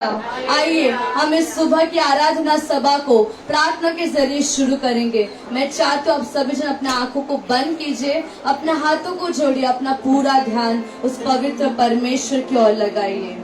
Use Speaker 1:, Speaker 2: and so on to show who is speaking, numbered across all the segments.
Speaker 1: आइए हम इस सुबह की आराधना सभा को प्रार्थना के जरिए शुरू करेंगे। मैं चाहती हूँ आप सभी जन अपने आंखों को बंद कीजिए, अपने हाथों को जोड़िए, अपना पूरा ध्यान उस पवित्र परमेश्वर की ओर लगाइए।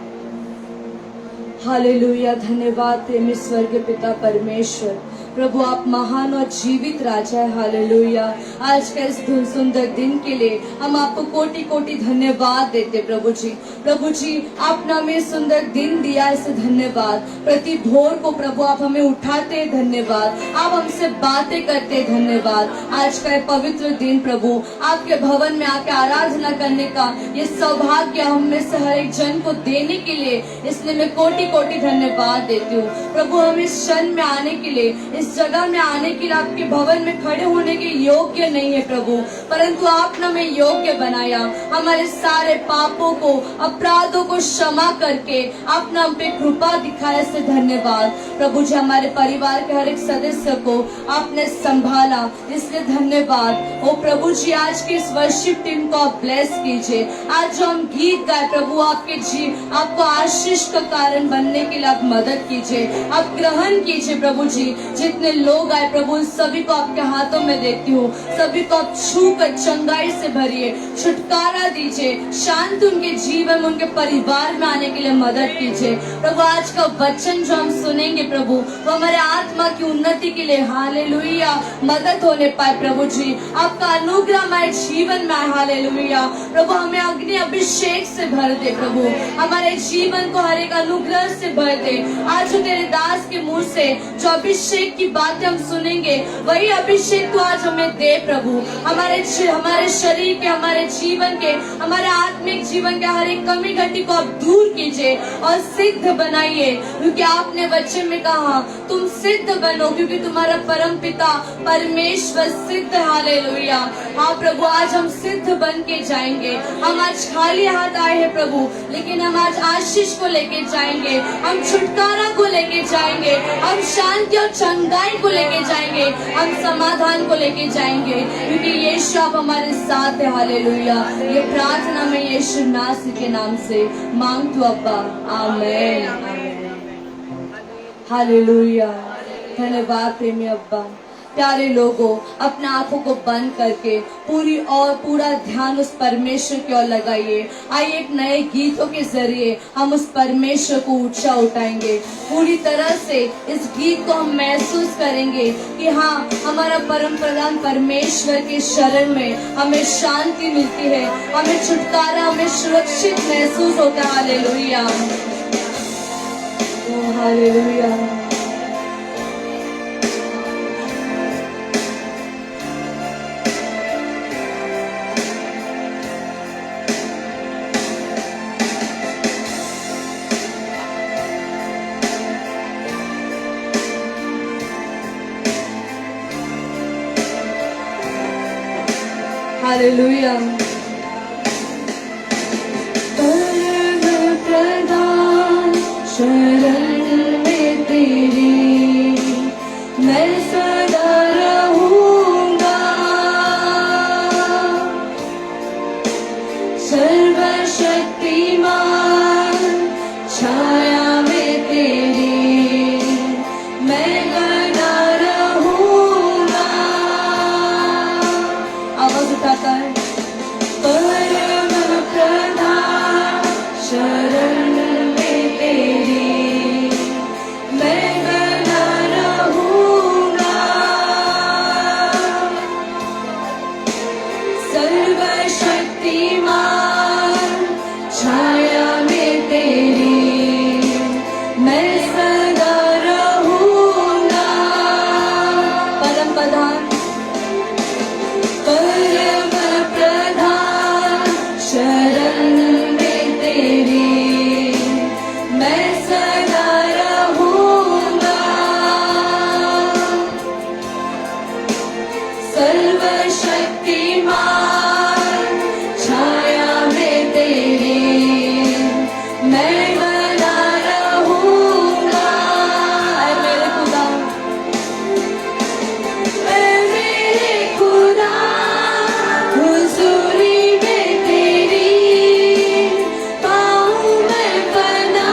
Speaker 1: हालेलुया। धन्यवाद प्रेमी स्वर्गीय पिता परमेश्वर, प्रभु आप महान और जीवित राजा है। हालेलुया। आज का इस सुंदर दिन के लिए हम आपको कोटि कोटि धन्यवाद देते प्रभु जी। प्रभु जी आपने हमें सुंदर दिन दिया, इसे धन्यवाद। प्रति भोर को प्रभु आप हमें उठाते, धन्यवाद। आप हमसे बातें करते, धन्यवाद। आज का पवित्र दिन प्रभु आपके भवन में आके आराधना करने का ये सौभाग्य हम में से हर एक जन को देने के लिए, इसलिए मैं कोटि कोटि धन्यवाद देती हूँ प्रभु। हम इस क्षण में आने के लिए, इस जगह में आने के लिए, आपके भवन में खड़े होने के योग्य नहीं है प्रभु, परंतु आपने हमें योग्य बनाया। हमारे सारे पापों को, अपराधों को क्षमा करके आपने हम पे कृपा दिखाया, से धन्यवाद प्रभु जी। हमारे परिवार के हर एक सदस्य को आपने संभाला, इसलिए धन्यवाद। ओ प्रभु जी आज की इस वर्शिप टीम को आप ब्लेस कीजिए। आज जो हम गीत गाए प्रभु आपको आशीष का कारण बनने के लिए आप मदद कीजिए, आप ग्रहण कीजिए प्रभु जी। जितने लोग आए प्रभु सभी को आपके हाथों में देती हूँ, सभी को आप छू कर चंगाई से भरिए, छुटकारा दीजिए, शांति उनके जीवन में, उनके परिवार में आने के लिए मदद कीजिए प्रभु। आज का वचन जो हम सुनेंगे प्रभु वो हमारे आत्मा की उन्नति के लिए हालेलुया मदद होने पाए प्रभु जी। आपका अनुग्रह हमारे जीवन में आए हालेलुया प्रभु। हमें अग्नि अभिषेक से भर दे प्रभु, हमारे जीवन को हर एक अनुग्रह से भर दे। आज जो तेरे दास के मुंह से जो अभिषेक की बातें हम सुनेंगे वही अभिषेक तो आज हमें दे प्रभु। हमारे शरीर के, हमारे जीवन के, हमारे आत्मिक जीवन के हर एक कमी घटी को आप दूर कीजिए और सिद्ध बनाइए, क्योंकि आपने वचन में कहा तुम सिद्ध बनो क्योंकि तुम्हारा परम पिता परमेश्वर सिद्ध। हालेलुया। हाँ प्रभु आज हम सिद्ध बन के जाएंगे। हम आज खाली हाथ आए हैं प्रभु, लेकिन हम आज आशीष को लेके जाएंगे, हम छुटकारा को लेके जाएंगे, हम शांति और चंगाई को लेके जाएंगे, हम समाधान को लेके जाएंगे, क्योंकि यीशु आप हमारे साथ है। हालेलुया। ये प्रार्थना में यीशु नासरी के नाम से मांगती हूँ अब्बा, आमीन। हालेलुया। धन्यवाद प्रेमी अब्बा। प्यारे लोगों, अपने आंखों को बंद करके पूरा ध्यान उस परमेश्वर की ओर लगाइए। आइए एक नए गीतों के जरिए हम उस परमेश्वर को ऊंचा उठाएंगे। पूरी तरह से इस गीत को हम महसूस करेंगे कि हाँ हमारा परम प्रधान परमेश्वर के शरण में हमें शांति मिलती है, हमें छुटकारा, हमें सुरक्षित महसूस होता है। हालेलुया। हालेलुया। हालेलुया। परम प्रधान शरण में तेरी मैं सदा रहूंगा, सर्वशक्तिमान छाया में तेरी मैं बना रहूंगा। आवाज उठाता है। परम प्रधान शरण में तेरी मैं बना रहूंगा, सर्वशक्तिमान छाया में तेरी मैं सदा रहूंगा। परम प्रधान शरण में तेरी मैं सदा रहूंगा, सर्वशक्तिमान छाया में तेरी मैं बना रहूंगा। मेरे खुदा, मेरे खुदा हुजूरी में तेरी पाऊं मैं बना।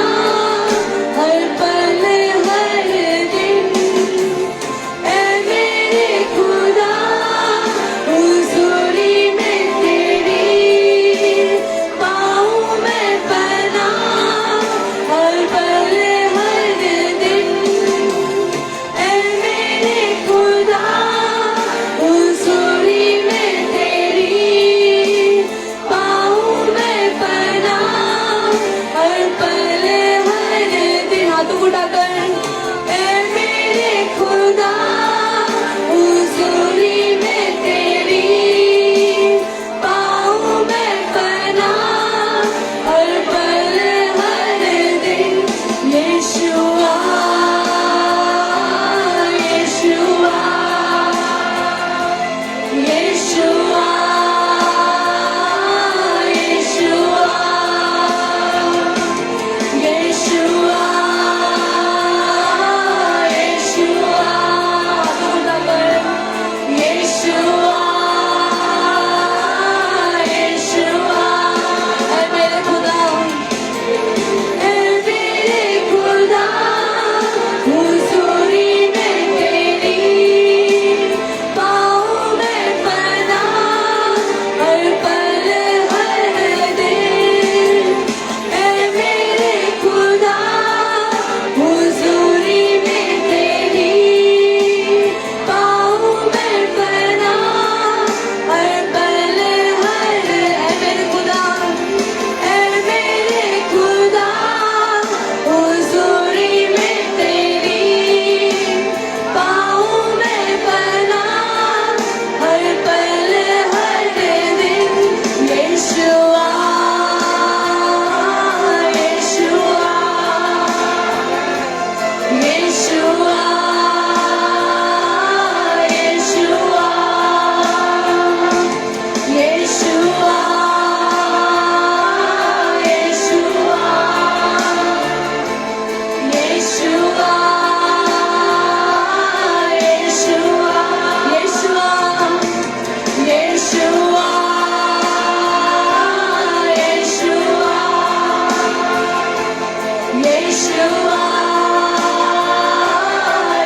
Speaker 1: यीशुआ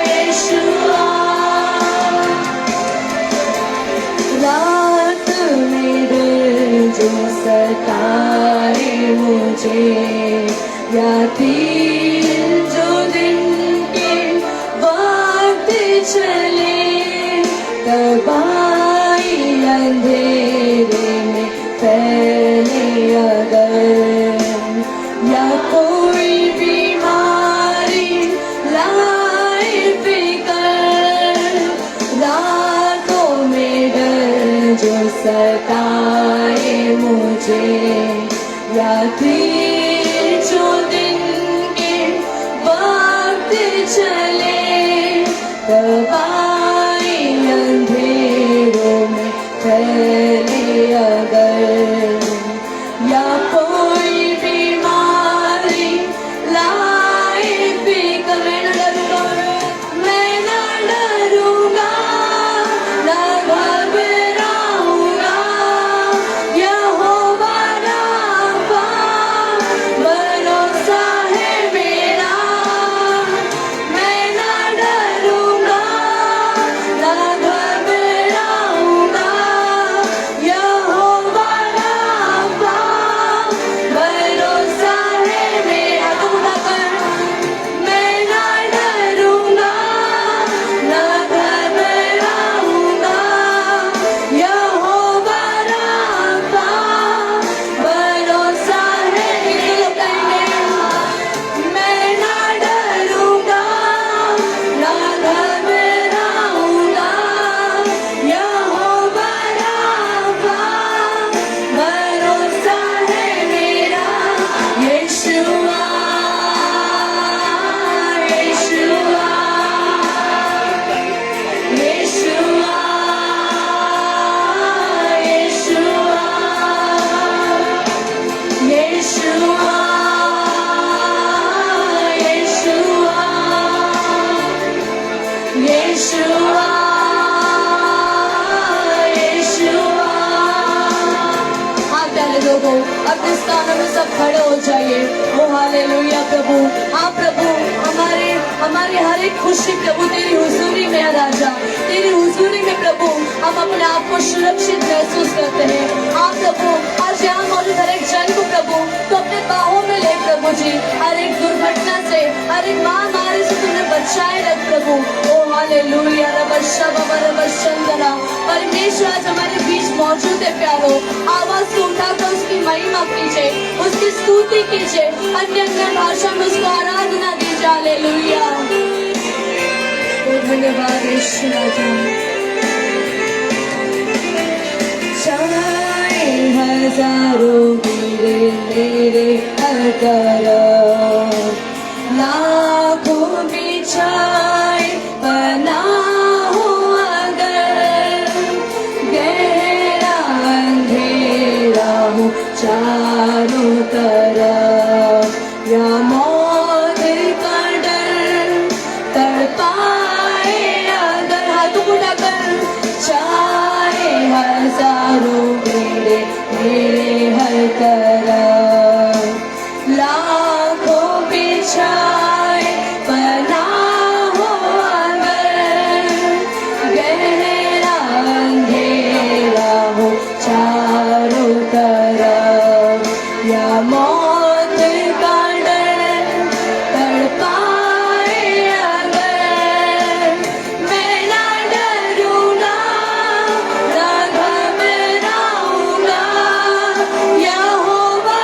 Speaker 1: यीशुआ रात में डर जो सताए मुझे या तीर जो दिन के वक्त चले तब आई अंधेरे में फैले अगर या कोई बीमारी लाए फिकर रातों में डर जो सताए मुझे या तीर जो दिन के वक्त चले तब आई अंधेरों में फैले अगर या कोई बीमारी लाए फिकर मैं न डरूंगा न घबराऊंगा यहोवा राफा भरोसा है मेरा मैं न डरूंगा न घबराऊंगा यहोवा राफा भरोसा है मेरा तुम उठाकर मैं न डरूंगा न घबराऊंगा यहोवा राफा भरोसा है मैं न डरूंगा न घबराऊंगा यहोवा राफा भरोसा है मेरा यीशुआ यीशुआ यीशुआ यीशुआ यीशुआ यीशुआ यीशुआ यीशुआ हाँ प्यारे लोगों अपने स्थानों में सब खड़े हो जाइए ओ हालेलुया प्रभु हाँ प्रभु हमारी हर एक खुशी प्रभु तेरी हुजूरी में है राजा तेरी हुजूरी में प्रभु हम अपने आप को सुरक्षित महसूस करते हैं हाँ प्रभु आज यहाँ मौजूद हर एक जन को प्रभु तो अपने बाहों में ले प्रभु जी हर एक दुर्घटना से हर एक महामारी से तुमने बचाए रख प्रभु ओ हालेलुया रबशंदरा परमेश्वर आज हमारे बीच मौजूद है प्यारो आवाज को उठाकर उसकी महिमा कीजिए उसकी स्तुति कीजिए अन्य अन्य भाषा में उसको आराधना दीजिए हालेलुया धन्यवाद यीशु राजा चाहे हजारों गिरे मेरे हर तरफ लाखों बिछाए बना हो अगर गहरा अंधेरा हो चारों तरफ या मौत का डर तड़पाए अगर हाथों को उठाकर चाहे हजारों मेरे हर तरफ लाखों बिछाए बना हो अगर गहरा अंधेरा हो चारों तरफ या मौत का डर तड़पाए अगर मैं ना डरूंगा ना घबराऊंगा यहोवा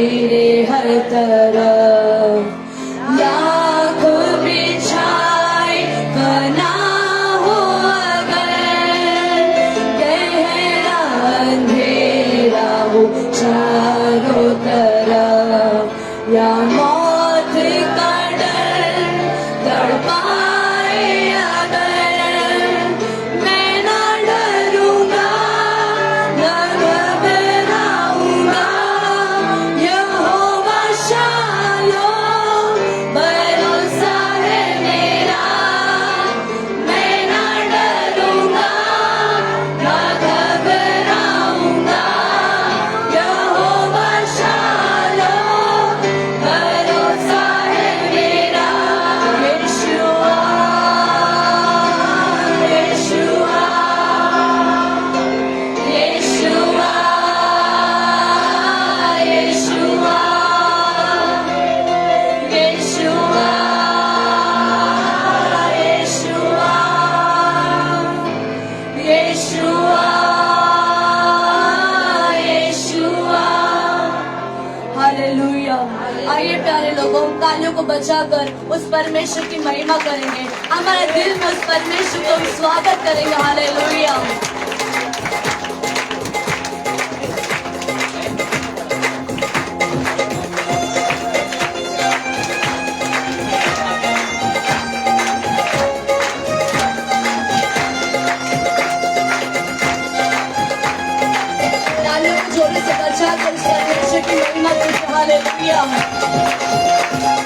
Speaker 1: मेरे हर तरफ लाख बिछाए बना हो अगर गहरा अंधेरा हो चारों तरफ या मौत का डर तड़पाए अगर मैं ना डरूंगा ना घबराऊंगा यहोवा शालोम भरोसा है मेरा मैं ना डरूंगा ना घबराऊंगा यहोवा शालोम भरोसा है मेरा यीशुआ यीशुआ यीशुआ यीशुआ यीशुआ यीशुआ यीशुआ यीशुआ हालेलुया। आइए प्यारे लोगों, तालियों को बजाकर उस परमेश्वर की महिमा करेंगे, हमारे दिल में उस परमेश्वर को हम स्वागत करेंगे। हालेलुया। तालियों को जोरों से बजाकर उस परमेश्वर की महिमा करेंगे। हालेलुया।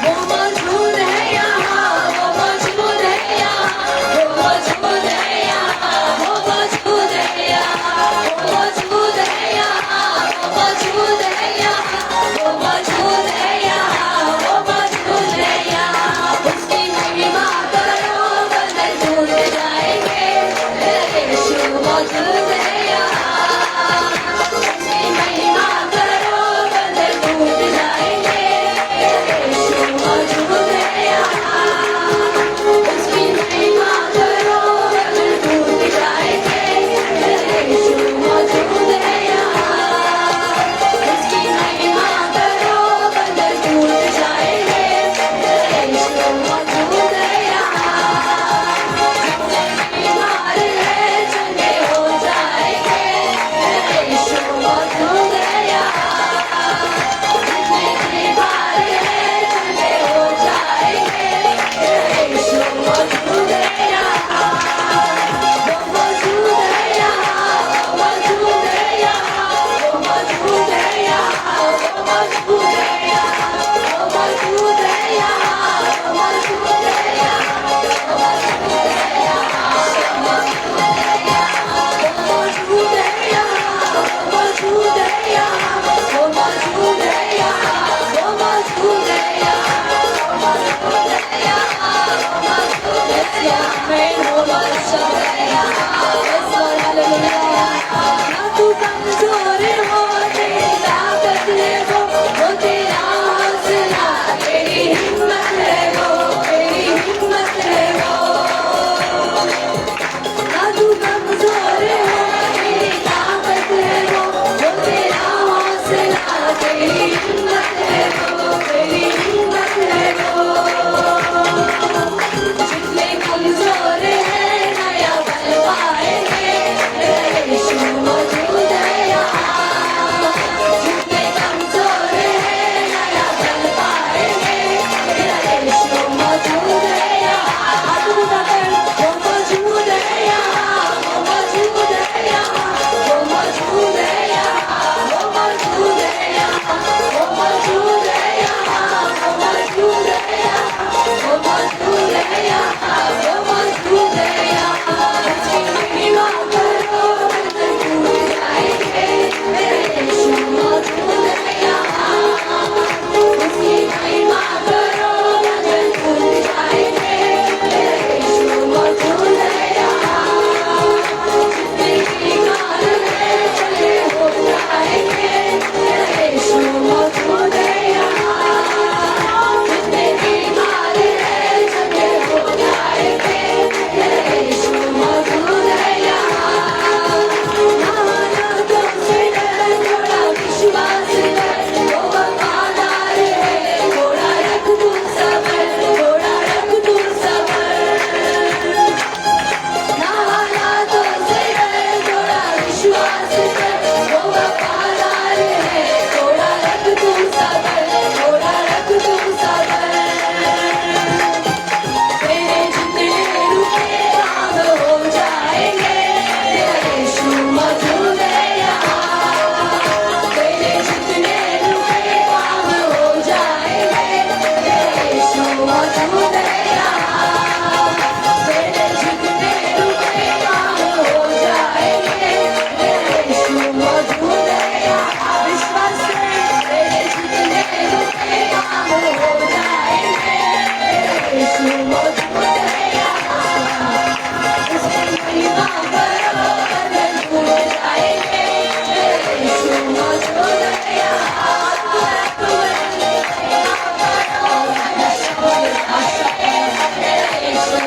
Speaker 1: वो मौजूद है यहाँ, वो मौजूद है यहाँ, वो मौजूद है यहाँ, वो मौजूद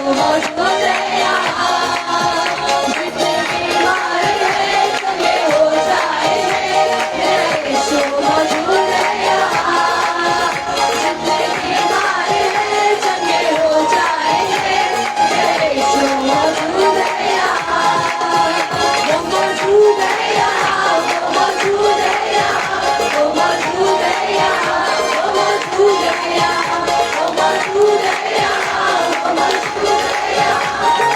Speaker 1: मौजूद है यहाँ। जितने बीमार हैं चंगे हो जाएंगे, मेरा यीशु मौजूद है यहाँ। जितने बीमार हैं चंगे हो जाएंगे, मेरा यीशु मौजूद है यहाँ। वो मौजूद है यहाँ, वो मौजूद है यहाँ, वो मौजूद है यहाँ, वो मौजूद है यहाँ, वो मौजूद है यहाँ, वो मौजूद है यहाँ।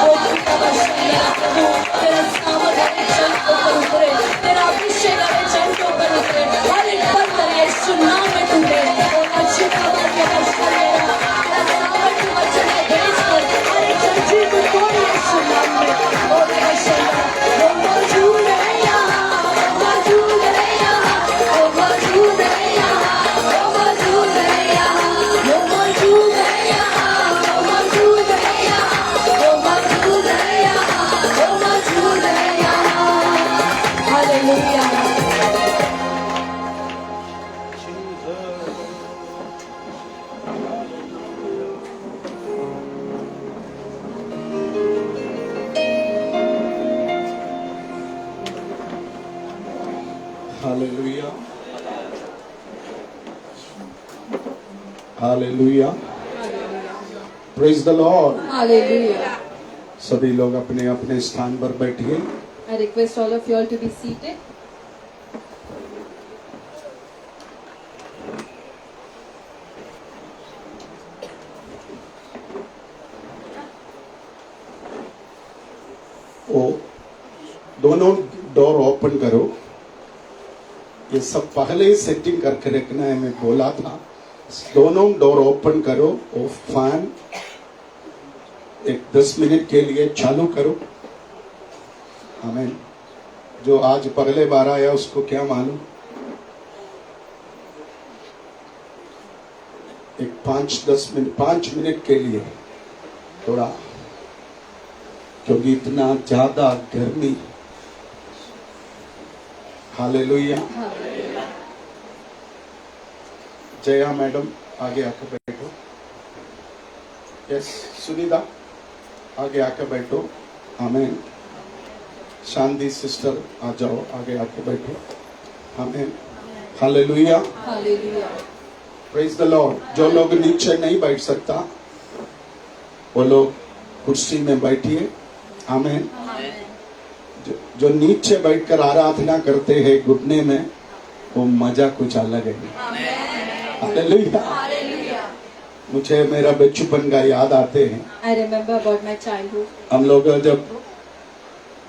Speaker 1: प्रभु तेरा सामर्थ हर एक जन के ऊपर उतरे, तेरा अभिषेक हर एक जन के ऊपर उतरे, हर एक बंधन यीशु नाम में टूटे। ओ अच्छे खबर के बशा तेरा सामर्थ वचन को भेजकर हर एक जन जीव तोड़ यीशु नाम में। ओ बशा वो मौजूद है यहाँ, मौजूद है यहाँ, वो मौजूद है यहाँ, वो मौजूद है यहाँ, वो मौजूद है यहाँ, वो मौजूद है यहाँ, वो मौजूद है यहाँ, वो मौजूद है यहाँ। Hallelujah.
Speaker 2: Hallelujah, hallelujah, praise the Lord.
Speaker 1: Hallelujah.
Speaker 2: सभी लोग अपने अपने स्थान पर बैठिए।
Speaker 1: I request all of you all to be seated.
Speaker 2: ओ दोनों डोर ओपन करो। ये सब पहले ही सेटिंग करके रखना है, मैं बोला था। दोनों डोर ओपन करो। ओ फैन एक 10 मिनट के लिए चालू करो। आमीन। जो आज पहले बार आया उसको क्या मालूम। एक 5 मिनट के लिए थोड़ा, क्योंकि इतना ज्यादा गर्मी। हालेलुया। जया मैडम आगे आकर बैठो। यस सुनीता आगे आकर बैठो। आमीन। शांति सिस्टर आ जाओ, आगे आकर बैठो। आमीन। Hallelujah.
Speaker 1: Hallelujah.
Speaker 2: Praise the Lord. जो लोग नीचे नहीं बैठ सकता वो लोग कुर्सी में बैठिए। आमीन। जो नीचे बैठकर आराधना करते हैं घुटने में, वो मजा कुछ अलग है। हालेलुया। मुझे मेरा बचपन का याद आते हैं।
Speaker 1: I remember about my childhood.
Speaker 2: हम लोग जब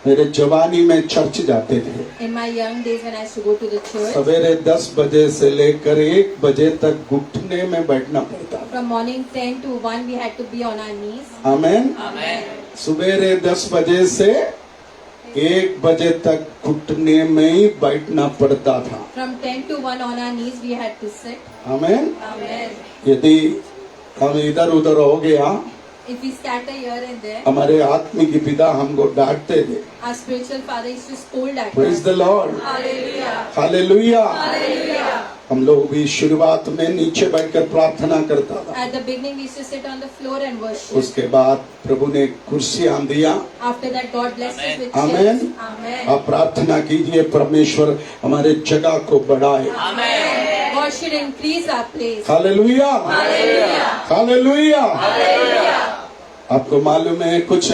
Speaker 2: मेरे जवानी में चर्च जाते थे,
Speaker 1: In my young days when I used to go to the church,
Speaker 2: सवेरे 10 बजे से लेकर 1 बजे तक घुटने में बैठना पड़ता था।
Speaker 1: from morning 10 to 1 we had to be on our knees.
Speaker 2: आमीन। सवेरे 10 बजे से 1 बजे तक घुटने में ही बैठना पड़ता था।
Speaker 1: From 10 to 1 on our knees we had to sit.
Speaker 2: आमीन।
Speaker 1: Amen.
Speaker 2: यदि हम इधर उधर हो गया,
Speaker 1: If we scatter here and there,
Speaker 2: हमारे आत्मिक पिता हमको डांटते थे।
Speaker 1: our spiritual father used to scold at
Speaker 2: praise
Speaker 1: us.
Speaker 2: The Lord.
Speaker 1: Hallelujah.
Speaker 2: Hallelujah.
Speaker 1: Hallelujah.
Speaker 2: हम लोग भी शुरुआत में नीचे बैठकर प्रार्थना करता था।
Speaker 1: At the beginning we used to sit on the floor and worship.
Speaker 2: उसके बाद प्रभु ने कुर्सियां दिया।
Speaker 1: After that God blessed us with
Speaker 2: Amen.
Speaker 1: chairs. Amen.
Speaker 2: आप प्रार्थना कीजिए परमेश्वर हमारे जगह को बढ़ाए।
Speaker 1: God should increase our place.
Speaker 2: Hallelujah.
Speaker 1: Hallelujah.
Speaker 2: Hallelujah.
Speaker 1: Hallelujah.
Speaker 2: आपको मालूम है कुछ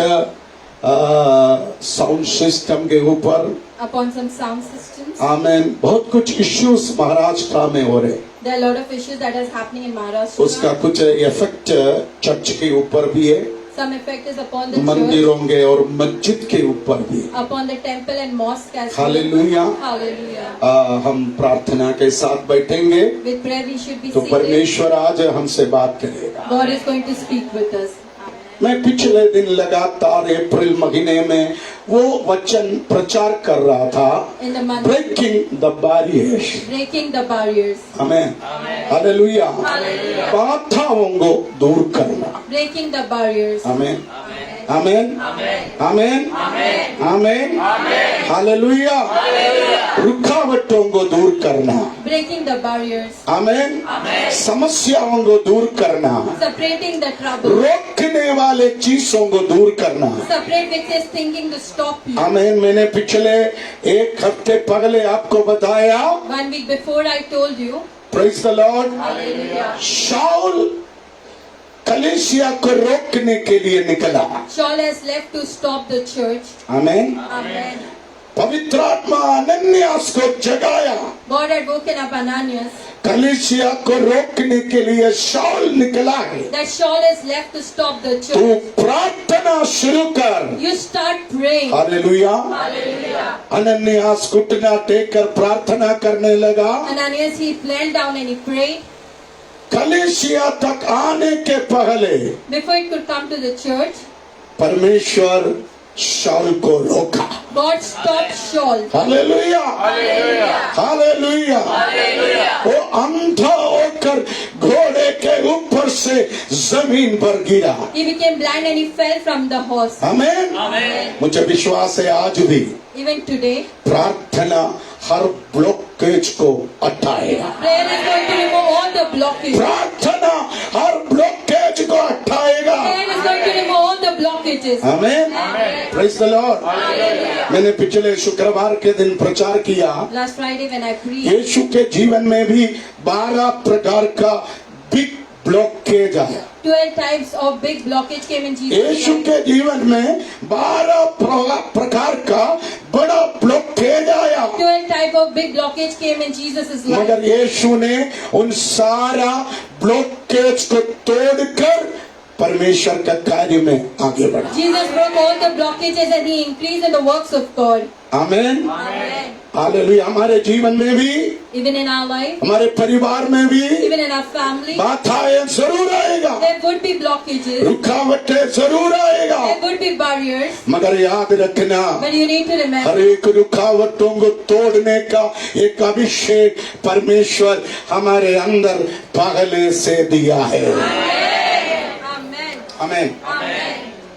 Speaker 2: साउंड सिस्टम के ऊपर,
Speaker 1: Upon some sound systems,
Speaker 2: आमीन, बहुत कुछ इश्यूज महाराष्ट्र में हो रहे।
Speaker 1: there are a lot of issues that is happening in Maharashtra.
Speaker 2: उसका कुछ इफेक्ट चर्च के ऊपर भी है,
Speaker 1: Some effect is upon the church,
Speaker 2: मंदिरों के और मस्जिद के ऊपर भी।
Speaker 1: upon the temple and mosque as well.
Speaker 2: Hallelujah.
Speaker 1: Hallelujah.
Speaker 2: हम प्रार्थना के साथ बैठेंगे
Speaker 1: With prayer we should be
Speaker 2: तो
Speaker 1: seated.
Speaker 2: परमेश्वर आज हमसे बात करेगा।
Speaker 1: God is going to speak with us.
Speaker 2: मैं पिछले दिन लगातार अप्रैल महीने में वो वचन प्रचार कर रहा था,
Speaker 1: In the month,
Speaker 2: breaking the barriers.
Speaker 1: breaking the barriers,
Speaker 2: आमीन। हालेलुया। बाधाओं को दूर करना।
Speaker 1: breaking the barriers.
Speaker 2: आमीन। आमीन। आमीन। आमीन। हालेलुया। रुकावटों को दूर करना।
Speaker 1: Breaking the barriers,
Speaker 2: आमीन। समस्याओं को दूर करना।
Speaker 1: separating the trouble,
Speaker 2: रोकने वाले चीजों को दूर करना।
Speaker 1: separate which is thinking to stop you.
Speaker 2: आमीन। मैंने पिछले 1 हफ्ते पहले आपको बताया,
Speaker 1: 1 week before I told you,
Speaker 2: praise the Lord,
Speaker 1: Hallelujah,
Speaker 2: शाऊल कलीसिया को रोकने के लिए निकला।
Speaker 1: Saul has left to stop the church.
Speaker 2: आमीन।
Speaker 1: Amen.
Speaker 2: पवित्र आत्मा अनन्यास को जगाया।
Speaker 1: God had woken up Ananias.
Speaker 2: कलीसिया को रोकने के लिए शाऊल निकला है।
Speaker 1: That Saul is left to stop the
Speaker 2: तू
Speaker 1: church.
Speaker 2: प्रार्थना शुरू कर।
Speaker 3: praying.
Speaker 2: हालेलुया। अनन्यास घुटना टेक कर प्रार्थना करने लगा।
Speaker 3: Ananias, he knelt down and he prayed.
Speaker 2: कलीसिया तक आने के पहले
Speaker 3: Before he could come to the church,
Speaker 2: परमेश्वर शाऊल को रोका।
Speaker 3: God stopped Saul.
Speaker 2: Hallelujah, hallelujah. वो अंधा होकर घोड़े के ऊपर से जमीन पर गिरा।
Speaker 3: He became blind and he fell from the horse.
Speaker 2: आमेन। मुझे विश्वास है आज भी
Speaker 3: Even today,
Speaker 2: प्रार्थना हर ब्लॉकेज को हटाएगा।
Speaker 3: prayer is going to remove all the blockages.
Speaker 2: प्रार्थना हर ब्लॉकेज को हटाएगा।
Speaker 3: Prayer is going to remove all the blockages.
Speaker 2: Amen. Praise the Lord. मैंने पिछले शुक्रवार के दिन प्रचार किया।
Speaker 3: Last Friday when I preached,
Speaker 2: यीशु के जीवन में भी 12 प्रकार का बिग ब्लॉकेज आया।
Speaker 3: 12 types of big blockage came in Jesus'
Speaker 2: Yeshu
Speaker 3: life.
Speaker 2: के जीवन में 12 प्रकार का बड़ा ब्लॉकेज आया।
Speaker 3: 12 type of big blockage came in Jesus' life.
Speaker 2: मगर यीशु ने उन सारा ब्लॉकेज को तोड़कर परमेश्वर का कार्य में आगे बढ़ा।
Speaker 3: Jesus broke all the blockages and he increased in the works of God.
Speaker 2: Amen.
Speaker 3: Amen.
Speaker 2: Hallelujah. हमारे जीवन में भी,
Speaker 3: Even in our life,
Speaker 2: हमारे परिवार में भी
Speaker 3: even in our family,
Speaker 2: बाधाएं जरूर आएगा,
Speaker 3: there would be blockages,
Speaker 2: रुकावटें जरूर आएगा।
Speaker 3: there would be barriers,
Speaker 2: मगर याद रखना,
Speaker 3: but you need to
Speaker 2: her
Speaker 3: remember,
Speaker 2: एक रुकावटों को तोड़ने का एक अभिषेक परमेश्वर हमारे अंदर पहले से दिया है।
Speaker 3: Amen.
Speaker 2: Amen.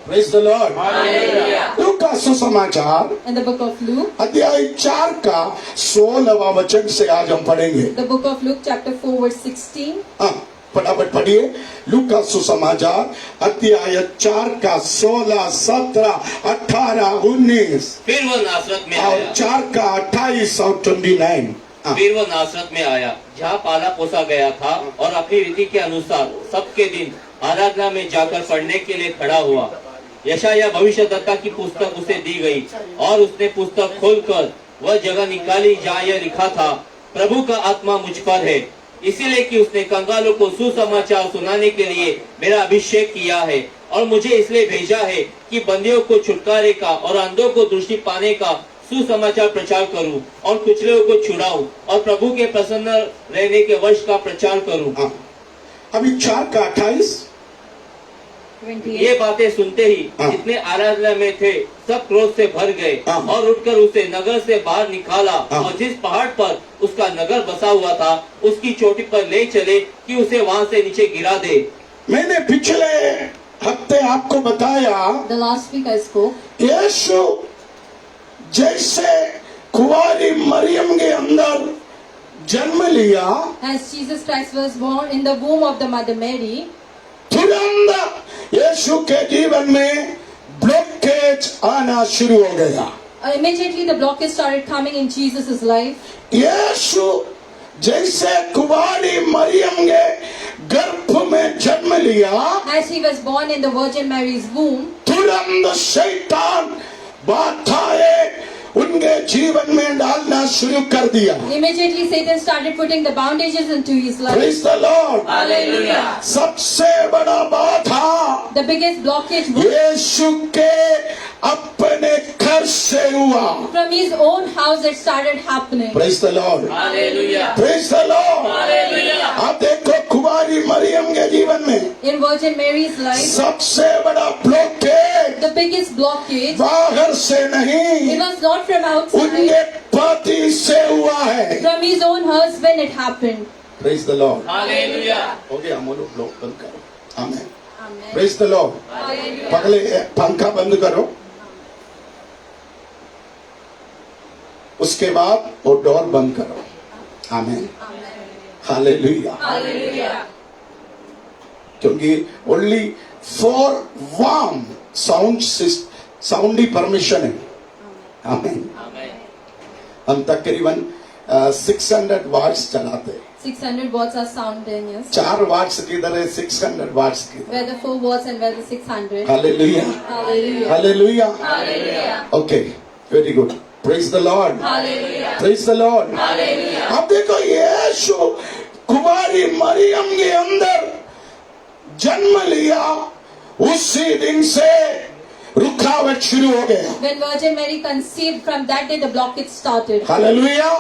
Speaker 2: Praise the Lord. लूका सुसमाचार
Speaker 3: In the book of Luke,
Speaker 2: अध्याय 4 का 16वां वचन से आज हम पढ़ेंगे।
Speaker 3: the book of Luke chapter 4 verse 16,
Speaker 2: हाँ, फटाफट पढ़िए। लूका सुसमाचार अध्याय 4 का 16, 17, 18, 19
Speaker 4: फिर वह नासरत में
Speaker 2: और
Speaker 4: आया
Speaker 2: 4 का 28 और 29। हाँ,
Speaker 4: फिर वह नासरत में आया जहाँ पाला पोसा गया था और अपनी रीति के अनुसार सबके दिन आराधना में जाकर पढ़ने के लिए खड़ा हुआ। यशायाह भविष्यद्वक्ता की पुस्तक उसे दी गई और उसने पुस्तक खोलकर वह जगह निकाली जहाँ यह लिखा था, प्रभु का आत्मा मुझ पर है, इसीलिए कि उसने कंगालों को सुसमाचार सुनाने के लिए मेरा अभिषेक किया है और मुझे इसलिए भेजा है कि बंदियों को छुटकारे का और अंधों को दृष्टि पाने का सुसमाचार प्रचार करूं और कुचलों को छुड़ाऊं और प्रभु के प्रसन्न रहने के वर्ष का प्रचार करूं।
Speaker 2: हाँ। अभी 4 का 28।
Speaker 3: 28.
Speaker 4: ये बातें सुनते ही
Speaker 2: हाँ।
Speaker 4: जितने आराधना में थे सब क्रोध से भर गए
Speaker 2: हाँ।
Speaker 4: और उठकर उसे नगर से बाहर निकाला
Speaker 2: हाँ।
Speaker 4: और जिस पहाड़ पर उसका नगर बसा हुआ था उसकी चोटी पर ले चले कि उसे वहां से नीचे गिरा दे।
Speaker 2: मैंने पिछले हफ्ते आपको बताया,
Speaker 3: The last week I spoke,
Speaker 2: यीशु जैसे कुंवारी मरियम के अंदर जन्म लिया,
Speaker 3: as Jesus Christ was born in the womb of the Mother Mary,
Speaker 2: तुरंत यीशु के जीवन में ब्लॉकेज आना शुरू हो गया।
Speaker 3: immediately the blockage started coming in Jesus' life.
Speaker 2: यीशु जैसे कुंवारी मरियम के गर्भ में जन्म लिया,
Speaker 3: As he was born in the Virgin Mary's womb,
Speaker 2: तुरंत शैतान बाधाएं उनके जीवन में डालना शुरू कर दिया।
Speaker 3: immediately Satan started putting the bondages into his life.
Speaker 2: Praise the Lord।
Speaker 4: Hallelujah.
Speaker 2: सबसे बड़ा बाधा
Speaker 3: The biggest blockage
Speaker 2: यीशु के अपने घर से हुआ।
Speaker 3: from his own house that started happening.
Speaker 2: Praise the Lord।
Speaker 4: Hallelujah.
Speaker 2: Praise the Lord।
Speaker 4: Hallelujah.
Speaker 2: आप देखो कुमारी मरियम के जीवन में
Speaker 3: In Virgin Mary's life,
Speaker 2: सबसे बड़ा ब्लॉकेज
Speaker 3: the biggest blockage,
Speaker 2: बाहर से
Speaker 3: it
Speaker 2: नहीं,
Speaker 3: was not from outside,
Speaker 2: उनके पति से हुआ है।
Speaker 3: from his own husband it happened.
Speaker 2: Praise the Lord।
Speaker 4: Hallelujah.
Speaker 2: हो गया, मोलो ब्लॉक बंद करो। आमेन।
Speaker 3: Amen.
Speaker 2: Praise the Lord। पहले पंखा बंद करो, उसके बाद वो डोर बंद करो। आमेन। हालेलुया। क्योंकि only for warm sound he permission है। आमेन। हम तकरीबन 600 वाट्स चलाते हैं।
Speaker 3: 600 watts are simultaneous.
Speaker 2: 4 वाट्स किधर है, 600 वाट्स किधर।
Speaker 3: Where the 4 watts and where the 600.
Speaker 2: Hallelujah.
Speaker 3: Hallelujah.
Speaker 2: Hallelujah.
Speaker 3: Hallelujah.
Speaker 2: Okay, very good. Praise the Lord.
Speaker 3: Hallelujah.
Speaker 2: Praise the Lord. अब देखो, यीशु कुमारी मरियम के अंदर जन्म लिया, उसी दिन से रुकावट ब्लॉकेज शुरू हो गया।
Speaker 3: When Virgin Mary conceived, from that day the blockage started.
Speaker 2: Hallelujah.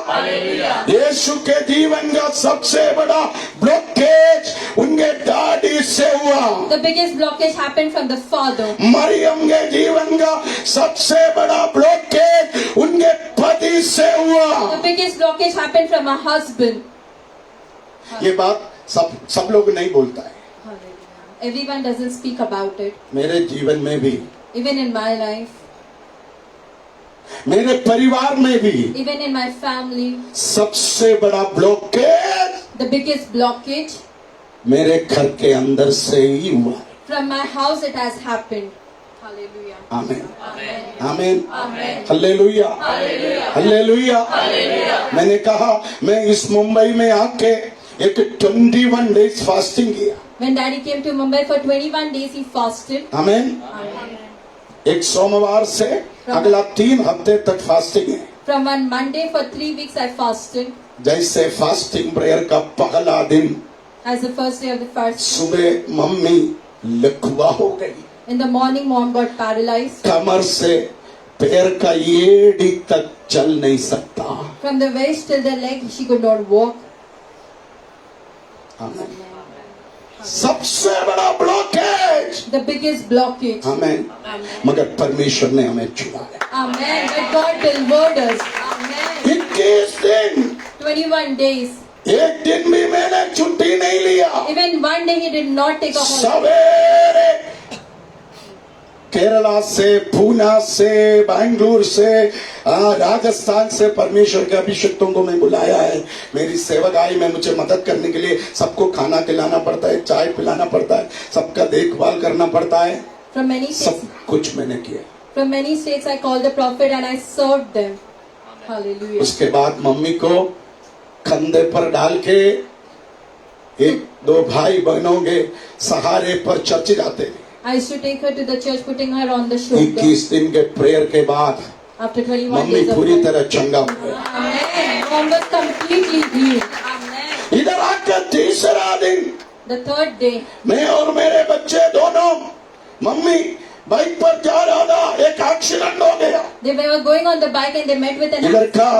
Speaker 2: Yeshu के जीवन का सबसे बड़ा ब्लॉकेज उनके डैडी से हुआ।
Speaker 3: The biggest blockage happened from the father.
Speaker 2: Maryam के जीवन का सबसे बड़ा ब्लॉकेज उनके पति से हुआ।
Speaker 3: The biggest blockage happened from her husband.
Speaker 2: ये बात सब लोग नहीं बोलता है।
Speaker 3: Everyone doesn't speak about it.
Speaker 2: मेरे जीवन में भी,
Speaker 3: Even in my life,
Speaker 2: मेरे परिवार में भी
Speaker 3: even in my family,
Speaker 2: सबसे बड़ा ब्लॉकेज
Speaker 3: the biggest blockage
Speaker 2: मेरे घर के अंदर से ही हुआ है।
Speaker 3: from my house it has happened. Hallelujah.
Speaker 2: आमीन आमीन हालेलुया हालेलुया। मैंने कहा मैं इस मुंबई में आके एक 21 डेज फास्टिंग किया।
Speaker 3: When Daddy came to Mumbai for 21 days, he fasted.
Speaker 2: आमीन। एक सोमवार से अगला 3 हफ्ते तक फास्टिंग है।
Speaker 3: From one Monday for 3 weeks, I fasted.
Speaker 2: जैसे फास्टिंग प्रेयर का पहला दिन
Speaker 3: As the first day of the fast.
Speaker 2: सुबह मम्मी लकवा हो गई।
Speaker 3: In the morning, Mom got paralyzed.
Speaker 2: कमर से पैर का एड़ी तक चल नहीं सकता।
Speaker 3: From the waist till the leg, she could not walk.
Speaker 2: आमीन। सबसे बड़ा ब्लॉकेज
Speaker 3: The biggest blockage.
Speaker 2: आमीन। मगर परमेश्वर ने हमें छुड़ाया।
Speaker 3: Amen. But God delivered us. Amen.
Speaker 2: 21 दिन
Speaker 3: 21 days.
Speaker 2: एक दिन भी मैंने छुट्टी नहीं लिया।
Speaker 3: Even one day he did not take a holiday.
Speaker 2: सवेरे केरला से, पूना से, बैंगलोर से, राजस्थान से परमेश्वर के अभिषिक्तों को मैं बुलाया है। मेरी सेवकाई में मुझे मदद करने के लिए सबको खाना खिलाना पड़ता है, चाय पिलाना पड़ता है, सबका देखभाल करना पड़ता है।
Speaker 3: From many states,
Speaker 2: सब कुछ मैंने किया।
Speaker 3: from many states, I called the prophet and I served them. Hallelujah.
Speaker 2: उसके बाद मम्मी को कंधे पर डाल के 1-2 भाई बहनों के सहारे पर चर्च जाते थे।
Speaker 3: I used to take her to the church, putting her on the shoulder.
Speaker 2: 21 दिन के प्रेयर के बाद
Speaker 3: After 21
Speaker 2: मम्मी
Speaker 3: days of
Speaker 2: पूरी
Speaker 3: prayer.
Speaker 2: तरह चंगा हो गई।
Speaker 3: Amen. Mom was completely healed. Amen.
Speaker 2: इधर आकर तीसरा दिन
Speaker 3: The third day,
Speaker 2: मैं और मेरे बच्चे दोनों मम्मी बाइक पर जा रहा था, एक एक्सीडेंट हो गया।
Speaker 3: they were going on the bike and they met with an
Speaker 2: इधर का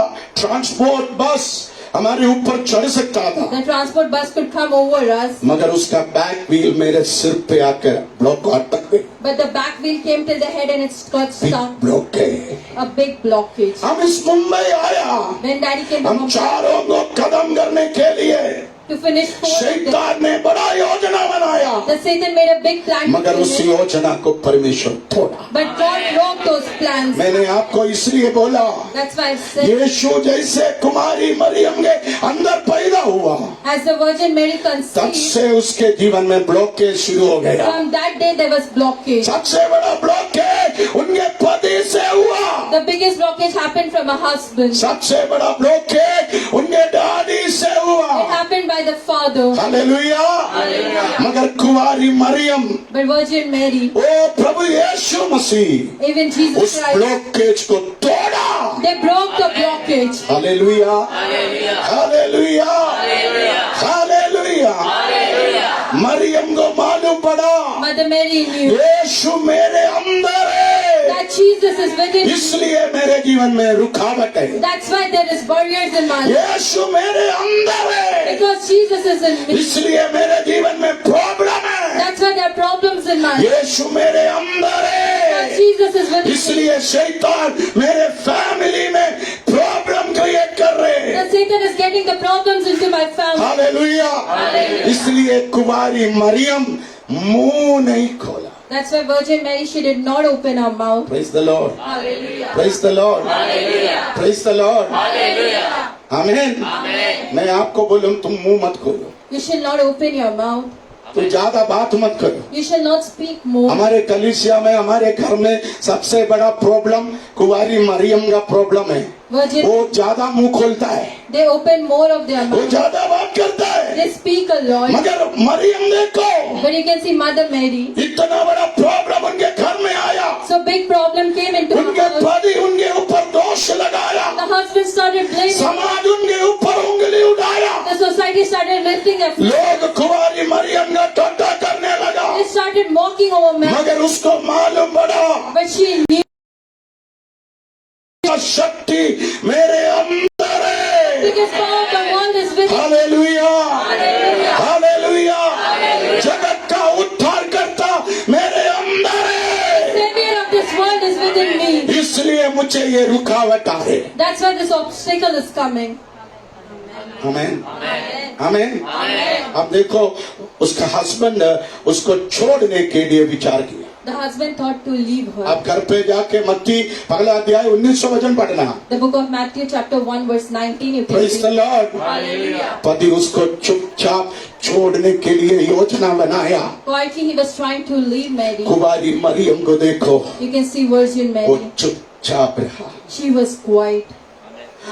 Speaker 2: ट्रांसपोर्ट बस हमारे ऊपर चढ़ सकता था,
Speaker 3: The transport bus could come over us,
Speaker 2: मगर उसका बैक व्हील मेरे सिर पे आकर ब्लॉक अटक गई।
Speaker 3: but the back wheel came till the head and it got stuck.
Speaker 2: Blockage.
Speaker 3: A big blockage.
Speaker 2: हम इस मुंबई आया,
Speaker 3: When Daddy came to
Speaker 2: हम
Speaker 3: Mumbai
Speaker 2: चारों को कदम करने के लिए
Speaker 3: to finish 4
Speaker 2: शैतान ने बड़ा योजना बनाया,
Speaker 3: the Satan made a big plan to
Speaker 2: मगर उस
Speaker 3: finish,
Speaker 2: योजना को परमेश्वर तोड़ा।
Speaker 3: but God broke those plans.
Speaker 2: मैंने आपको इसलिए बोला,
Speaker 3: That's why I said,
Speaker 2: यीशु जैसे कुमारी मरियम के अंदर पैदा हुआ,
Speaker 3: as the Virgin Mary
Speaker 2: तब
Speaker 3: conceived,
Speaker 2: से उसके जीवन में ब्लॉकेज शुरू हो गया।
Speaker 3: from that day there was blockage.
Speaker 2: सबसे बड़ा ब्लॉकेज उनके पति से हुआ।
Speaker 3: The biggest blockage happened from a husband.
Speaker 2: सबसे बड़ा ब्लॉकेज उनके डैडी से हुआ।
Speaker 3: It happened by the father.
Speaker 2: Hallelujah. मगर कुमारी मरियम,
Speaker 3: But Virgin Mary,
Speaker 2: ओ प्रभु यीशु मसीह,
Speaker 3: even
Speaker 2: उस
Speaker 3: Jesus Christ,
Speaker 2: ब्लॉकेज को तोड़ा।
Speaker 3: they broke the blockage.
Speaker 2: Hallelujah hallelujah hallelujah. Mariyam को मालूम पड़ा
Speaker 3: Mother Mary knew
Speaker 2: यीशु मेरे अंदर है,
Speaker 3: that Jesus is within me.
Speaker 2: इसलिए मेरे जीवन में रुकावट है।
Speaker 3: That's why there is barriers in my life.
Speaker 2: यीशु मेरे अंदर है,
Speaker 3: Because Jesus is in me.
Speaker 2: इसलिए मेरे जीवन में प्रॉब्लम है।
Speaker 3: That's why there are problems in my life.
Speaker 2: यीशु मेरे अंदर
Speaker 3: Because
Speaker 2: है,
Speaker 3: Jesus is within me.
Speaker 2: इसलिए शैतान मेरे फैमिली में प्रॉब्लम क्रिएट कर रहे हैं।
Speaker 3: The Satan is getting the problems into my family.
Speaker 2: Hallelujah. इसलिए कुमारी मरियम मुंह नहीं खोला।
Speaker 3: That's why Virgin Mary, she did not open her mouth.
Speaker 2: Praise the Lord,
Speaker 3: Hallelujah.
Speaker 2: Praise the Lord, praise the Lord. आमीन। मैं आपको बोलूं तुम मुंह मत खोलो,
Speaker 3: You shall not open your mouth.
Speaker 2: तो ज्यादा बात मत करो।
Speaker 3: You shall not speak more.
Speaker 2: हमारे कलीसिया में, हमारे घर में सबसे बड़ा प्रॉब्लम कुंवारी मरियम का प्रॉब्लम है।
Speaker 3: Virgin,
Speaker 2: वो ज्यादा मुंह खोलता है,
Speaker 3: they open more of their
Speaker 2: वो
Speaker 3: mouth.
Speaker 2: ज्यादा बात करता है,
Speaker 3: They speak a lot.
Speaker 2: मगर मरियम देखो,
Speaker 3: But you can see Mother Mary.
Speaker 2: इतना बड़ा प्रॉब्लम उनके घर में आया,
Speaker 3: So big problem came into her
Speaker 2: उनके
Speaker 3: house.
Speaker 2: पति उनके ऊपर दोष लगाया,
Speaker 3: The husband started blaming.
Speaker 2: समाज उनके ऊपर उंगली उठाया,
Speaker 3: The society started lifting their finger.
Speaker 2: लोग कुंवारी मरियम का ठट्ठा करने लगा,
Speaker 3: They started mocking over Mary.
Speaker 2: मगर उसको मालूम पड़ा
Speaker 3: But she knew
Speaker 2: शक्ति मेरे अंदर है।
Speaker 3: Biggest power of the world is within.
Speaker 2: Hallelujah, hallelujah. जगत का उद्धार करता मेरे अंदर है,
Speaker 3: Savior of this world is within me.
Speaker 2: इसलिए मुझे ये रुकावट आ रही।
Speaker 3: That's why this obstacle is coming.
Speaker 2: आमेन, आमेन। अब देखो, उसका हस्बैंड उसको छोड़ने के लिए विचार किया।
Speaker 3: The husband thought to leave her.
Speaker 2: अब घर पे जाके मत्ती पहला अध्याय 19 वचन पढ़ना।
Speaker 3: The book of Matthew chapter 1 verse 19 you can
Speaker 2: praise the
Speaker 3: read.
Speaker 2: Lord. पति उसको चुपचाप छोड़ने के लिए योजना बनाया।
Speaker 3: Quietly he was trying to leave Mary.
Speaker 2: कुवारी मरियम को देखो,
Speaker 3: You can see Virgin
Speaker 2: वो
Speaker 3: Mary.
Speaker 2: चुपचाप रहा।
Speaker 3: She was quiet.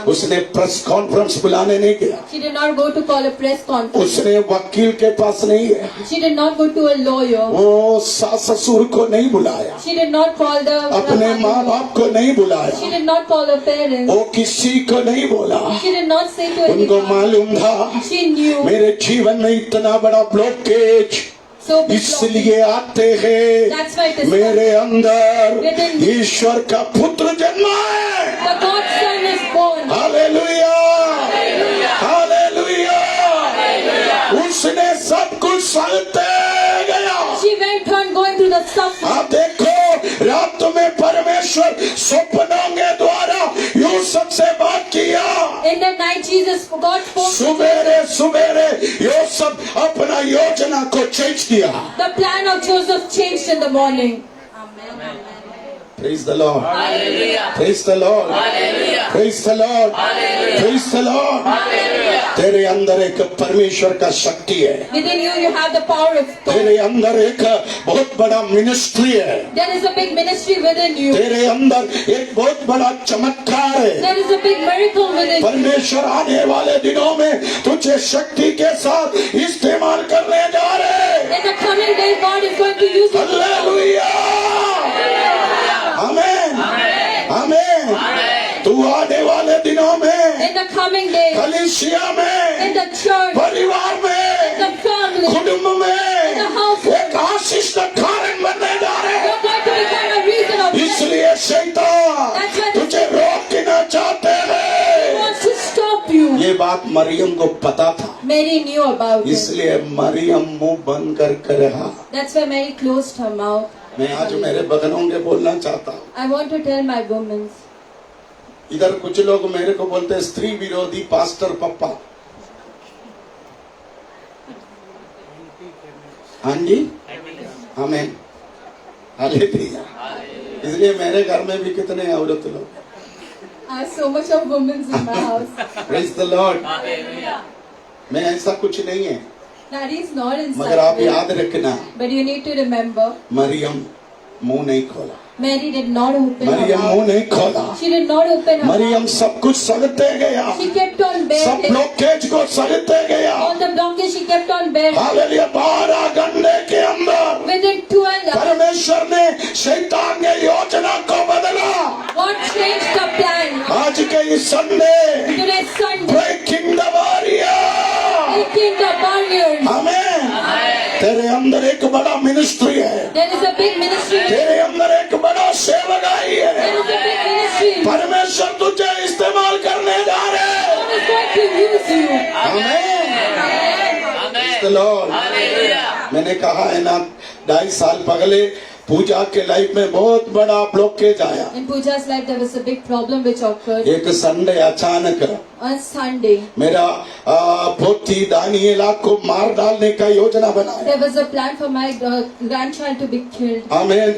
Speaker 2: उसने प्रेस कॉन्फ्रेंस बुलाने नहीं गया,
Speaker 3: She did not go to call a press conference.
Speaker 2: उसने वकील के पास नहीं गया,
Speaker 3: She did not go to a lawyer.
Speaker 2: वो सास ससुर को नहीं बुलाया,
Speaker 3: She did not call the
Speaker 2: अपने माँ बाप को नहीं
Speaker 3: She
Speaker 2: बुलाया,
Speaker 3: did not call her parents.
Speaker 2: वो किसी को नहीं बोला।
Speaker 3: She did not say to
Speaker 2: उनको
Speaker 3: anyone.
Speaker 2: मालूम था
Speaker 3: She knew.
Speaker 2: मेरे जीवन में इतना बड़ा ब्लॉकेज
Speaker 3: So big
Speaker 2: इसलिए आते
Speaker 3: That's why it
Speaker 2: हैं,
Speaker 3: is
Speaker 2: मेरे अंदर
Speaker 3: Within-
Speaker 2: ईश्वर का पुत्र जन्मा है।
Speaker 3: the God's son is born.
Speaker 2: Hallelujah, hallelujah. उसने सब कुछ सहते गया।
Speaker 3: She went on going through the suffering.
Speaker 2: आप देखो, रात में परमेश्वर स्वप्नों के द्वारा यूसुफ से बात किया।
Speaker 3: In the night Jesus God spoke.
Speaker 2: सुबेरे सुबेरे यूसुफ अपना योजना को चेंज किया।
Speaker 3: The plan of Joseph changed in the morning.
Speaker 2: Praise the Lord. Praise the Lord. Praise the Lord. Praise the Lord. तेरे अंदर एक परमेश्वर का शक्ति है,
Speaker 3: Within you, you have the power of God.
Speaker 2: तेरे अंदर एक बहुत बड़ा मिनिस्ट्री है,
Speaker 3: There is a big ministry within you.
Speaker 2: तेरे अंदर एक बहुत बड़ा चमत्कार है।
Speaker 3: There is a big miracle within you.
Speaker 2: परमेश्वर आने वाले दिनों में तुझे शक्ति के साथ इस्तेमाल करने जा रहे हैं।
Speaker 3: In the coming days, God is going to use you.
Speaker 2: Hallelujah, amen, amen. तू आने वाले दिनों में
Speaker 3: In the coming days,
Speaker 2: कलीसिया में,
Speaker 3: in the church,
Speaker 2: परिवार
Speaker 3: in
Speaker 2: में,
Speaker 3: the family,
Speaker 2: कुटुंब में
Speaker 3: in the household,
Speaker 2: एक आशीष का कारण बनने जा रहे हैं।
Speaker 3: you're going to become a reason of blessing.
Speaker 2: इसलिए शैतान तुझे रोकना चाहते
Speaker 3: He
Speaker 2: हैं।
Speaker 3: wants to stop you.
Speaker 2: ये बात मरियम को पता था,
Speaker 3: Mary knew about it.
Speaker 2: इसलिए मरियम मुंह बंद कर रहा।
Speaker 3: That's why Mary closed her mouth.
Speaker 2: मैं आज मेरे बहनों के बोलना चाहता हूँ।
Speaker 3: I want to tell my women.
Speaker 2: इधर कुछ लोग मेरे को बोलते हैं स्त्री विरोधी पास्टर पप्पा। हाँ जी, आमीन, हालेलुया। इसलिए मेरे घर में भी कितने औरत लोग।
Speaker 3: I have so much of women in my house.
Speaker 2: Praise the Lord. मैं ऐसा कुछ नहीं है,
Speaker 3: That is not in
Speaker 2: मगर आप
Speaker 3: such way.
Speaker 2: याद रखना,
Speaker 3: But you need to remember,
Speaker 2: Maryam मुंह नहीं खोला,
Speaker 3: Mary did not open her
Speaker 2: Maryam मुंह
Speaker 3: mouth.
Speaker 2: नहीं खोला।
Speaker 3: She did not open her
Speaker 2: Maryam
Speaker 3: mouth.
Speaker 2: सब कुछ सहते गया,
Speaker 3: She kept on
Speaker 2: सब
Speaker 3: bearing.
Speaker 2: ब्लॉकेज को सहते गया।
Speaker 3: All the blockage she kept on bearing.
Speaker 2: Hallelujah. 12 घंटे के अंदर
Speaker 3: Within 12 hours,
Speaker 2: परमेश्वर ने शैतान के योजना को बदला।
Speaker 3: God changed the plan.
Speaker 2: आज के इस Sunday
Speaker 3: Today's Sunday,
Speaker 2: breaking the barrier.
Speaker 3: breaking the barriers.
Speaker 2: आमीन। तेरे अंदर एक बड़ा मिनिस्ट्री है,
Speaker 3: There is a big ministry.
Speaker 2: तेरे अंदर एक बड़ा सेवकाई
Speaker 3: There
Speaker 2: है।
Speaker 3: is a big ministry.
Speaker 2: परमेश्वर तुझे इस्तेमाल करने जा रहे हैं।
Speaker 3: God is going to use you.
Speaker 2: आमीन। Praise the Lord। मैंने कहा है ना, 2.5 साल पहले पूजा के लाइफ में बहुत बड़ा ब्लॉकेज आया।
Speaker 3: In Pooja's life, there was a big problem which occurred
Speaker 2: एक संडे अचानक
Speaker 3: on Sunday.
Speaker 2: मेरा पोती दानिएला को मार डालने का योजना बनाया।
Speaker 3: There was a plan for my grandchild to be killed.
Speaker 2: आमीन।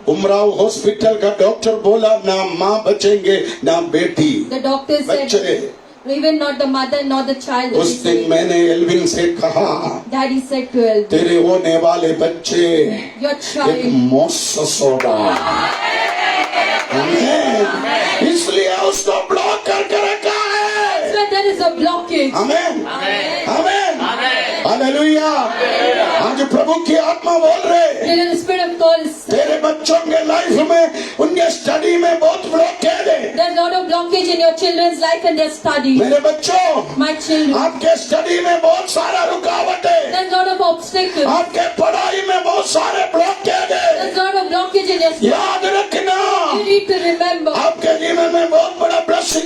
Speaker 2: उमराव हॉस्पिटल का डॉक्टर बोला ना माँ बचेंगे ना बेटी
Speaker 3: The doctor
Speaker 2: बच्चे।
Speaker 3: said, even not the mother nor the child.
Speaker 2: उस दिन मैंने एल्विन से कहा,
Speaker 3: Daddy said to Elvin,
Speaker 2: तेरे होने वाले बच्चे
Speaker 3: your
Speaker 2: एक
Speaker 3: child.
Speaker 2: मोसस होगा। आमीन। इसलिए उसको ब्लॉक करके रखा है।
Speaker 3: So there is a blockage.
Speaker 2: आमीन, आमीन, हालेलुया। आज प्रभु की आत्मा बोल रहे,
Speaker 3: Till the Spirit of God is.
Speaker 2: तेरे बच्चों के लाइफ में उनके स्टडी में बहुत ब्लॉकेज है।
Speaker 3: There's a lot of blockage in your children's life and their study.
Speaker 2: मेरे बच्चों,
Speaker 3: My children.
Speaker 2: आपके स्टडी में बहुत सारा रुकावट है,
Speaker 3: There's a lot of obstacles.
Speaker 2: आपके पढ़ाई में बहुत सारे ब्लॉकेज है।
Speaker 3: There's a lot of blockage in your study.
Speaker 2: याद रखना,
Speaker 3: You need to remember.
Speaker 2: आपके जीवन में बहुत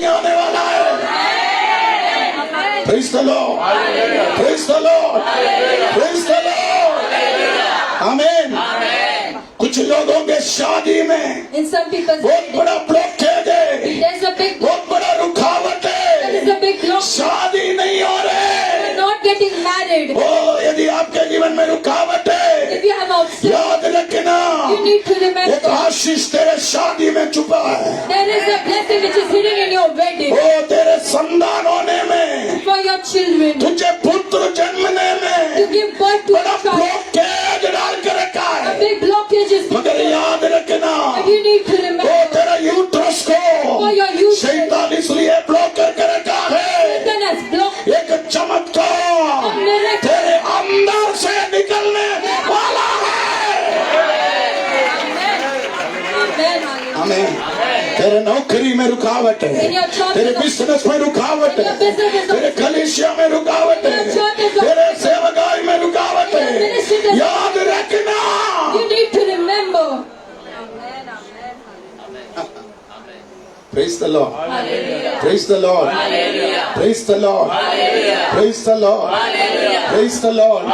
Speaker 2: ब्लेसिंग आने वाला है। Praise the Lord, praise the Lord, praise the Lord. आमीन। कुछ लोगों के शादी में
Speaker 3: In some people's
Speaker 2: बहुत बड़ा ब्लॉकेज है,
Speaker 3: there's a big
Speaker 2: बहुत बड़ा रुकावट
Speaker 3: there
Speaker 2: है,
Speaker 3: is a big block.
Speaker 2: शादी नहीं हो रहे।
Speaker 3: Not getting married.
Speaker 2: ओ यदि आपके जीवन में रुकावट
Speaker 3: If
Speaker 2: है,
Speaker 3: you have obstacle,
Speaker 2: याद रखना
Speaker 3: you need to
Speaker 2: एक
Speaker 3: remember
Speaker 2: आशीष तेरे शादी में छुपा है।
Speaker 3: there is a blessing which is hidden in your wedding
Speaker 2: ओ तेरे संतान होने में,
Speaker 3: for your children.
Speaker 2: तुझे पुत्र जन्मने
Speaker 3: To
Speaker 2: में
Speaker 3: give birth to
Speaker 2: बड़ा
Speaker 3: a child.
Speaker 2: ब्लॉकेज डाल के रखा
Speaker 3: A
Speaker 2: है।
Speaker 3: big blockage is
Speaker 2: मगर याद रखना
Speaker 3: but you need to
Speaker 2: वो
Speaker 3: remember
Speaker 2: तेरा यूट्रस को
Speaker 3: for your youth.
Speaker 2: शैतान इसलिए ब्लॉक करके रखा है।
Speaker 3: Satan has blocked
Speaker 2: एक चमत्कार तेरे अंदर से निकलने वाला है।
Speaker 3: Amen.
Speaker 2: आमीन। तेरे नौकरी में रुकावट है, तेरे बिजनेस में रुकावट है, तेरे कलीसिया में रुकावट है, तेरे सेवकाई में रुकावट है। याद रखना
Speaker 3: You need to remember.
Speaker 2: Praise the Lord. Praise the Lord. Praise the Lord. Praise the Lord. Praise the Lord.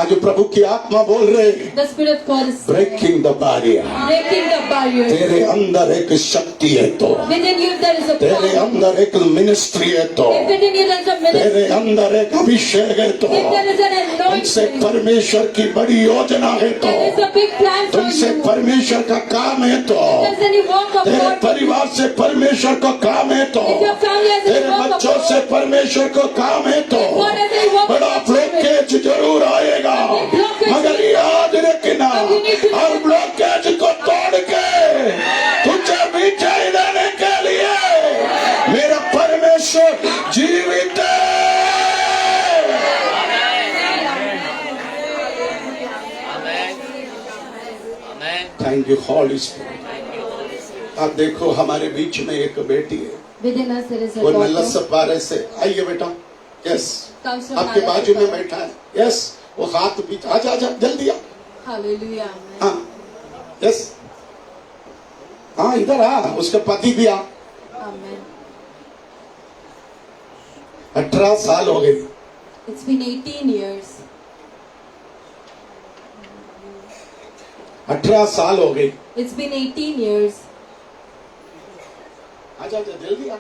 Speaker 2: आज प्रभु की आत्मा बोल रहे,
Speaker 3: The Spirit of God is
Speaker 2: breaking the barrier.
Speaker 3: breaking the barriers.
Speaker 2: तेरे अंदर एक शक्ति है तो,
Speaker 3: Within you there is a
Speaker 2: तेरे
Speaker 3: power.
Speaker 2: अंदर एक मिनिस्ट्री है तो,
Speaker 3: If within you there is a ministry,
Speaker 2: तेरे अंदर एक अभिषेक है तो,
Speaker 3: if there is an
Speaker 2: तुमसे
Speaker 3: anointing,
Speaker 2: परमेश्वर की बड़ी योजना है तो,
Speaker 3: there is a big plan for
Speaker 2: तुमसे
Speaker 3: you.
Speaker 2: परमेश्वर का काम है तो,
Speaker 3: If there is any work of
Speaker 2: तेरे
Speaker 3: God,
Speaker 2: परिवार से परमेश्वर को काम है तो,
Speaker 3: if your family has any
Speaker 2: तेरे
Speaker 3: work of
Speaker 2: बच्चों
Speaker 3: God,
Speaker 2: से परमेश्वर को काम है तो,
Speaker 3: God has any work of
Speaker 2: बड़ा
Speaker 3: your children,
Speaker 2: ब्लॉकेज जरूर आएगा। मगर याद रखना, और ब्लॉकेज को तोड़ के तुझे विजय देने के लिए मेरा परमेश्वर जीवित है। Thank you Holy Spirit. अब देखो हमारे बीच में एक बेटी है,
Speaker 3: within us there is a
Speaker 2: वो नल्ला
Speaker 3: daughter.
Speaker 2: सपारे से आइए बेटा। यस,
Speaker 3: Comes from
Speaker 2: आपके
Speaker 3: Nalla
Speaker 2: बाजू में
Speaker 3: Sapara.
Speaker 2: बैठा है। यस, वो हाथ भी आजा आजा जल्दी आ।
Speaker 3: Hallelujah.
Speaker 2: हाँ, यस, हाँ इधर आ, उसका पति भी आ।
Speaker 3: Amen.
Speaker 2: 18 साल हो गए।
Speaker 3: It's been 18 years.
Speaker 2: 18 साल हो गए।
Speaker 3: It's been 18 years.
Speaker 2: आजा आजा जल्दी आ।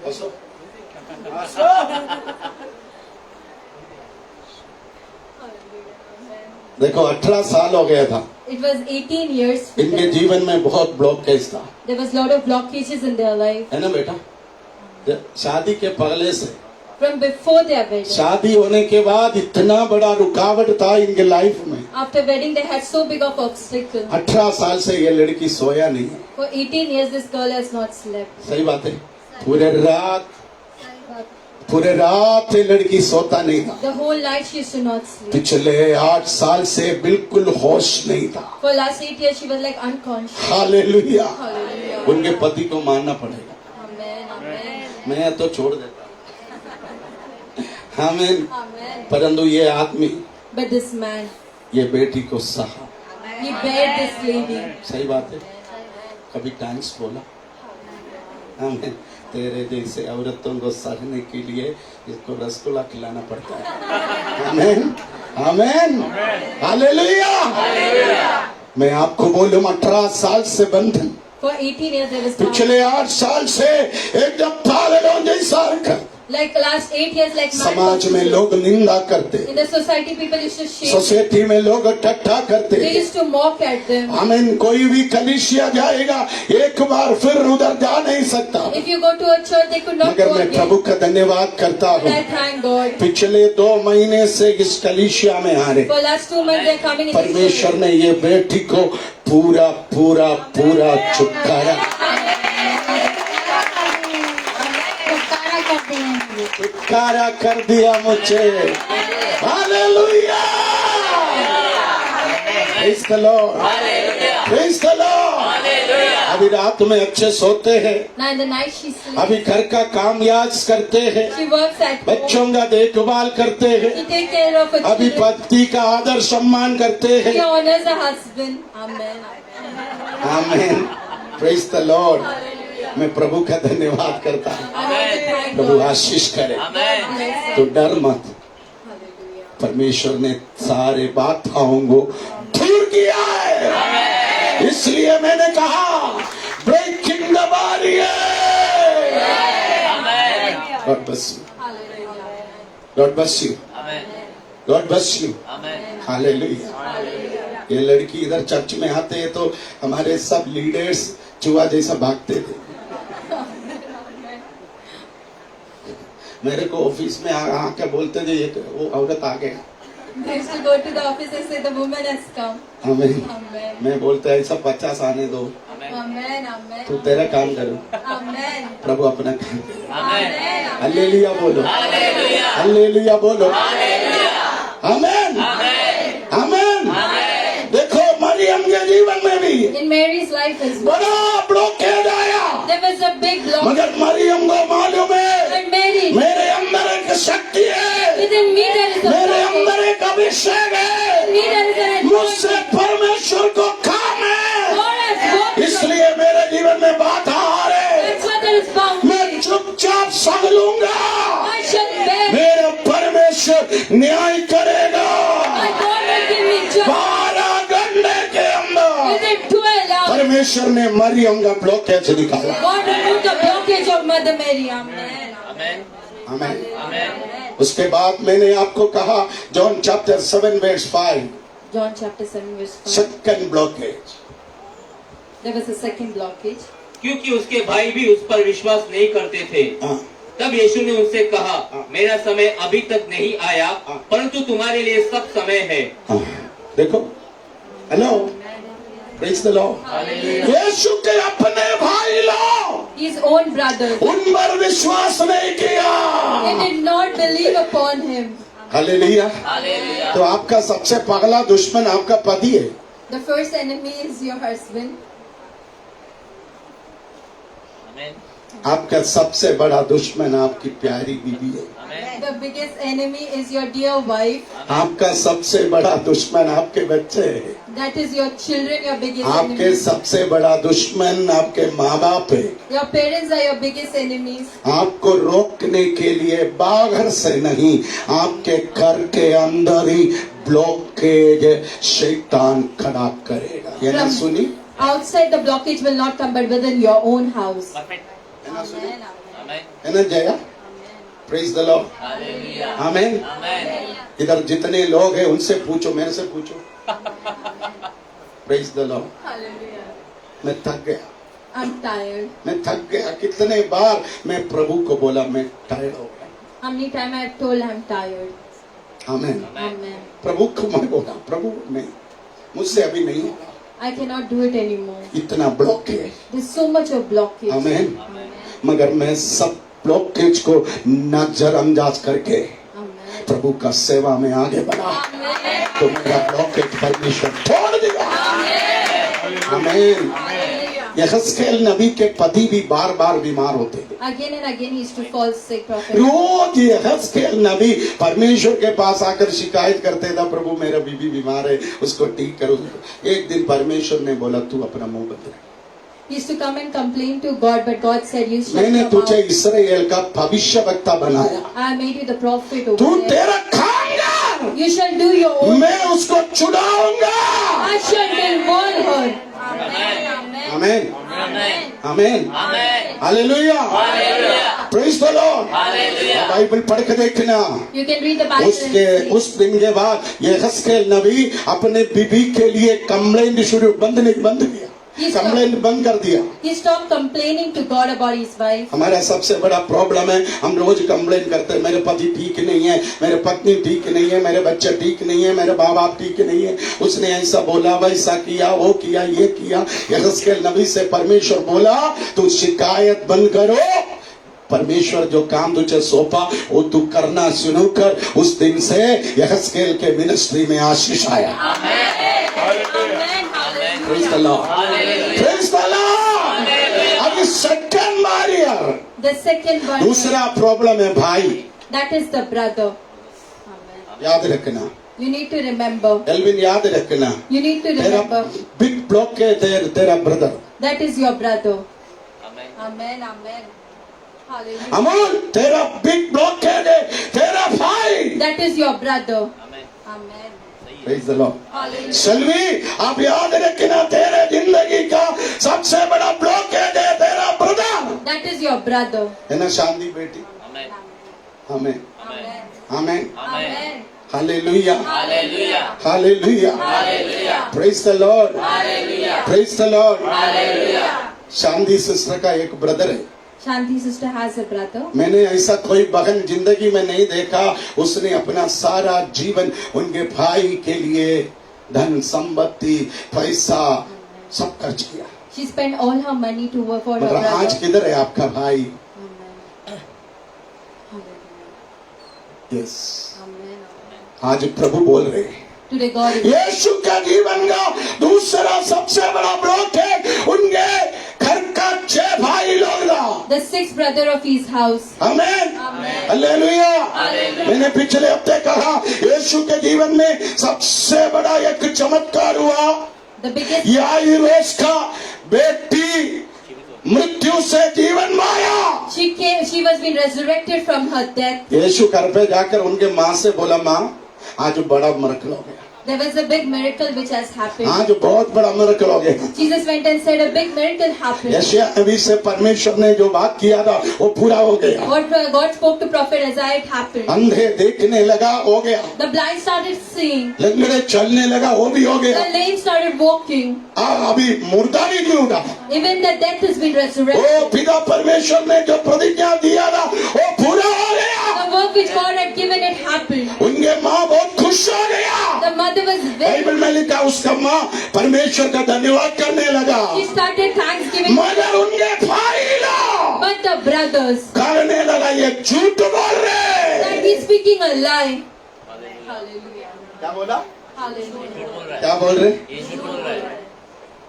Speaker 2: बसो। देखो 18 साल हो गया था,
Speaker 3: It was 18 years. for
Speaker 2: इनके
Speaker 3: them.
Speaker 2: जीवन में बहुत ब्लॉकेज था,
Speaker 3: There was a lot of blockages in their life.
Speaker 2: है ना बेटा। शादी के पहले से,
Speaker 3: From before their wedding.
Speaker 2: शादी होने के बाद इतना बड़ा रुकावट था इनके लाइफ में।
Speaker 3: After wedding, they had so big of obstacle.
Speaker 2: 18 साल से ये लड़की सोया नहीं है।
Speaker 3: For 18 years, this girl has not slept.
Speaker 2: सही बात है। पूरे रात ये लड़की सोता नहीं था।
Speaker 3: The whole night she used to not sleep.
Speaker 2: पिछले 8 साल से बिल्कुल होश नहीं था।
Speaker 3: For last 8 years, she was like unconscious.
Speaker 2: Hallelujah.
Speaker 3: Hallelujah.
Speaker 2: उनके पति को मानना पड़ेगा।
Speaker 3: Amen. Amen.
Speaker 2: मैं तो छोड़ देता। आमीन।
Speaker 3: Amen.
Speaker 2: परंतु ये आदमी,
Speaker 3: But this man,
Speaker 2: ये बेटी को सहा।
Speaker 3: he bared this lady.
Speaker 2: सही बात है। कभी थैंक्स बोला। आमीन। तेरे जैसे औरतों को सहने के लिए इसको रसगुल्ला खिलाना पड़ता है। आमीन। आमीन। हालेलुया। मैं आपको बोलूं 18 साल से बंधन,
Speaker 3: For 18 years, there was power.
Speaker 2: पिछले 8 साल से एकदम पागलों जैसा रखा।
Speaker 3: Like last 8 years, like mad
Speaker 2: समाज में
Speaker 3: persons.
Speaker 2: लोग निंदा करते,
Speaker 3: In the society, people used to shame.
Speaker 2: Society में लोग ठट्ठा करते।
Speaker 3: They used to mock at them.
Speaker 2: आमीन। कोई भी कलीसिया जाएगा एक बार फिर उधर जा नहीं सकता।
Speaker 3: If you go to a church, they could not
Speaker 2: मगर
Speaker 3: go
Speaker 2: मैं
Speaker 3: again.
Speaker 2: प्रभु का धन्यवाद करता
Speaker 3: But
Speaker 2: हूँ,
Speaker 3: I thank God.
Speaker 2: पिछले 2 महीने से इस कलीसिया में आ रहे
Speaker 3: For last 2 months, they're coming in this
Speaker 2: परमेश्वर
Speaker 3: church.
Speaker 2: ने ये बेटी को पूरा पूरा पूरा छुटकारा छुटकारा कर दिया मुझे। Hallelujah. Praise the lord. Praise the Lord. अभी रात में अच्छे सोते हैं,
Speaker 3: Now in the night, she sleeps.
Speaker 2: अभी घर का कामयाज करते हैं,
Speaker 3: She works at home.
Speaker 2: बच्चों का देखभाल करते हैं,
Speaker 3: She takes care of her
Speaker 2: अभी
Speaker 3: children.
Speaker 2: पति का आदर सम्मान करते
Speaker 3: She
Speaker 2: हैं।
Speaker 3: honors her husband. Amen.
Speaker 2: आमीन। Praise the Lord. मैं प्रभु का धन्यवाद करता हूँ।
Speaker 3: I want to thank
Speaker 2: Prabhu
Speaker 3: God.
Speaker 2: आशीष करे।
Speaker 4: Amen.
Speaker 2: तो डर मत,
Speaker 3: Hallelujah.
Speaker 2: परमेश्वर ने सारे बाधाओं को दूर किया है। इसलिए मैंने कहा breaking the barrier. God bless you,
Speaker 3: Hallelujah.
Speaker 2: God bless you,
Speaker 4: Amen.
Speaker 2: God bless you.
Speaker 4: Amen.
Speaker 2: Hallelujah. ये लड़की इधर चर्च में आते हैं तो हमारे सब लीडर्स चूहा जैसा भागते थे। मेरे को ऑफिस में आके बोलते थे ये वो औरत आ गया।
Speaker 3: They used to go to the office and say the woman has come.
Speaker 2: आमीन।
Speaker 3: Amen.
Speaker 2: मैं बोलता ऐसा 50 आने दो,
Speaker 3: Amen. Amen.
Speaker 2: तू तेरा काम करो,
Speaker 3: Amen.
Speaker 2: प्रभु अपना काम करे।
Speaker 4: Amen.
Speaker 2: हालेलुया बोलो, हालेलुया बोलो, आमीन, आमीन। देखो मरियम के जीवन में भी
Speaker 3: In Mary's life as well,
Speaker 2: बड़ा ब्लॉकेज आया,
Speaker 3: there was a big block.
Speaker 2: मगर मरियम को मालूम है
Speaker 3: But Mary,
Speaker 2: मेरे अंदर एक शक्ति है,
Speaker 3: within me there is a
Speaker 2: मेरे
Speaker 3: power.
Speaker 2: अंदर एक अभिषेक है,
Speaker 3: In me there is an
Speaker 2: मुझसे
Speaker 3: anointing.
Speaker 2: परमेश्वर को काम है।
Speaker 3: God has spoken.
Speaker 2: इसलिए मेरे जीवन में बाधा आ रहे,
Speaker 3: That's what there is bound.
Speaker 2: मैं चुपचाप सह लूंगा।
Speaker 3: I shall bear.
Speaker 2: मेरा परमेश्वर न्याय करेगा।
Speaker 3: My God will give me joy.
Speaker 2: 12 घंटे के अंदर
Speaker 3: Within 12 hours,
Speaker 2: परमेश्वर ने मरियम का ब्लॉकेज निकाला।
Speaker 3: God removed the blockage of Mother Mary. Amen.
Speaker 4: Amen.
Speaker 2: आमीन।
Speaker 4: Amen.
Speaker 2: उसके बाद मैंने आपको कहा John chapter 7 verse 5
Speaker 3: John chapter 7 verse 5.
Speaker 2: Second blockage.
Speaker 3: There was a second blockage.
Speaker 4: क्योंकि उसके भाई भी उस पर विश्वास नहीं करते थे।
Speaker 2: हाँ,
Speaker 4: तब यीशु ने उनसे कहा, मेरा समय अभी तक नहीं आया, परंतु तुम्हारे लिए सब समय है।
Speaker 2: हाँ, देखो, हेलो, प्रेज द लॉर्ड। यीशु के अपने भाई लोग
Speaker 3: His own brother.
Speaker 2: उन पर विश्वास नहीं किया।
Speaker 3: They did not believe upon him.
Speaker 2: Hallelujah. तो आपका सबसे पगला दुश्मन आपका पति है।
Speaker 3: The first enemy is your husband.
Speaker 4: Amen.
Speaker 2: आपका सबसे बड़ा दुश्मन आपकी प्यारी बीवी है।
Speaker 4: Amen.
Speaker 3: The biggest enemy is your dear wife.
Speaker 2: आपका सबसे बड़ा दुश्मन आपके बच्चे है।
Speaker 3: That is your children, your biggest
Speaker 2: आपके
Speaker 3: enemy.
Speaker 2: सबसे बड़ा दुश्मन आपके माँ बाप है।
Speaker 3: Your parents are your biggest enemies.
Speaker 2: आपको रोकने के लिए बाहर से नहीं, आपके घर के अंदर ही ब्लॉकेज शैतान खड़ा करेगा। ये ना सुनी?
Speaker 3: Outside the blockage will not come, but within your own house.
Speaker 4: Perfect.
Speaker 2: है ना सुनी?
Speaker 4: Amen.
Speaker 2: है ना Jaya? Praise the Lord.
Speaker 4: Hallelujah.
Speaker 2: आमीन।
Speaker 4: Amen.
Speaker 2: इधर जितने लोग हैं उनसे पूछो, मेरे से पूछो। Praise the Lord.
Speaker 3: Hallelujah.
Speaker 2: मैं थक गया,
Speaker 3: I'm tired.
Speaker 2: मैं थक गया। कितने बार मैं प्रभु को बोला मैं टायर्ड हो गया।
Speaker 3: How many times I have told I'm tired?
Speaker 2: आमीन।
Speaker 3: Amen.
Speaker 2: प्रभु को मैं बोला, प्रभु नहीं, मुझसे अभी नहीं होगा,
Speaker 3: I cannot do it anymore.
Speaker 2: इतना blockage.
Speaker 3: There's so much of blockage.
Speaker 2: आमीन। मगर मैं सब ब्लॉकेज को नजरअंदाज करके
Speaker 3: Amen.
Speaker 2: प्रभु का सेवा में आगे बढ़ा, तो मेरा ब्लॉकेज परमेश्वर छोड़ दिया। आमीन। यहस्केल नबी के पति भी बार बार बीमार होते थे।
Speaker 3: Again and again he used to fall sick, prophet.
Speaker 2: रोज यहस्केल नबी परमेश्वर के पास आकर शिकायत करते था, प्रभु मेरा बीबी बीमार है, उसको ठीक करो। एक दिन परमेश्वर ने बोला तू अपना मुंह बंद रख।
Speaker 3: He used to come and complain to God, but God said, "You shut
Speaker 2: मैंने
Speaker 3: your
Speaker 2: तुझे
Speaker 3: mouth.
Speaker 2: इस्राएल का भविष्यवक्ता बनाया,
Speaker 3: I made you the prophet over
Speaker 2: तू
Speaker 3: there.
Speaker 2: तेरा काम कर,
Speaker 3: You shall do your own.
Speaker 2: मैं उसको छुड़ाऊंगा।
Speaker 3: I shall reward her."
Speaker 2: आमीन,
Speaker 4: Amen.
Speaker 2: आमीन,
Speaker 4: Amen.
Speaker 2: Hallelujah,
Speaker 4: Hallelujah.
Speaker 2: Praise the Lord.
Speaker 4: Hallelujah.
Speaker 2: Bible पढ़ के देखना।
Speaker 3: You can read the Bible.
Speaker 2: उसके
Speaker 3: and see.
Speaker 2: उस दिन के बाद यहस्केल नबी अपने बीबी के लिए कंप्लेंट शुरू बंद किया, कंप्लेंट बंद कर दिया।
Speaker 3: He stopped complaining to God about his wife.
Speaker 2: हमारा सबसे बड़ा प्रॉब्लम है, हम रोज कंप्लेन करते हैं, मेरे पति ठीक नहीं है, मेरे पत्नी ठीक नहीं है, मेरे बच्चे ठीक नहीं है, मेरे माँ बाप ठीक नहीं है, उसने ऐसा बोला, वैसा किया, वो किया, ये किया। यहस्केल नबी से परमेश्वर बोला तू शिकायत बंद करो, परमेश्वर जो काम तुझे सौंपा वो तू करना शुरू कर। उस दिन से यहस्केल के मिनिस्ट्री में आशीष आया। Praise the Lord. Praise the Lord. अभी second barrier,
Speaker 3: The second one,
Speaker 2: दूसरा प्रॉब्लम है भाई।
Speaker 3: that is the brother. Amen.
Speaker 2: याद रखना,
Speaker 3: You need to remember.
Speaker 2: Elvin याद रखना,
Speaker 3: You need to
Speaker 2: तेरा
Speaker 3: remember.
Speaker 2: बिग ब्लॉक है तेरा brother.
Speaker 3: That is your brother.
Speaker 4: Amen.
Speaker 3: Amen. Amen. Hallelujah.
Speaker 2: Amol तेरा बिग ब्लॉकेड है तेरा भाई।
Speaker 3: That is your brother.
Speaker 4: Amen.
Speaker 3: Amen.
Speaker 4: सही है।
Speaker 2: Praise the Lord.
Speaker 3: Hallelujah.
Speaker 2: Salvi आप याद रखना तेरे जिंदगी का सबसे बड़ा ब्लॉकेड है तेरा brother.
Speaker 3: That is your brother.
Speaker 2: है ना शांति बेटी?
Speaker 4: Amen.
Speaker 2: हमें
Speaker 3: Amen.
Speaker 2: हमें
Speaker 3: Amen.
Speaker 2: Hallelujah
Speaker 4: Hallelujah.
Speaker 2: Hallelujah
Speaker 4: Hallelujah.
Speaker 2: Praise the Lord
Speaker 4: Hallelujah.
Speaker 2: Praise the Lord.
Speaker 4: Hallelujah.
Speaker 2: Shanti sister का एक ब्रदर है।
Speaker 3: Shanti sister has a brother.
Speaker 2: मैंने ऐसा कोई बहन जिंदगी में नहीं देखा उसने अपना सारा जीवन उनके भाई के लिए धन संपत्ति पैसा सब खर्च किया।
Speaker 3: She spent all her money to work for her
Speaker 2: मगर आज
Speaker 3: brother.
Speaker 2: किधर है आपका भाई?
Speaker 3: Amen. Hallelujah.
Speaker 2: Yes
Speaker 3: Amen.
Speaker 2: आज प्रभु बोल रहे हैं
Speaker 3: Today God is
Speaker 2: यीशु का जीवन का दूसरा सबसे बड़ा ब्लॉक है उनके घर का 6 भाई लोग था।
Speaker 3: the sixth brother of his house.
Speaker 2: Amen
Speaker 3: Amen.
Speaker 2: Hallelujah. मैंने पिछले हफ्ते कहा यीशु के जीवन में सबसे बड़ा एक चमत्कार हुआ।
Speaker 3: The biggest
Speaker 2: याइरोस का बेटी मृत्यु से जीवन में आया।
Speaker 3: she was being resurrected from her death.
Speaker 2: यीशु घर पे जाकर उनके माँ से बोला माँ आज बड़ा मिरेकल हो गया।
Speaker 3: There was a big miracle which has happened.
Speaker 2: आज बहुत बड़ा मिरेकल हो गया।
Speaker 3: Jesus went and said a big miracle happened.
Speaker 2: यशायाह नबी से परमेश्वर ने जो बात किया था वो पूरा हो गया।
Speaker 3: What God spoke to prophet Isaiah, it happened.
Speaker 2: अंधे देखने लगा हो गया।
Speaker 3: The blind started seeing.
Speaker 2: लंगड़े चलने लगा वो भी हो गया।
Speaker 3: The lame started walking.
Speaker 2: अभी मुर्दा भी क्यों उठा?
Speaker 3: Even the death has been resurrected.
Speaker 2: वो पिता परमेश्वर ने जो प्रतिज्ञा दिया था वो पूरा हो गया।
Speaker 3: The work which God had given, it happened.
Speaker 2: उनके माँ बहुत खुश हो गया।
Speaker 3: The mother was very.
Speaker 2: Bible में लिखा उसका माँ परमेश्वर का धन्यवाद करने लगा।
Speaker 3: She started thanksgiving.
Speaker 2: मगर उनके भाई लोग
Speaker 3: But the brothers,
Speaker 2: करने लगा ये झूठ बोल रहे।
Speaker 3: that he's speaking a lie.
Speaker 4: Hallelujah.
Speaker 3: Hallelujah.
Speaker 2: क्या बोला?
Speaker 3: Hallelujah.
Speaker 4: झूठ बोल रहा है।
Speaker 2: क्या बोल रहे?
Speaker 4: ये झूठ बोल रहा है।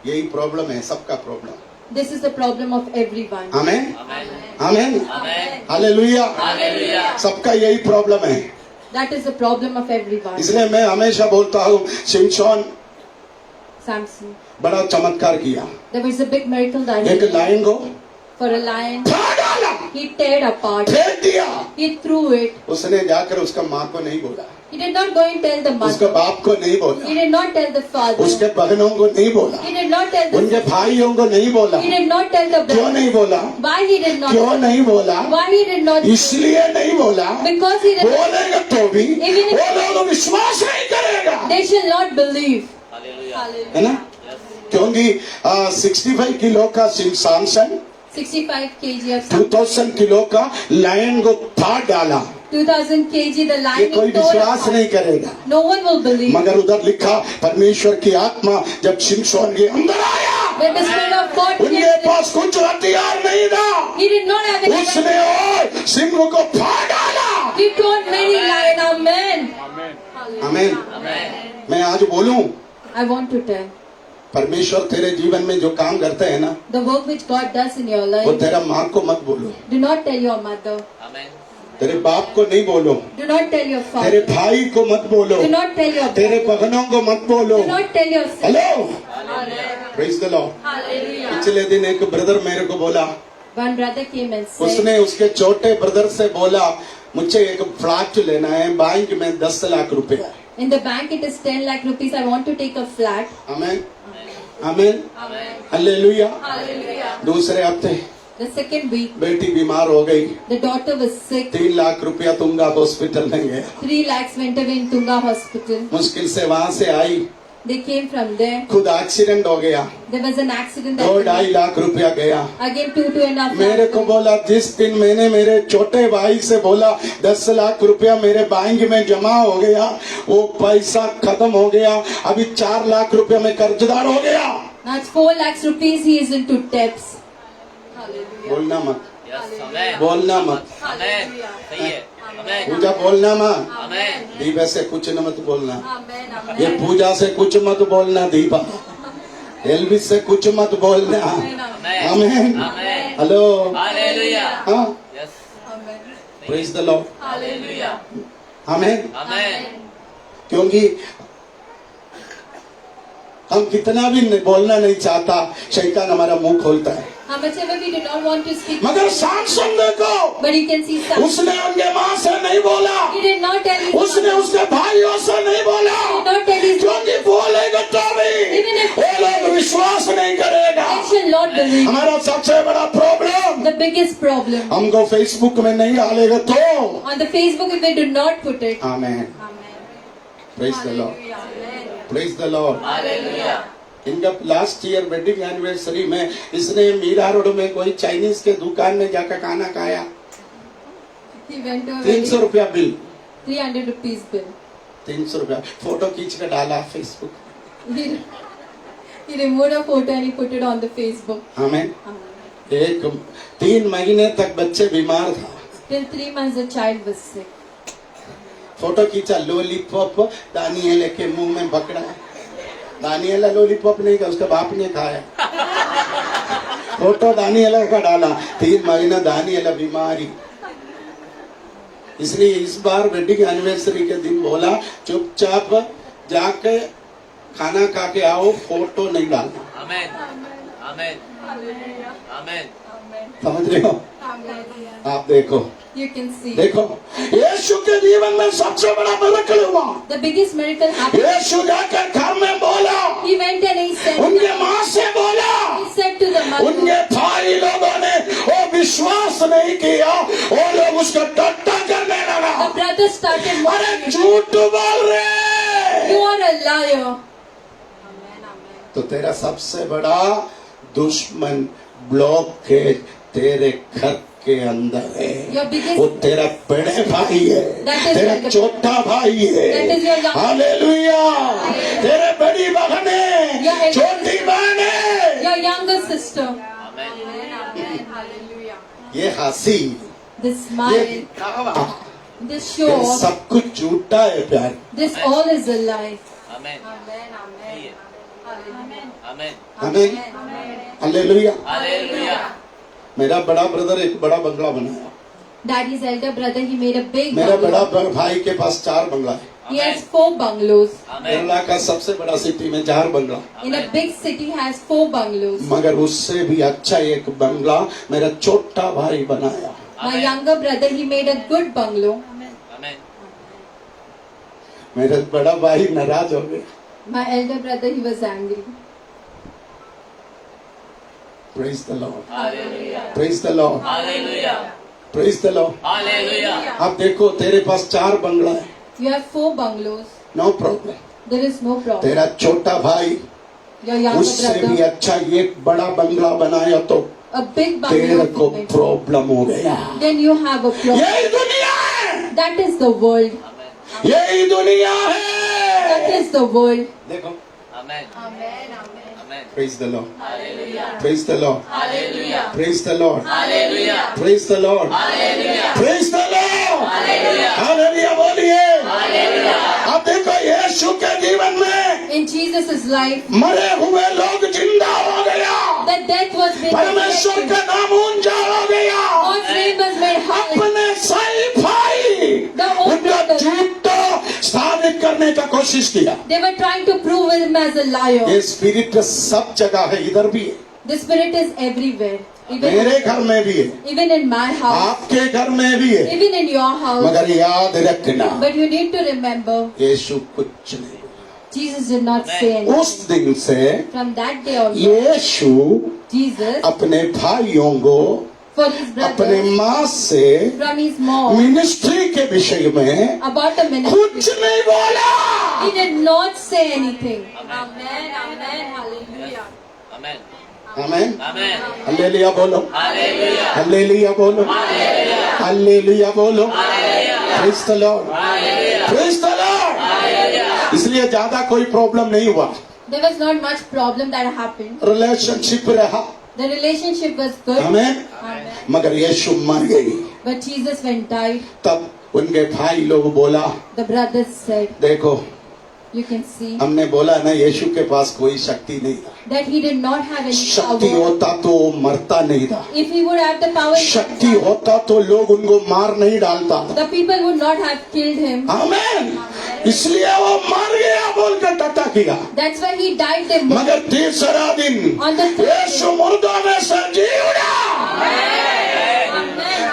Speaker 2: यही प्रॉब्लम है सबका problem.
Speaker 3: This is the problem of everyone.
Speaker 2: Amen
Speaker 4: Amen.
Speaker 2: Amen
Speaker 4: Amen.
Speaker 2: Hallelujah.
Speaker 4: Hallelujah.
Speaker 2: सबका यही प्रॉब्लम है।
Speaker 3: That is the problem of everyone.
Speaker 2: इसलिए मैं हमेशा बोलता हूँ शिमशोन
Speaker 3: Samson.
Speaker 2: बड़ा चमत्कार किया।
Speaker 3: There was a big miracle that
Speaker 2: एक
Speaker 3: he did.
Speaker 2: लाइन को
Speaker 3: For a lion,
Speaker 2: फाड़ डाला
Speaker 3: he teared apart.
Speaker 2: फेंक दिया।
Speaker 3: He threw it.
Speaker 2: उसने जाकर उसका माँ को नहीं बोला
Speaker 3: He did not go and tell the
Speaker 2: उसके
Speaker 3: mother.
Speaker 2: बाप को नहीं बोला
Speaker 3: He did not tell the father.
Speaker 2: उसके बहनों को नहीं बोला
Speaker 3: He did not tell the
Speaker 2: उनके भाइयों को नहीं बोला।
Speaker 3: He did not tell the
Speaker 2: क्यों
Speaker 3: brother.
Speaker 2: नहीं बोला?
Speaker 3: Why he did not?
Speaker 2: क्यों नहीं बोला?
Speaker 3: Why he did not?
Speaker 2: इसलिए नहीं बोला
Speaker 3: Because he did.
Speaker 2: बोलेगा तो भी
Speaker 3: Even if-
Speaker 2: वो लोग विश्वास नहीं करेगा।
Speaker 3: They shall not believe.
Speaker 4: Hallelujah.
Speaker 2: है ना? क्योंकि 65 किलो का सैमसन
Speaker 3: 65 kg of
Speaker 2: 2000 किलो का लायन को फाड़ डाला।
Speaker 3: 2000 kg the
Speaker 2: ये
Speaker 3: lion
Speaker 2: कोई
Speaker 3: he tore
Speaker 2: विश्वास
Speaker 3: apart.
Speaker 2: नहीं करेगा।
Speaker 3: No one will believe.
Speaker 2: मगर उधर लिखा परमेश्वर की आत्मा जब शिमशोन के अंदर आया
Speaker 3: When the spirit of God
Speaker 2: उनके
Speaker 3: came,
Speaker 2: पास कुछ हथियार नहीं था।
Speaker 3: he did not have any.
Speaker 2: उसने और सिंह को फाड़ डाला।
Speaker 3: He tore many lion. Amen.
Speaker 2: आमीन।
Speaker 4: Amen.
Speaker 2: मैं आज बोलूं
Speaker 3: I want to tell
Speaker 2: परमेश्वर तेरे जीवन में जो काम करते हैं ना
Speaker 3: the work which God does in your
Speaker 2: वो
Speaker 3: life.
Speaker 2: तेरा माँ को मत बोलो,
Speaker 3: Do not tell your mother.
Speaker 4: Amen.
Speaker 2: तेरे बाप को नहीं बोलो,
Speaker 3: Do not tell your
Speaker 2: तेरे
Speaker 3: father.
Speaker 2: भाई को मत बोलो,
Speaker 3: Do not tell your
Speaker 2: तेरे
Speaker 3: brother.
Speaker 2: बहनों को मत बोलो।
Speaker 3: Do not tell your sister.
Speaker 2: Hello praise the Lord.
Speaker 3: Hallelujah.
Speaker 2: पिछले दिन एक ब्रदर मेरे को बोला,
Speaker 3: One brother came and said,
Speaker 2: उसने उसके छोटे ब्रदर से बोला मुझे एक फ्लैट लेना है, बैंक में 10 लाख रुपए है।
Speaker 3: in the bank it is 10 lakh rupees. I want to take a flat.
Speaker 2: आमीन आमीन हालेलुया। दूसरे हफ्ते
Speaker 3: The second week,
Speaker 2: बेटी बीमार हो गई,
Speaker 3: the daughter was sick.
Speaker 2: 3 lakh रुपया तुंगा हॉस्पिटल में गया।
Speaker 3: 3 lakhs went away in Tunga hospital.
Speaker 2: मुश्किल से वहाँ से आई,
Speaker 3: They came from there.
Speaker 2: खुद एक्सीडेंट हो गया,
Speaker 3: There was an accident.
Speaker 2: 2-2.5 lakh रुपया गया।
Speaker 3: Again 2.5
Speaker 2: मेरे
Speaker 3: lakhs.
Speaker 2: को बोला जिस दिन मैंने मेरे छोटे भाई से बोला 10 लाख रुपया मेरे बैंक में जमा हो गया, वो पैसा खत्म हो गया, अभी 4 लाख रुपया में कर्जदार हो गया।
Speaker 3: Now it's 4 lakhs rupees. He is into debts.
Speaker 2: बोलना मत,
Speaker 4: Yes. Amen.
Speaker 2: बोलना मत,
Speaker 4: Amen. सही है। Amen.
Speaker 2: पूजा बोलना मत,
Speaker 4: Amen.
Speaker 2: दीपा से कुछ न मत बोलना,
Speaker 3: Amen.
Speaker 2: ये पूजा से कुछ मत बोलना, दीपा एल्विस से कुछ मत बोलना।
Speaker 4: Amen.
Speaker 2: आमीन
Speaker 4: Amen.
Speaker 2: Hello
Speaker 4: Hallelujah.
Speaker 2: हाँ
Speaker 4: Yes.
Speaker 2: Praise the Lord
Speaker 4: Hallelujah.
Speaker 2: आमीन।
Speaker 4: Amen.
Speaker 2: क्योंकि हम कितना भी बोलना नहीं चाहता, शैतान हमारा मुंह खोलता है।
Speaker 3: How much ever we do not want to speak,
Speaker 2: मगर सैमसन देखो,
Speaker 3: but you can see some.
Speaker 2: उसने उनके माँ से नहीं बोला,
Speaker 3: He did not tell his
Speaker 2: उसने
Speaker 3: mother.
Speaker 2: उसके भाइयों से नहीं बोला,
Speaker 3: He did not tell his
Speaker 2: क्योंकि बोलेगा तो भी
Speaker 3: Even if-
Speaker 2: वो लोग विश्वास नहीं करेगा।
Speaker 3: They shall not believe.
Speaker 2: हमारा सबसे बड़ा प्रॉब्लम,
Speaker 3: The biggest problem.
Speaker 2: हमको फेसबुक में नहीं डालेगा तो
Speaker 3: On the Facebook, if they do not put it.
Speaker 2: Amen. Praise the Lord, praise the Lord. इनका लास्ट ईयर वेडिंग एनिवर्सरी में इसने मीरा रोड में कोई चाइनीज के दुकान में जाकर खाना खाया।
Speaker 3: He went to a
Speaker 2: 300
Speaker 3: wedding.
Speaker 2: रुपया बिल,
Speaker 3: 300 rupees bill.
Speaker 2: 300 रुपया, फोटो खींच कर डाला Facebook.
Speaker 3: He removed a photo and he put it on the Facebook.
Speaker 2: आमेन। 3 महीने तक बच्चे बीमार था,
Speaker 3: Till 3 months the child was sick.
Speaker 2: Photo खींचा, लॉलीपॉप दानिएल के मुंह में पकड़ा। दानिएला लॉलीपॉप नहीं खाया, उसका बाप ने खाया। फोटो दानिएला का डाला, 3 महीना दानिएला बीमारी। इसलिए इस बार वेडिंग एनिवर्सरी के दिन बोला चुपचाप जाके खाना खा के आओ, फोटो नहीं डालना।
Speaker 4: आमेन, आमेन, आमेन।
Speaker 2: समझ रहे हो? आप देखो,
Speaker 3: You can see.
Speaker 2: देखो यीशु के जीवन में सबसे बड़ा मिरेकल हुआ।
Speaker 3: The biggest miracle happened.
Speaker 2: यीशु जाकर घर में बोला,
Speaker 3: He went and he said,
Speaker 2: उनके माँ से बोला,
Speaker 3: he said to the
Speaker 2: उनके
Speaker 3: mother,
Speaker 2: भाई लोगों ने वो विश्वास नहीं किया, वो लोग उसको टट्टा करने
Speaker 3: the
Speaker 2: लगा।
Speaker 3: brother started
Speaker 2: अरे
Speaker 3: mocking him.
Speaker 2: झूठ बोल रहे,
Speaker 3: You are a liar.
Speaker 2: तो तेरा सबसे बड़ा दुश्मन ब्लॉकेज तेरे घर के अंदर है।
Speaker 3: Your biggest-
Speaker 2: वो तेरा बड़े भाई है,
Speaker 3: That is
Speaker 2: तेरा
Speaker 3: like a-
Speaker 2: छोटा भाई है।
Speaker 3: That is your young-
Speaker 2: hallelujah. तेरे बड़ी बहन है,
Speaker 3: Your elder
Speaker 2: छोटी बहन है।
Speaker 3: Your younger sister.
Speaker 2: ये हंसी,
Speaker 3: This
Speaker 2: ये
Speaker 3: smile,
Speaker 2: दिखावा,
Speaker 3: this
Speaker 2: ये
Speaker 3: show,
Speaker 2: सब कुछ झूठा है प्यार।
Speaker 3: this all is a lie.
Speaker 4: आमेन, आमेन,
Speaker 2: आमीन, हालेलुया।
Speaker 4: हालेलुया।
Speaker 2: मेरा बड़ा ब्रदर एक बड़ा बंगला बनाया।
Speaker 3: Daddy's elder brother, he made a big
Speaker 2: मेरा बड़ा
Speaker 3: bungalow.
Speaker 2: भाई के पास 4 बंगला है।
Speaker 3: He has 4 bungalows.
Speaker 4: आमेन,
Speaker 2: केरला का सबसे बड़ा सिटी में 4 बंगला,
Speaker 3: In a big city, has 4 bungalows.
Speaker 2: मगर उससे भी अच्छा एक बंगला मेरा छोटा भाई बनाया।
Speaker 3: My younger brother, he made a good bungalow.
Speaker 4: आमेन,
Speaker 2: मेरा बड़ा भाई नाराज हो गया।
Speaker 3: My elder brother, he was angry.
Speaker 2: Praise the lord,
Speaker 4: hallelujah,
Speaker 2: praise the lord,
Speaker 4: hallelujah,
Speaker 2: praise the lord.
Speaker 4: Hallelujah.
Speaker 2: अब देखो तेरे पास 4 बंगला है,
Speaker 3: You have 4 bungalows.
Speaker 2: No problem.
Speaker 3: There is no problem.
Speaker 2: तेरा छोटा भाई
Speaker 3: Your younger
Speaker 2: उससे भी
Speaker 3: brother,
Speaker 2: अच्छा एक बड़ा बंगला बनाया तो
Speaker 3: a big
Speaker 2: तेरे
Speaker 3: bungalow.
Speaker 2: को
Speaker 3: he made.
Speaker 2: प्रॉब्लम हो गया।
Speaker 3: Then you have a problem.
Speaker 2: यही दुनिया है,
Speaker 3: That is the world.
Speaker 2: यही दुनिया
Speaker 3: That
Speaker 2: है।
Speaker 3: is the world.
Speaker 2: देखो,
Speaker 4: amen, amen,
Speaker 2: praise the lord,
Speaker 4: hallelujah,
Speaker 2: praise the lord,
Speaker 4: hallelujah,
Speaker 2: praise the lord,
Speaker 4: hallelujah,
Speaker 2: praise the lord,
Speaker 4: hallelujah,
Speaker 2: praise the lord,
Speaker 4: hallelujah,
Speaker 2: hallelujah बोलिए।
Speaker 4: Hallelujah.
Speaker 2: अब देखो यीशु के जीवन में
Speaker 3: In Jesus' life,
Speaker 2: मरे हुए लोग जिंदा हो गया,
Speaker 3: the death was made
Speaker 2: परमेश्वर
Speaker 3: resurrected.
Speaker 2: का नाम ऊंचा हो गया।
Speaker 3: God's name was made high.
Speaker 2: अपने सही भाई
Speaker 3: The old
Speaker 2: उनका
Speaker 3: brother.
Speaker 2: झूठ स्थापित करने का कोशिश किया।
Speaker 3: They were trying to prove him as a liar.
Speaker 2: ये स्पिरिट सब जगह है, इधर भी है,
Speaker 3: The spirit is everywhere.
Speaker 2: मेरे घर में भी है,
Speaker 3: Even in my house.
Speaker 2: आपके घर में भी है।
Speaker 3: Even in your house.
Speaker 2: मगर याद रखना,
Speaker 3: But you need to remember,
Speaker 2: यीशु कुछ नहीं।
Speaker 3: Jesus did not say anything.
Speaker 2: उस दिन से
Speaker 3: From that day on,
Speaker 2: Yeshu
Speaker 3: Jesus,
Speaker 2: अपने भाइयों को
Speaker 3: for his
Speaker 2: अपने
Speaker 3: brothers,
Speaker 2: माँ से
Speaker 3: from his mom,
Speaker 2: मिनिस्ट्री के विषय में
Speaker 3: about the
Speaker 2: कुछ
Speaker 3: ministry,
Speaker 2: नहीं बोला।
Speaker 3: he did not say anything.
Speaker 4: Amen.
Speaker 3: Hallelujah.
Speaker 4: Amen,
Speaker 2: amen,
Speaker 4: amen,
Speaker 2: hallelujah बोलो,
Speaker 4: हालेलुया,
Speaker 2: हालेलुया बोलो,
Speaker 4: हालेलुया,
Speaker 2: हालेलुया बोलो।
Speaker 4: Hallelujah,
Speaker 2: praise the lord,
Speaker 4: hallelujah,
Speaker 2: praise the lord.
Speaker 4: Hallelujah.
Speaker 2: इसलिए ज्यादा कोई प्रॉब्लम नहीं हुआ,
Speaker 3: There was not much problem that happened.
Speaker 2: Relationship रहा।
Speaker 3: The relationship was good.
Speaker 2: Amen.
Speaker 3: Amen.
Speaker 2: मगर यीशु मर गई।
Speaker 3: But Jesus, when died,
Speaker 2: तब उनके भाई लोग बोला,
Speaker 3: the brothers said,
Speaker 2: देखो
Speaker 3: you can see
Speaker 2: हमने बोला ना यीशु के पास कोई शक्ति नहीं था।
Speaker 3: that he did not have any
Speaker 2: शक्ति
Speaker 3: power.
Speaker 2: होता तो वो मरता नहीं था,
Speaker 3: If he would have the power,
Speaker 2: शक्ति होता तो लोग उनको मार नहीं डालता था।
Speaker 3: the people would not have killed him.
Speaker 2: आमेन। इसलिए वो मर गया बोलकर टट्टा किया।
Speaker 3: That's why he died. They mocked.
Speaker 2: मगर तीसरा दिन
Speaker 3: On the third
Speaker 2: यीशु मुर्दों में से जी उठा।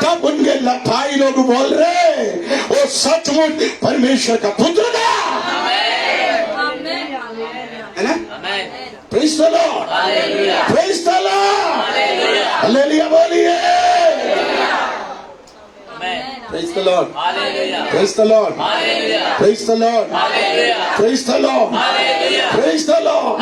Speaker 2: तब उनके भाई लोग बोल रहे वो सचमुच परमेश्वर का पुत्र था, है ना? Praise the lord, praise the lord, hallelujah बोलिए। Praise the lord, praise the lord, praise the lord, praise the lord, praise the lord.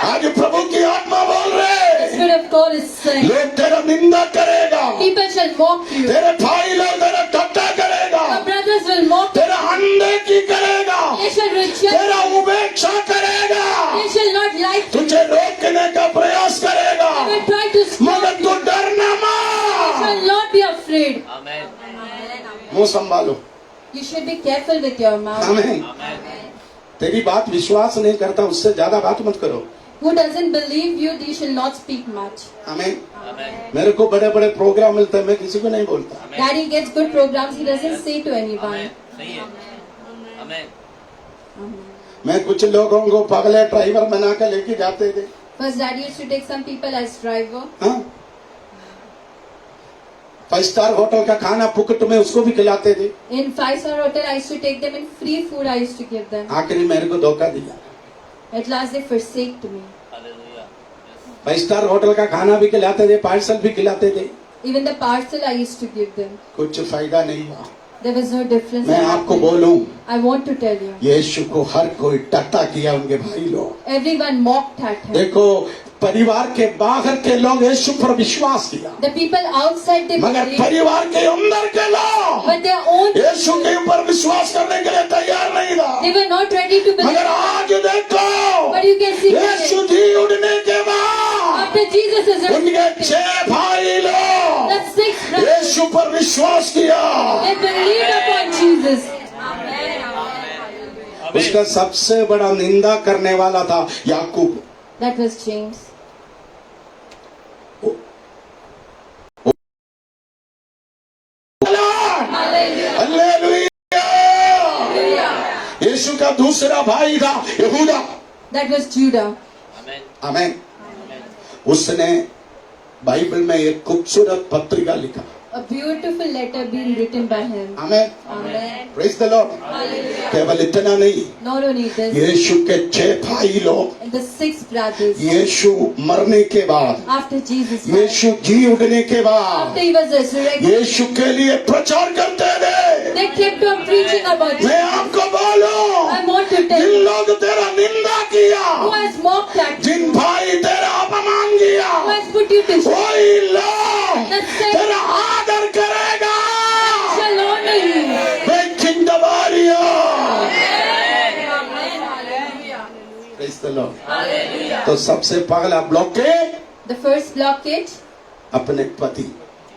Speaker 2: आज प्रभु की आत्मा बोल रहे
Speaker 3: Spirit of God is saying,
Speaker 2: लोग तेरा निंदा करेगा,
Speaker 3: people shall mock you.
Speaker 2: तेरे भाई लोग तेरा टट्टा करेगा,
Speaker 3: Your brothers will mock you.
Speaker 2: तेरा अनदेखी करेगा,
Speaker 3: They shall reject.
Speaker 2: तेरा उपेक्षा करेगा,
Speaker 3: They shall not like you.
Speaker 2: तुझे रोकने का प्रयास करेगा,
Speaker 3: They will try to stop
Speaker 2: मगर
Speaker 3: you.
Speaker 2: तू डरना
Speaker 3: You
Speaker 2: मत।
Speaker 3: shall not be afraid.
Speaker 2: मुंह संभालो।
Speaker 3: You should be careful with your mouth.
Speaker 2: आमीन। तेरी बात विश्वास नहीं करता उससे ज्यादा बात मत करो।
Speaker 3: Who doesn't believe you, you shall not speak much.
Speaker 2: आमीन। मेरे को बड़े बड़े प्रोग्राम मिलते हैं, मैं किसी को नहीं बोलता।
Speaker 3: Daddy gets good programs, he doesn't say to anyone.
Speaker 2: मैं कुछ लोगों को पगले ड्राइवर बना कर लेके जाते थे।
Speaker 3: First, Daddy used to take some people as driver.
Speaker 2: हाँ? 5 स्टार होटल का खाना पुकट में उसको भी खिलाते थे।
Speaker 3: In 5-star hotel, I used to take them in free food. I used to give them.
Speaker 2: आखिरी मेरे को धोखा दिया।
Speaker 3: At last, they forsaked me.
Speaker 2: 5 star hotel का खाना भी खिलाते थे, पार्सल भी खिलाते थे,
Speaker 3: Even the parcel, I used to give them.
Speaker 2: कुछ फायदा नहीं हुआ।
Speaker 3: There was no difference.
Speaker 2: मैं
Speaker 3: that
Speaker 2: आपको
Speaker 3: happened.
Speaker 2: बोलूं,
Speaker 3: I want to tell you,
Speaker 2: यीशु को हर कोई टट्टा किया, उनके भाई लोग।
Speaker 3: everyone mocked at him.
Speaker 2: देखो परिवार के बाहर के लोग यीशु पर विश्वास किया,
Speaker 3: The people outside they
Speaker 2: मगर
Speaker 3: believed,
Speaker 2: परिवार के अंदर के लोग
Speaker 3: but their own
Speaker 2: यीशु के ऊपर विश्वास करने के लिए तैयार नहीं था।
Speaker 3: they were not ready to believe.
Speaker 2: मगर आज देखो
Speaker 3: But you can see
Speaker 2: Yeshu
Speaker 3: that
Speaker 2: जी उठने के बाद
Speaker 3: after Jesus is
Speaker 2: उनके
Speaker 3: resurrected,
Speaker 2: 6 भाई लोग
Speaker 3: the 6 brothers
Speaker 2: यीशु पर विश्वास किया।
Speaker 3: they believed upon Jesus.
Speaker 2: उसका सबसे बड़ा निंदा करने वाला था याकूब।
Speaker 3: That was James.
Speaker 2: हालेलुया। यीशु का दूसरा भाई था यहूदा।
Speaker 3: That was Judah.
Speaker 2: आमीन। उसने बाइबल में एक खूबसूरत पत्रिका लिखा।
Speaker 3: A beautiful letter being written by him.
Speaker 2: आमीन।
Speaker 3: Amen.
Speaker 2: Praise the Lord. केवल इतना नहीं,
Speaker 3: Not only this,
Speaker 2: यीशु के 6 भाई लोग
Speaker 3: and the 6 brothers,
Speaker 2: यीशु मरने के बाद,
Speaker 3: after Jesus died,
Speaker 2: यीशु जी उठने के बाद
Speaker 3: after he was resurrected,
Speaker 2: यीशु के लिए प्रचार करते थे।
Speaker 3: they kept on preaching about
Speaker 2: मैं
Speaker 3: Jesus.
Speaker 2: आपको बोलूं,
Speaker 3: I want to tell
Speaker 2: Jin
Speaker 3: you,
Speaker 2: लोग तेरा निंदा किया,
Speaker 3: who has mocked at you,
Speaker 2: जिन भाई तेरा अपमान किया,
Speaker 3: who has put you to shame,
Speaker 2: वही लोग
Speaker 3: the same
Speaker 2: तेरा आदर करेगा।
Speaker 3: shall honor you.
Speaker 2: Breaking the barrier. Praise the Lord. तो सबसे पहला ब्लॉकेज
Speaker 3: The first blockage,
Speaker 2: अपने पति,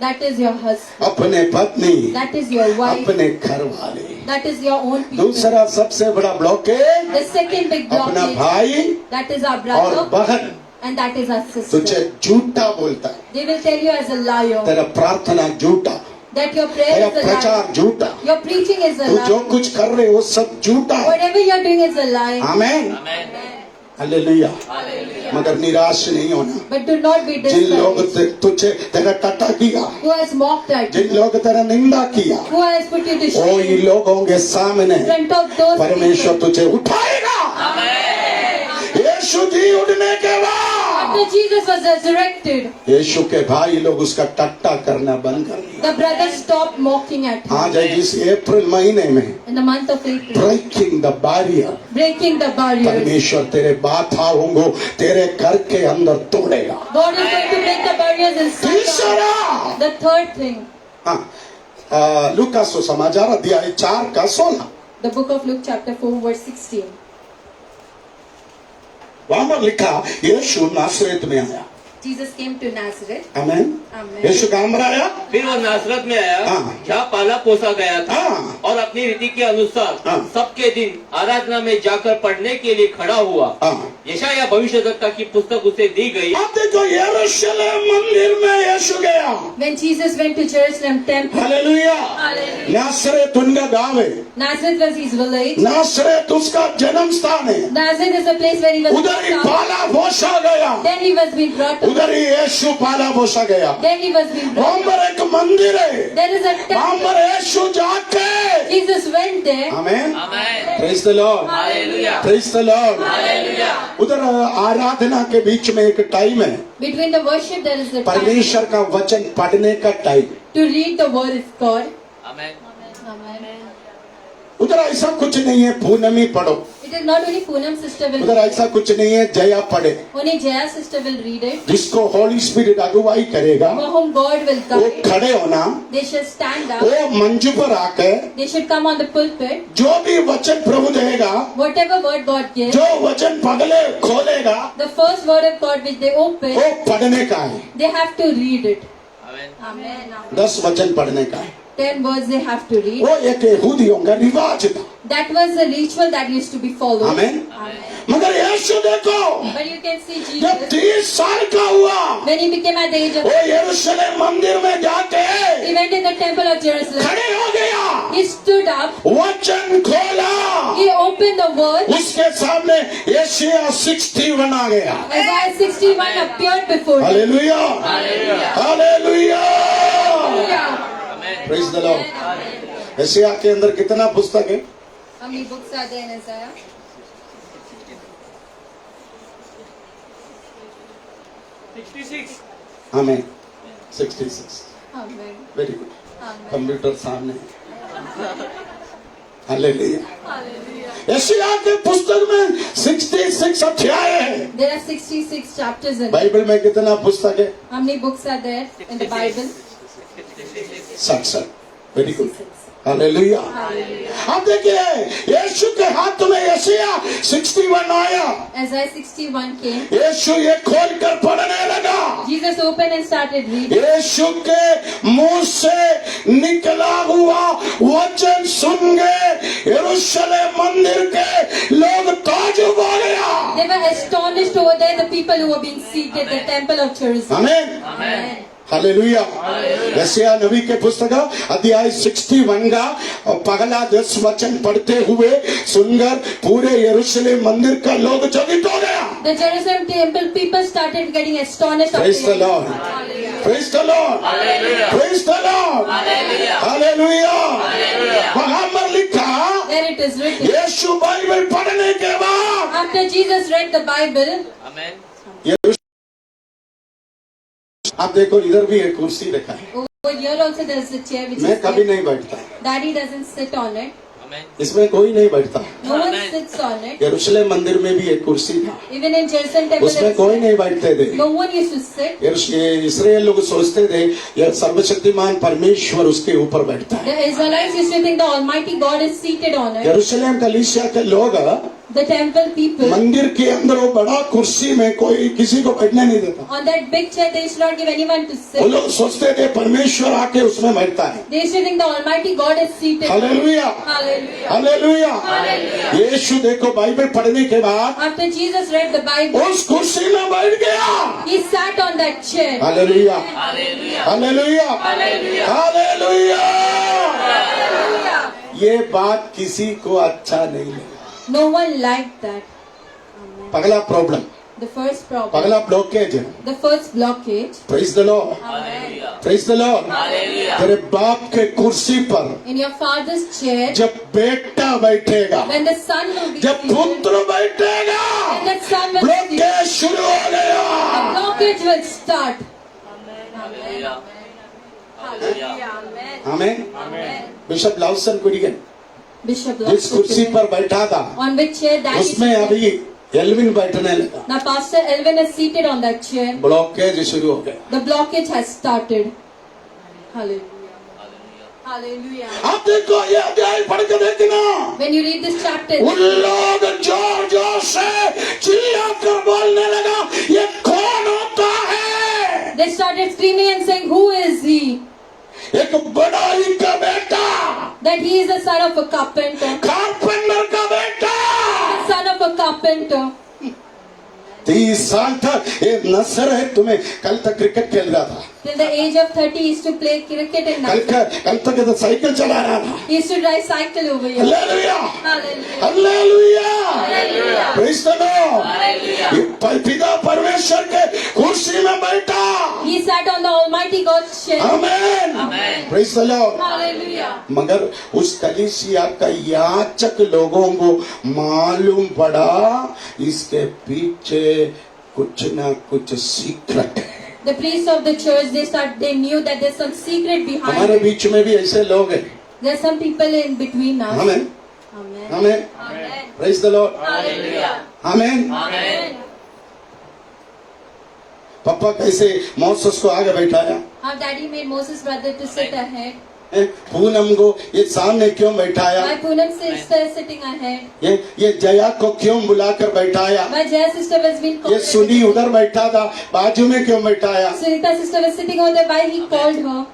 Speaker 3: that is your husband,
Speaker 2: अपने पत्नी,
Speaker 3: that is your wife,
Speaker 2: अपने घर वाले।
Speaker 3: that is your own people.
Speaker 2: दूसरा सबसे बड़ा ब्लॉकेज
Speaker 3: The second big
Speaker 2: अपना
Speaker 3: blockage,
Speaker 2: भाई
Speaker 3: that is our
Speaker 2: और
Speaker 3: brother,
Speaker 2: बहन
Speaker 3: and that is our sister.
Speaker 2: तुझे झूठा बोलता है,
Speaker 3: They will tell you as a liar
Speaker 2: तेरा प्रार्थना झूठा,
Speaker 3: that your prayer
Speaker 2: तेरा
Speaker 3: is a lie,
Speaker 2: प्रचार झूठा,
Speaker 3: your preaching is a
Speaker 2: तू जो
Speaker 3: lie,
Speaker 2: कुछ कर रहे हो सब झूठा है।
Speaker 3: whatever you are doing is a lie.
Speaker 2: आमीन। हालेलुया। मगर निराश नहीं होना।
Speaker 3: But do not be
Speaker 2: जिन लोग
Speaker 3: discouraged.
Speaker 2: तुझे तेरा टट्टा किया,
Speaker 3: Who has mocked at
Speaker 2: Jin
Speaker 3: you?
Speaker 2: लोग तेरा निंदा किया,
Speaker 3: Who has put you to
Speaker 2: वो
Speaker 3: shame?
Speaker 2: इन लोगों के सामने
Speaker 3: In front of those
Speaker 2: परमेश्वर
Speaker 3: people.
Speaker 2: तुझे उठाएगा। यीशु जी उठने के बाद
Speaker 3: After Jesus was resurrected,
Speaker 2: यीशु के भाई लोग उसका टट्टा करना बंद कर दिया।
Speaker 3: the brothers stopped mocking at him.
Speaker 2: आज इस अप्रैल महीने में
Speaker 3: In the month of April,
Speaker 2: breaking the barrier,
Speaker 3: breaking the barriers.
Speaker 2: परमेश्वर तेरे बाधाओं को तेरे घर के अंदर तोड़ेगा।
Speaker 3: God is going to break the barriers inside.
Speaker 2: तीसरा,
Speaker 3: The third thing,
Speaker 2: लूका सुसमाचार अध्याय 4 का 16,
Speaker 3: the book of Luke chapter 4 verse 16.
Speaker 2: वहां पर लिखा यीशु नासरेत में आया।
Speaker 3: Jesus came to Nazareth.
Speaker 2: Amen.
Speaker 3: Amen.
Speaker 2: यीशु कहाँ पर आया?
Speaker 4: फिर वो नासरत में आया
Speaker 2: हाँ।
Speaker 4: जहाँ पाला पोसा गया था
Speaker 2: हाँ।
Speaker 4: और अपनी रीति के अनुसार
Speaker 2: हाँ।
Speaker 4: सबके दिन आराधना में जाकर पढ़ने के लिए खड़ा हुआ।
Speaker 2: हाँ।
Speaker 4: यशायाह भविष्यद्वक्ता की पुस्तक उसे दी गई।
Speaker 2: आप देखो यरूशलेम मंदिर में यीशु गया।
Speaker 3: When Jesus went to Jerusalem temple,
Speaker 2: hallelujah.
Speaker 3: Hallelujah.
Speaker 2: नासरेत उनका गांव है।
Speaker 3: Nazareth was his village.
Speaker 2: नासरेत उसका जन्म स्थान है।
Speaker 3: Nazareth is the place where he was
Speaker 2: उधर ही
Speaker 3: brought up.
Speaker 2: पाला पोसा गया।
Speaker 3: Then he was being brought up.
Speaker 2: उधर ही यीशु पाला पोसा गया।
Speaker 3: Then he was being
Speaker 2: वहाँ
Speaker 3: brought up.
Speaker 2: पर एक मंदिर है।
Speaker 3: There is a
Speaker 2: वहाँ
Speaker 3: temple.
Speaker 2: पर यीशु जाके
Speaker 3: Jesus went there.
Speaker 2: Amen.
Speaker 4: Amen.
Speaker 2: Praise the lord.
Speaker 4: Hallelujah.
Speaker 2: Praise the lord.
Speaker 4: Hallelujah.
Speaker 2: उधर आराधना के बीच में एक टाइम है,
Speaker 3: Between the worship, there is a time
Speaker 2: परमेश्वर का वचन पढ़ने का time.
Speaker 3: to read the word of God.
Speaker 4: Amen.
Speaker 3: Amen.
Speaker 2: उधर ऐसा कुछ नहीं है पूनमी पढ़ो,
Speaker 3: It is not only Poonam sister will
Speaker 2: उधर ऐसा कुछ नहीं है जया पढ़े।
Speaker 3: only Jaya sister will read it.
Speaker 2: जिसको होली स्पिरिट अगुवाई करेगा
Speaker 3: For whom God will
Speaker 2: वो
Speaker 3: guide.
Speaker 2: खड़े होना,
Speaker 3: They should stand up.
Speaker 2: वो मंच पर आकर
Speaker 3: They should come on the pulpit.
Speaker 2: जो भी वचन प्रभु देगा,
Speaker 3: Whatever word God gives,
Speaker 2: जो वचन पगले खोलेगा,
Speaker 3: the first word of God which they open,
Speaker 2: वो पढ़ने का है।
Speaker 3: they have to read it.
Speaker 4: Amen.
Speaker 3: Amen.
Speaker 2: 10 वचन पढ़ने का है।
Speaker 3: 10 words they have to read.
Speaker 2: वो एक यहूदियों का रिवाज था।
Speaker 3: That was a ritual that used to be followed.
Speaker 2: Amen.
Speaker 3: Amen.
Speaker 2: मगर यीशु देखो,
Speaker 3: But you can see
Speaker 2: जब
Speaker 3: Jesus,
Speaker 2: 30 साल का हुआ,
Speaker 3: when he became at the age of,
Speaker 2: वो यरूशलेम मंदिर में जाके
Speaker 3: he went in the temple of Jerusalem.
Speaker 2: खड़े हो गया,
Speaker 3: He stood up.
Speaker 2: वचन खोला,
Speaker 3: He opened the word.
Speaker 2: उसके सामने यशायाह 61 आ गया।
Speaker 3: Isaiah 61 appeared before him.
Speaker 2: Hallelujah,
Speaker 4: hallelujah.
Speaker 2: Hallelujah.
Speaker 3: Hallelujah.
Speaker 4: Amen.
Speaker 2: Praise the Lord. यशायाह के अंदर कितना पुस्तक है?
Speaker 3: How many books are there in Isaiah?
Speaker 4: 66।
Speaker 2: Amen. 66।
Speaker 3: Amen.
Speaker 2: Very good.
Speaker 3: Amen.
Speaker 2: Computer सामने। हालेलुया।
Speaker 3: Hallelujah.
Speaker 2: यशायाह के पुस्तक में 66 अध्याय है।
Speaker 3: There are 66 chapters in it.
Speaker 2: Bible में कितना पुस्तक है?
Speaker 3: How many books are there in the Bible?
Speaker 2: 67। Very good. Hallelujah. अब देखिए, यीशु के हाथ में यशायाह 61 आया।
Speaker 3: Isaiah 61 came.
Speaker 2: यीशु ये खोल कर पढ़ने लगा।
Speaker 3: Jesus opened and started reading.
Speaker 2: यीशु के मुंह से निकला हुआ वचन सुन के यरूशलेम मंदिर के लोग ताजुब हो गया।
Speaker 3: They were astonished over there, the people who were being seated at the temple of Jerusalem.
Speaker 2: Amen.
Speaker 3: Amen.
Speaker 2: Hallelujah. यशायाह नबी के पुस्तक अध्याय 61 का पहला 10 वचन पढ़ते हुए सुनकर पूरे यरूशलेम मंदिर का लोग चकित हो गया।
Speaker 3: The Jerusalem temple people started getting astonished.
Speaker 2: Praise the Lord. Praise the Lord. Praise the Lord. Hallelujah. वहाँ पर लिखा,
Speaker 3: There it is written.
Speaker 2: यीशु बाइबल पढ़ने के बाद
Speaker 3: After Jesus read the Bible,
Speaker 4: आमेन।
Speaker 2: आप देखो इधर भी एक कुर्सी रखा है।
Speaker 3: over here also there is a chair which
Speaker 2: मैं
Speaker 3: is
Speaker 2: कभी
Speaker 3: there.
Speaker 2: नहीं बैठता,
Speaker 3: Daddy doesn't sit on it.
Speaker 4: आमेन।
Speaker 2: इसमें कोई नहीं बैठता।
Speaker 3: No one
Speaker 4: Amen.
Speaker 3: sits on it.
Speaker 2: यरूशलेम मंदिर में भी एक कुर्सी था,
Speaker 3: Even in Jerusalem temple,
Speaker 2: उसमें कोई नहीं बैठते थे।
Speaker 3: no one used to sit.
Speaker 2: Israel लोग सोचते थे यह सर्वशक्तिमान परमेश्वर उसके ऊपर बैठता है।
Speaker 3: The Israelites used to think the Almighty God is seated on it.
Speaker 2: यरूशलेम कलीसिया के लोग
Speaker 3: The temple people,
Speaker 2: मंदिर के अंदर वो बड़ा कुर्सी में कोई किसी को बैठने नहीं देता।
Speaker 3: on that big chair, they used not give anyone to
Speaker 2: वो
Speaker 3: sit.
Speaker 2: लोग सोचते थे परमेश्वर आके उसमें बैठता है।
Speaker 3: They used to think the Almighty God is seated.
Speaker 2: Hallelujah,
Speaker 3: Hallelujah.
Speaker 2: Hallelujah. यीशु देखो बाइबल पढ़ने के बाद
Speaker 3: After Jesus read the Bible,
Speaker 2: उस कुर्सी में बैठ गया।
Speaker 3: he sat on that chair.
Speaker 2: Hallelujah,
Speaker 4: hallelujah.
Speaker 2: Hallelujah, hallelujah.
Speaker 3: Hallelujah.
Speaker 2: ये बात किसी को अच्छा नहीं लगा।
Speaker 3: No one liked that.
Speaker 2: पगला प्रॉब्लम,
Speaker 3: The first problem,
Speaker 2: पगला ब्लॉकेज है।
Speaker 3: the first blockage.
Speaker 2: Praise the lord,
Speaker 4: hallelujah.
Speaker 2: Praise the lord.
Speaker 4: Hallelujah.
Speaker 2: तेरे बाप के कुर्सी पर
Speaker 3: In your father's chair,
Speaker 2: जब बेटा बैठेगा,
Speaker 3: when the son will be
Speaker 2: जब
Speaker 3: seated,
Speaker 2: पुत्र बैठेगा,
Speaker 3: when that son will be seated,
Speaker 2: blockage शुरू हो गया।
Speaker 3: the blockage will start.
Speaker 4: Hallelujah. Hallelujah.
Speaker 2: Amen. Bishop Lawson Kurian
Speaker 3: Bishop
Speaker 2: जिस कुर्सी
Speaker 3: Lawson,
Speaker 2: पर बैठा था
Speaker 3: on which chair that is
Speaker 2: उसमें
Speaker 3: seated.
Speaker 2: अभी एल्विन बैठने लगा।
Speaker 3: Now Pastor Elvin is seated on that chair.
Speaker 2: Blockage शुरू हो गया।
Speaker 3: The blockage has started. Hallelujah. Hallelujah.
Speaker 2: आप देखो ये अध्याय पढ़ के देखना,
Speaker 3: When you read this chapter,
Speaker 2: उन लोग जोर जोर से चिल्ला कर बोलने लगा, ये कौन होता है
Speaker 3: started screaming and saying, "Who is he?"
Speaker 2: एक बड़ाई का बेटा,
Speaker 3: That he is the son of a carpenter.
Speaker 2: Carpenter का बेटा।
Speaker 3: Son of a carpenter.
Speaker 2: 30 साल तक ये नसर है, तुम्हें कल तक क्रिकेट खेल रहा था,
Speaker 3: Till the age of 30, he used to play cricket in Nazareth.
Speaker 2: कल तक ये तो साइकिल चला रहा था।
Speaker 3: He used to drive cycle over here.
Speaker 2: Hallelujah,
Speaker 3: Hallelujah.
Speaker 2: Hallelujah, praise the Lord. पिता परमेश्वर के कुर्सी में बैठा।
Speaker 3: He sat on the Almighty God's chair.
Speaker 2: आमीन, प्रेज़ द लॉर्ड।
Speaker 3: Hallelujah.
Speaker 2: मगर उस कलीसिया का याचक लोगों को मालूम पड़ा इसके पीछे कुछ ना कुछ सीक्रेट है।
Speaker 3: The priests of the church, they knew that there's some secret behind
Speaker 2: हमारे
Speaker 3: it.
Speaker 2: बीच में भी ऐसे लोग हैं।
Speaker 3: There's some people in between us.
Speaker 2: आमीन,
Speaker 3: Amen.
Speaker 2: आमीन, प्रेज़ द लॉर्ड,
Speaker 3: Hallelujah.
Speaker 2: आमीन।
Speaker 3: Amen.
Speaker 2: पापा कैसे मौसस को आगे बैठाया,
Speaker 3: How daddy made Moses' brother to sit ahead.
Speaker 2: Poonam को ये सामने क्यों बैठाया,
Speaker 3: Why Poonam's sister is sitting ahead.
Speaker 2: ये जया को क्यों बुलाकर बैठाया,
Speaker 3: Why Jaya's sister was being
Speaker 2: ये
Speaker 3: called.
Speaker 2: सुनी उधर बैठा था, बाजू में क्यों बैठाया,
Speaker 3: Sunita's sister was sitting over there. Why he called her.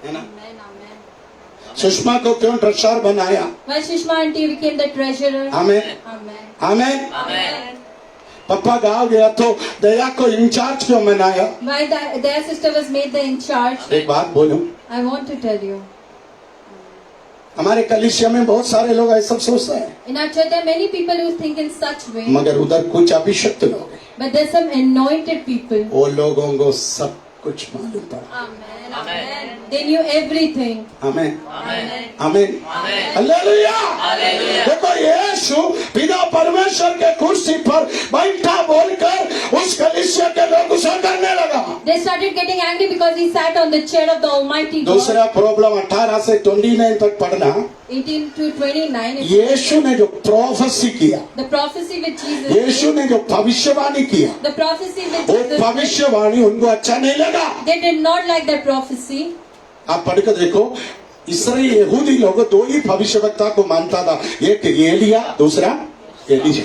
Speaker 2: है ना।
Speaker 3: Amen. Amen.
Speaker 2: सुषमा को क्यों ट्रेजरर बनाया,
Speaker 3: Why Shishma auntie became the treasurer.
Speaker 2: आमीन,
Speaker 3: Amen.
Speaker 2: आमीन।
Speaker 3: Amen.
Speaker 2: पापा गाँव गया तो दया को इंचार्ज क्यों बनाया।
Speaker 3: Why their sister was made the in charge.
Speaker 2: एक बात बोलूं,
Speaker 3: I want to tell you.
Speaker 2: हमारे कलीसिया में बहुत सारे लोग ऐसा सोचते हैं,
Speaker 3: In our church, there are many people who think in such way.
Speaker 2: मगर उधर कुछ अभिषिक्त लोग हैं,
Speaker 3: But there's some anointed people.
Speaker 2: वो लोगों को सब कुछ मालूम पड़ा।
Speaker 3: Amen. Amen. They knew everything.
Speaker 2: आमीन,
Speaker 3: Amen.
Speaker 2: आमीन, हालेलुया। देखो यीशु पिता परमेश्वर के कुर्सी पर बैठा बोलकर उस कलीसिया के लोग गुस्सा करने लगा।
Speaker 3: They started getting angry because he sat on the chair of the Almighty God.
Speaker 2: दूसरा प्रॉब्लम 18 से 29 तक पढ़ना,
Speaker 3: 18 to 29.
Speaker 2: यीशु ने जो प्रोफेसी किया,
Speaker 3: The prophecy with Jesus.
Speaker 2: यीशु ने जो भविष्यवाणी किया,
Speaker 3: The prophecy with
Speaker 2: वो
Speaker 3: Jesus.
Speaker 2: भविष्यवाणी उनको अच्छा नहीं लगा।
Speaker 3: They did not like that prophecy.
Speaker 2: आप पढ़कर देखो, इसराइल यहूदी लोग दो ही भविष्यवक्ता को मानता था, एक एलिया, दूसरा Elisha.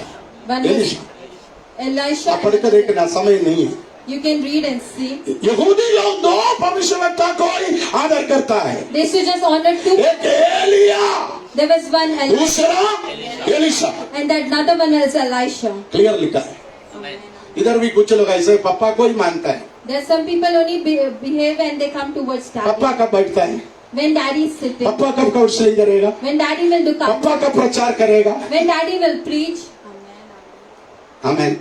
Speaker 3: One is
Speaker 2: Elisha
Speaker 3: Elisha.
Speaker 2: आप पढ़कर देखना, समय नहीं है।
Speaker 3: You can read and see.
Speaker 2: यहूदी लोग दो भविष्यवक्ता को ही आदर करता है,
Speaker 3: They should just honor two.
Speaker 2: एक एलिया,
Speaker 3: There was one Elisha
Speaker 2: दूसरा Elisha.
Speaker 3: and that another one is Elisha.
Speaker 2: Clear लिखा है। इधर भी कुछ लोग ऐसे पापा को ही मानता है।
Speaker 3: There are some people only behave when they come towards
Speaker 2: पापा
Speaker 3: daddy.
Speaker 2: कब बैठता है,
Speaker 3: When daddy is sitting.
Speaker 2: पापा कब काउंसलिंग करेगा,
Speaker 3: When daddy will do
Speaker 2: पापा
Speaker 3: counseling.
Speaker 2: कब प्रचार करेगा।
Speaker 3: When daddy will preach.
Speaker 2: आमीन,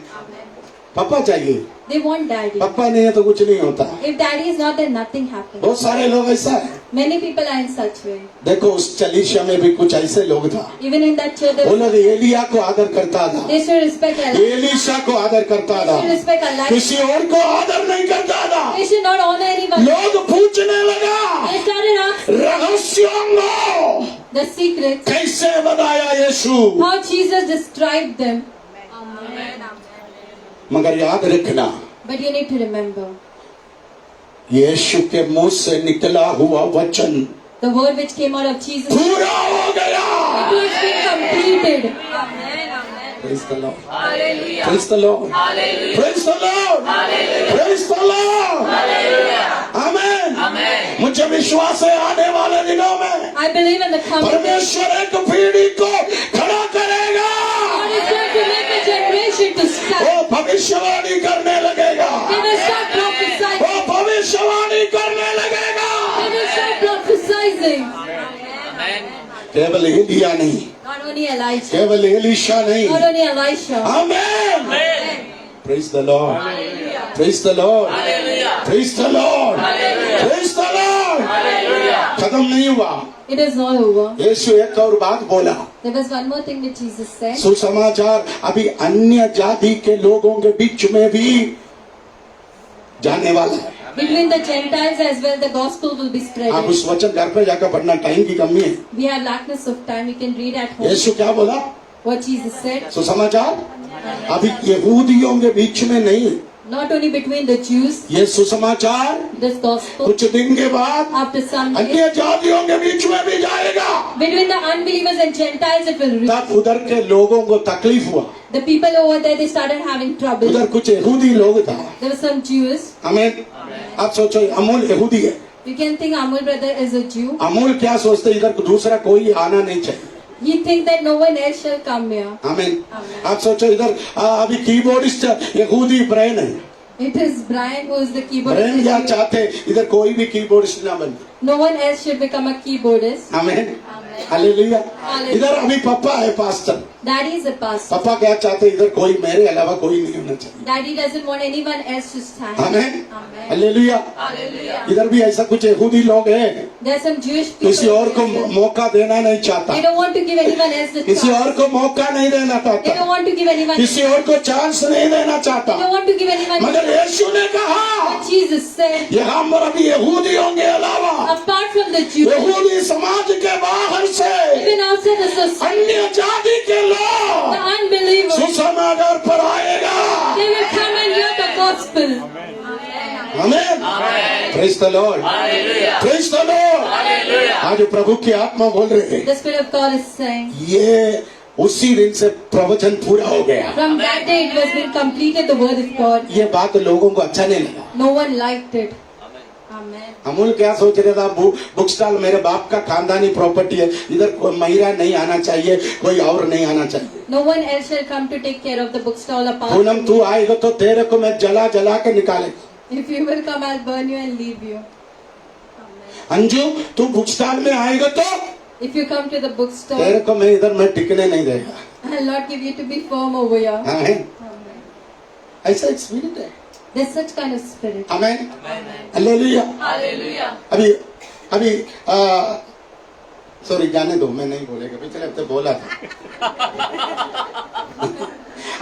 Speaker 2: पापा चाहिए,
Speaker 3: They want daddy.
Speaker 2: पापा नहीं है तो कुछ नहीं होता।
Speaker 3: If daddy is not, then nothing happens.
Speaker 2: बहुत सारे लोग ऐसा है।
Speaker 3: Many people are in such way.
Speaker 2: देखो उस कलीसिया में भी कुछ ऐसे लोग था,
Speaker 3: Even in that church,
Speaker 2: वो लोग एलिया को आदर करता था,
Speaker 3: they should respect Elisha.
Speaker 2: Elisha को आदर करता
Speaker 3: They
Speaker 2: था,
Speaker 3: should respect Elisha.
Speaker 2: किसी और को आदर नहीं करता था।
Speaker 3: They should not honor anyone.
Speaker 2: लोग पूछने लगा,
Speaker 3: They started asking
Speaker 2: रहस्यों को
Speaker 3: the secrets.
Speaker 2: कैसे बताया यीशु।
Speaker 3: How Jesus described them.
Speaker 2: मगर याद रखना,
Speaker 3: But you need to remember,
Speaker 2: यीशु के मुंह से निकला हुआ वचन
Speaker 3: the word which came out of Jesus,
Speaker 2: पूरा हो गया।
Speaker 3: it was being completed.
Speaker 2: Praise the Lord. Praise the Lord. Praise the Lord. Praise the Lord. आमेन। मुझे विश्वास है आने वाले दिनों में
Speaker 3: I believe in the coming.
Speaker 2: परमेश्वर एक पीढ़ी को खड़ा करेगा,
Speaker 3: God is going to make a generation to stand.
Speaker 2: वो भविष्यवाणी करने लगेगा,
Speaker 3: They will start prophesying.
Speaker 2: वो भविष्यवाणी करने लगेगा।
Speaker 3: They will start prophesying.
Speaker 2: केवल एलिया नहीं,
Speaker 3: Not only Elijah,
Speaker 2: केवल एलिशा नहीं।
Speaker 3: not only Elisha.
Speaker 2: Amen. Praise the Lord. Praise the Lord. Praise the Lord. Praise the Lord. खत्म नहीं हुआ।
Speaker 3: It is not over.
Speaker 2: यीशु एक और बात बोला,
Speaker 3: There was one more thing which Jesus said.
Speaker 2: सुसमाचार अभी अन्य जाति के लोगों के बीच में भी जाने वाला है।
Speaker 3: Between the Gentiles as well, the gospel will be
Speaker 2: आप
Speaker 3: spread.
Speaker 2: उस वचन घर पे जाकर पढ़ना, टाइम की कमी है।
Speaker 3: We have lackness of time. We can read at home
Speaker 2: यीशु क्या बोला,
Speaker 3: what Jesus said.
Speaker 2: सुसमाचार अभी यहूदियों के बीच में नहीं,
Speaker 3: Not only between the Jews,
Speaker 2: ये सुसमाचार
Speaker 3: this gospel,
Speaker 2: कुछ दिन के बाद
Speaker 3: after some days,
Speaker 2: अन्य जातियों के बीच में भी जाएगा।
Speaker 3: between the unbelievers and Gentiles, it will reach.
Speaker 2: तब उधर के लोगों को तकलीफ हुआ,
Speaker 3: The people over there, they started having trouble.
Speaker 2: उधर कुछ यहूदी लोग था।
Speaker 3: There were some Jews.
Speaker 2: आमीन। आप सोचो अमूल यहूदी है।
Speaker 3: You can think Amul brother is a Jew.
Speaker 2: Amul क्या सोचते इधर दूसरा कोई आना नहीं चाहिए।
Speaker 3: He think that no one else shall come here.
Speaker 2: आमीन। आप सोचो इधर अभी कीबोर्डिस्ट यहूदी ब्रेन है।
Speaker 3: It is Brian who is the
Speaker 2: brain क्या
Speaker 3: keyboardist.
Speaker 2: चाहते इधर कोई भी कीबोर्डिस्ट ना बने।
Speaker 3: No one else should become a keyboardist.
Speaker 2: आमीन। हालेलुया।
Speaker 3: हालेलुया।
Speaker 2: इधर अभी पापा है pastor.
Speaker 3: Daddy is a pastor.
Speaker 2: पापा क्या चाहते इधर कोई मेरे अलावा कोई नहीं होना चाहिए।
Speaker 3: Daddy doesn't want anyone else to stand.
Speaker 2: आमीन।
Speaker 3: Amen.
Speaker 2: हालेलुया। इधर भी ऐसा कुछ यहूदी लोग हैं।
Speaker 3: There are some Jewish people.
Speaker 2: किसी और को मौका देना नहीं चाहता।
Speaker 3: They don't want to give anyone else the
Speaker 2: किसी और
Speaker 3: chance.
Speaker 2: को मौका नहीं देना
Speaker 3: They don't
Speaker 2: चाहता।
Speaker 3: want to give anyone.
Speaker 2: किसी और को चांस नहीं देना
Speaker 3: They
Speaker 2: चाहता।
Speaker 3: don't want to give anyone.
Speaker 2: मगर यीशु ने कहा
Speaker 3: But Jesus said,
Speaker 2: यहाँ पर अभी यहूदियों के अलावा
Speaker 3: apart from the Jews,
Speaker 2: यहूदी समाज के बाहर से
Speaker 3: even outside the society,
Speaker 2: अन्य जाति के
Speaker 3: the
Speaker 2: लोग
Speaker 3: unbelievers,
Speaker 2: सुसमाचार पर आएगा।
Speaker 3: they will come and hear the gospel.
Speaker 2: आमीन। Praise the Lord. Praise the lord. आज प्रभु की आत्मा बोल रहे हैं
Speaker 3: The Spirit of God is saying,
Speaker 2: ये उसी दिन से प्रवचन पूरा हो गया।
Speaker 3: from that day it was been completed the word of God.
Speaker 2: ये बात लोगों को अच्छा नहीं लगा।
Speaker 3: No one liked it. Amen.
Speaker 2: Amul क्या सोच रहा था बुक स्टॉल मेरे बाप का खानदानी प्रॉपर्टी है, इधर कोई महिला नहीं आना चाहिए, कोई और नहीं आना चाहिए।
Speaker 3: No one else shall come to take care of the bookstall apart.
Speaker 2: Poonam तू आएगा तो तेरे को मैं जला जला के निकाले।
Speaker 3: If you will come, I'll burn you and leave you.
Speaker 2: Anju तू बुक स्टॉल में आएगा तो
Speaker 3: If you come to the
Speaker 2: तेरे
Speaker 3: bookstore,
Speaker 2: को मैं इधर मैं टिकने नहीं देगा।
Speaker 3: I'll not give you to be firm over here.
Speaker 2: आमीन।
Speaker 3: Amen.
Speaker 2: ऐसा एक स्पिरिट है।
Speaker 3: There's such kind of spirit.
Speaker 2: आमीन। हालेलुया। अभी अभी सॉरी जाने दो, मैं नहीं बोलेगा, पिछले हफ्ते बोला था।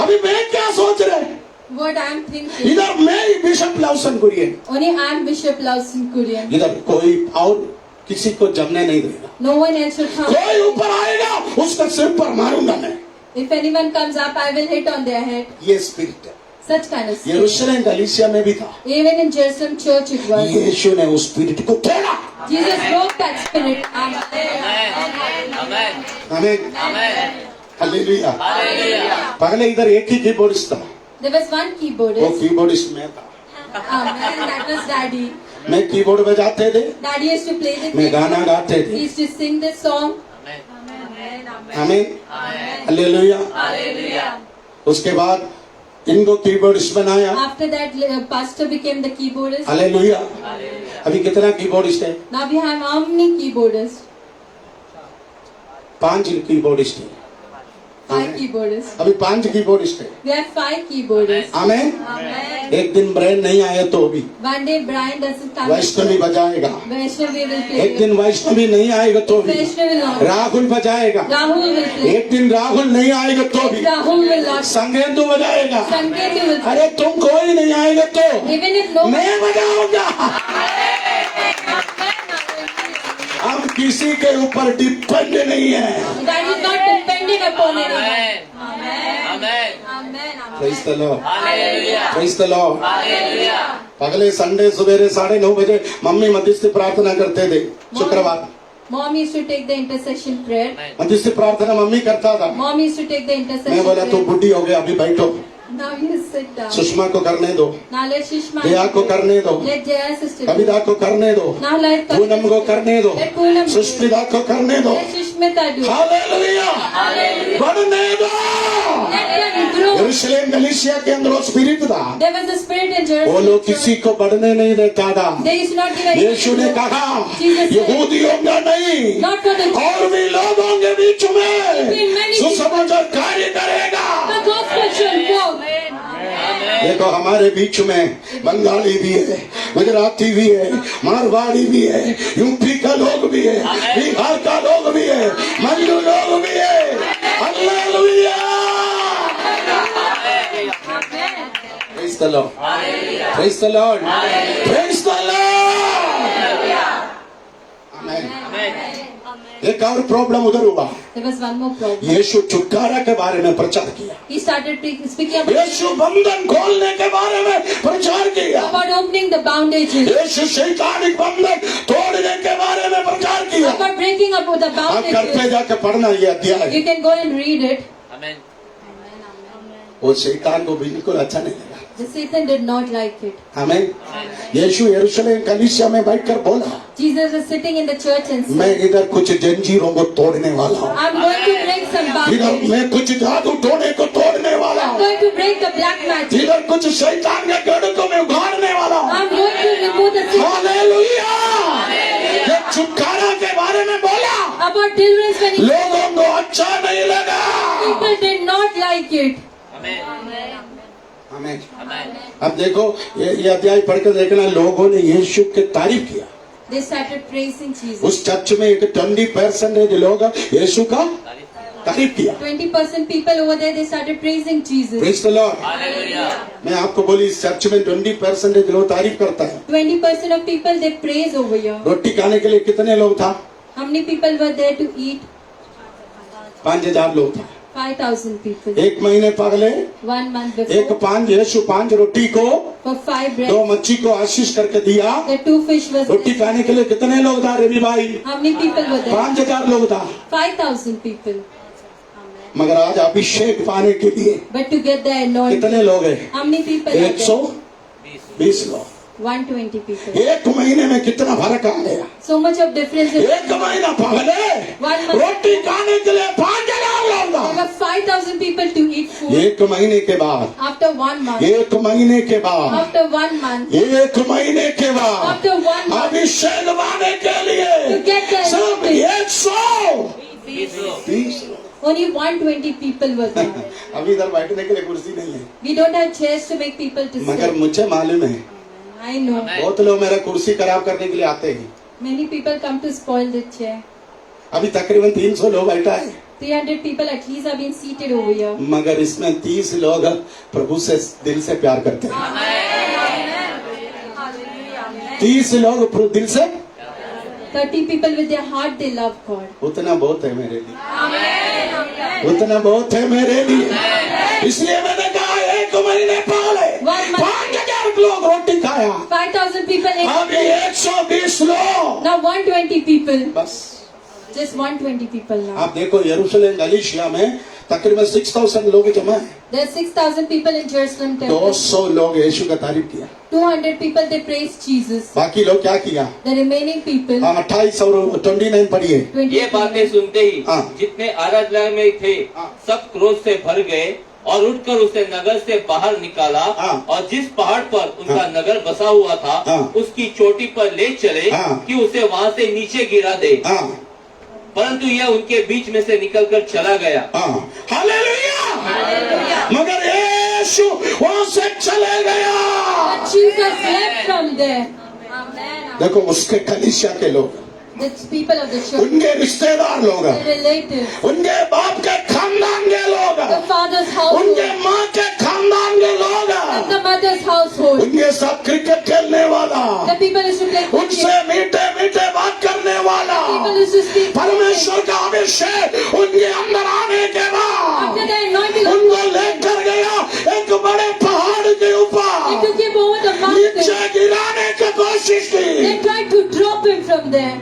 Speaker 2: अभी मैं क्या सोच रहे हैं?
Speaker 3: What I'm thinking,
Speaker 2: इधर मैं bishop Lawson Kurian,
Speaker 3: only I'm Bishop Lawson Kurian.
Speaker 2: इधर कोई और किसी को जमने नहीं देगा।
Speaker 3: No one else should come.
Speaker 2: कोई ऊपर आएगा उसका सिर पर मारूंगा मैं।
Speaker 3: If anyone comes up, I will hit on their head.
Speaker 2: ये स्पिरिट है।
Speaker 3: Such kind of spirit.
Speaker 2: यरूशलेम गलीसिया में भी था।
Speaker 3: Even in Jerusalem church it was.
Speaker 2: यीशु ने उस स्पिरिट को तोड़ा।
Speaker 3: Jesus broke that spirit. Amen.
Speaker 2: आमीन। हालेलुया। पहले इधर एक ही कीबोर्डिस्ट था,
Speaker 3: There was one
Speaker 2: वो
Speaker 3: keyboardist.
Speaker 2: कीबोर्डिस्ट मैं था।
Speaker 3: Amen. That was Daddy.
Speaker 2: मैं कीबोर्ड बजाते थे,
Speaker 3: Daddy used to play the
Speaker 2: मैं
Speaker 3: keyboard.
Speaker 2: गाना गाते
Speaker 3: He
Speaker 2: थे।
Speaker 3: used to sing this song.
Speaker 2: आमीन। हालेलुया। उसके बाद इनको कीबोर्डिस्ट बनाया।
Speaker 3: After that, pastor became the keyboardist.
Speaker 2: Hallelujah. अभी कितना कीबोर्डिस्ट है?
Speaker 3: Now we have how many keyboardists?
Speaker 2: 5 keyboardist है।
Speaker 3: 5 keyboardists.
Speaker 2: अभी 5 कीबोर्डिस्ट है।
Speaker 3: We have 5 keyboardists.
Speaker 2: आमीन।
Speaker 3: Amen.
Speaker 2: एक दिन ब्रेन नहीं आया तो भी
Speaker 3: One day Brian doesn't come.
Speaker 2: Vaishnavi बजाएगा।
Speaker 3: Vaishnavi will play.
Speaker 2: एक दिन वैष्णवी नहीं आएगा तो भी
Speaker 3: Vaishnavi will not.
Speaker 2: Rahul बजाएगा।
Speaker 3: Rahul will play.
Speaker 2: एक दिन राहुल नहीं आएगा तो भी
Speaker 3: Rahul will not.
Speaker 2: संगेंदु बजाएगा।
Speaker 3: Sangeet will play.
Speaker 2: अरे तुम कोई नहीं आएगा तो
Speaker 3: Even if no one.
Speaker 2: मैं बजाऊंगा। हम किसी के ऊपर डिपेंड नहीं है।
Speaker 3: That is not dependent upon anyone. Amen. Amen.
Speaker 2: Praise the Lord. Praise the Lord. अगले संडे सवेरे 9:30 बजे मम्मी मध्यस्थी प्रार्थना करते थे। शुक्रवार
Speaker 3: Mom used to take the intercession prayer.
Speaker 2: मध्यस्थी प्रार्थना मम्मी करता था।
Speaker 3: Mom used to take the intercession
Speaker 2: मैं बोला तू
Speaker 3: prayer.
Speaker 2: बुढ़ी हो गया, अभी बैठो,
Speaker 3: Now you sit down.
Speaker 2: Sushma को करने दो,
Speaker 3: Now let Shishma.
Speaker 2: जया को करने दो,
Speaker 3: Let Jaya sister. do.
Speaker 2: कविता को करने दो,
Speaker 3: Now let
Speaker 2: पूनम को करने दो,
Speaker 3: Let Poonam do.
Speaker 2: सुष्मिता को करने दो।
Speaker 3: Let Shishmita do.
Speaker 2: हालेलुया। बढ़ने दो।
Speaker 3: Let them grow.
Speaker 2: यरूशलेम गलीसिया के अंदर वो स्पिरिट था,
Speaker 3: There was the spirit in
Speaker 2: वो
Speaker 3: Jerusalem.
Speaker 2: लोग किसी को बढ़ने नहीं देता था।
Speaker 3: They used not give any.
Speaker 2: यीशु ने कहा
Speaker 3: Jesus said,
Speaker 2: यहूदियों का नहीं,
Speaker 3: Not for the
Speaker 2: और भी लोगों के बीच में
Speaker 3: Between many
Speaker 2: सुसमाचार कार्य करेगा।
Speaker 3: The gospel shall walk.
Speaker 2: देखो हमारे बीच में बंगाली भी है, गुजराती भी है, मारवाड़ी भी है, यूपी का लोग भी है, बिहार का लोग भी है, मंडू लोग भी है। Hallelujah. Praise the Lord. Praise the Lord. Praise the Lord. आमीन। एक और प्रॉब्लम उधर हुआ।
Speaker 3: There was one more problem.
Speaker 2: यीशु छुटकारा के बारे में प्रचार किया।
Speaker 3: He started speaking about
Speaker 2: यीशु बंधन खोलने के बारे में प्रचार किया।
Speaker 3: opening the bondages.
Speaker 2: यीशु शैतानिक बंधन तोड़ने के बारे में प्रचार किया।
Speaker 3: About breaking up the
Speaker 2: आप घर पे
Speaker 3: bondages.
Speaker 2: जाके पढ़ना ये अध्याय।
Speaker 3: You can go and read it.
Speaker 2: वो शैतान को बिल्कुल अच्छा नहीं लगा।
Speaker 3: The Satan did not like it.
Speaker 2: हमें यीशु यरूशलेम कलीसिया में बैठकर बोला,
Speaker 3: Jesus was sitting in the church and
Speaker 2: मैं
Speaker 3: said,
Speaker 2: इधर कुछ जंजीरों को तोड़ने वाला हूँ,
Speaker 3: I'm going to break some
Speaker 2: इधर
Speaker 3: boundaries.
Speaker 2: मैं कुछ जादू टोने को तोड़ने वाला
Speaker 3: I'm
Speaker 2: हूँ,
Speaker 3: going to break the black magic.
Speaker 2: इधर कुछ शैतान के गढ़ को मैं उखाड़ने वाला हूँ।
Speaker 3: I'm going to remove the sin.
Speaker 2: Hallelujah. जब छुटकारा के बारे में बोला,
Speaker 3: About deliverance when he
Speaker 2: लोगों को अच्छा नहीं लगा।
Speaker 3: people did not like it.
Speaker 2: हमें अब देखो ये अध्याय पढ़कर देखना, लोगों ने यीशु की तारीफ किया।
Speaker 3: They started praising Jesus.
Speaker 2: उस चर्च में एक 20% लोग यीशु का तारीफ किया।
Speaker 3: 20% people over there, they started praising Jesus.
Speaker 2: Praise the Lord. मैं आपको बोली, इस चर्च में 20% लोग तारीफ करता है।
Speaker 3: 20% of people, they praise over here.
Speaker 2: रोटी खाने के लिए कितने लोग था?
Speaker 3: How many people were there to eat?
Speaker 2: 5000 लोग था।
Speaker 3: 5,000 people.
Speaker 2: एक महीने पहले
Speaker 3: 1 month
Speaker 2: एक
Speaker 3: before,
Speaker 2: यीशु 5 रोटी को
Speaker 3: for 5 bread,
Speaker 2: 2 मच्छी को आशीष करके दिया।
Speaker 3: the 2 fish was
Speaker 2: roti
Speaker 3: there.
Speaker 2: खाने के लिए कितने लोग था रवि भाई?
Speaker 3: How many people were there?
Speaker 2: 5000 लोग था।
Speaker 3: 5,000 people.
Speaker 2: मगर आज अभिषेक पाने के लिए
Speaker 3: But to get the anointing,
Speaker 2: कितने लोग हैं?
Speaker 3: how many people are there?
Speaker 2: 120 लोग।
Speaker 3: 120 people.
Speaker 2: एक महीने में कितना फर्क आ गया?
Speaker 3: So much of difference.
Speaker 2: एक महीना पहले
Speaker 3: 1 month,
Speaker 2: रोटी खाने के लिए 5000 लोग
Speaker 3: there
Speaker 2: था।
Speaker 3: were 5,000 people to eat food.
Speaker 2: एक महीने के बाद,
Speaker 3: After 1 month,
Speaker 2: एक महीने के बाद,
Speaker 3: after 1 month,
Speaker 2: एक महीने के बाद
Speaker 3: after 1 month,
Speaker 2: अभिषेक पाने के लिए
Speaker 3: to get the
Speaker 2: सब
Speaker 3: anointing,
Speaker 2: 120 लोग।
Speaker 3: only 120 people were there.
Speaker 2: अभी इधर बैठने के लिए कुर्सी नहीं है,
Speaker 3: We don't have chairs to make people to
Speaker 2: मगर
Speaker 3: sit.
Speaker 2: मुझे मालूम है
Speaker 3: I know.
Speaker 2: बहुत लोग मेरा कुर्सी खराब करने के लिए आते हैं।
Speaker 3: Many people come to spoil the chair.
Speaker 2: अभी तकरीबन 300 लोग बैठा है,
Speaker 3: 300 people at least have been seated over here.
Speaker 2: मगर इसमें 30 लोग प्रभु से दिल से प्यार करते हैं। 30 लोग दिल से,
Speaker 3: 30 people with their heart, they love God.
Speaker 2: उतना बहुत है मेरे लिए, उतना बहुत है मेरे लिए। इसलिए मैंने कहा एक महीने पहले
Speaker 3: 1 month,
Speaker 2: 5000 लोग रोटी खाया,
Speaker 3: 5,000 people ate.
Speaker 2: अभी 120 लोग।
Speaker 3: Now 120 people.
Speaker 2: बस
Speaker 3: Just 120 people now.
Speaker 2: आप देखो यरूशलेम गलीशिया में तकरीबन 6000 लोग जमा है।
Speaker 3: There are 6,000 people in Jerusalem temple.
Speaker 2: 200 लोग यीशु का तारीफ किया,
Speaker 3: 200 people, they praised Jesus.
Speaker 2: बाकी लोग क्या किया?
Speaker 3: The remaining people,
Speaker 2: 28 और 29 पढ़िए।
Speaker 3: 20
Speaker 4: ये बातें सुनते ही
Speaker 2: हाँ।
Speaker 4: जितने आराधना में थे
Speaker 2: हाँ।
Speaker 4: सब क्रोध से भर गए और उठकर उसे नगर से बाहर निकाला
Speaker 2: हाँ।
Speaker 4: और जिस पहाड़ पर उनका
Speaker 2: हाँ।
Speaker 4: नगर बसा हुआ था
Speaker 2: हाँ।
Speaker 4: उसकी चोटी पर ले चले
Speaker 2: हाँ।
Speaker 4: कि उसे वहां से नीचे गिरा दे,
Speaker 2: हाँ
Speaker 4: परंतु यह उनके बीच में से निकलकर चला गया।
Speaker 2: हाँ, हालेलुया। मगर यीशु वहां से चले गया।
Speaker 3: Jesus left from there.
Speaker 2: देखो उसके कलीसिया के लोग,
Speaker 3: The people of the church,
Speaker 2: उनके रिश्तेदार लोग,
Speaker 3: the relatives,
Speaker 2: उनके बाप के खानदान के लोग,
Speaker 3: the father's
Speaker 2: उनके
Speaker 3: household,
Speaker 2: माँ के खानदान के लोग,
Speaker 3: and the mother's household.
Speaker 2: उनके साथ क्रिकेट खेलने वाला,
Speaker 3: The people used to play
Speaker 2: उनसे
Speaker 3: cricket.
Speaker 2: मीठे मीठे बात करने वाला,
Speaker 3: People used to speak.
Speaker 2: परमेश्वर का अभिषेक उनके अंदर आने के बाद
Speaker 3: After the anointing of
Speaker 2: उनको
Speaker 3: God,
Speaker 2: लेकर गया एक बड़े पहाड़ के
Speaker 3: they
Speaker 2: ऊपर,
Speaker 3: took him over the mountain.
Speaker 2: नीचे गिराने की कोशिश की।
Speaker 3: They tried to drop him from there.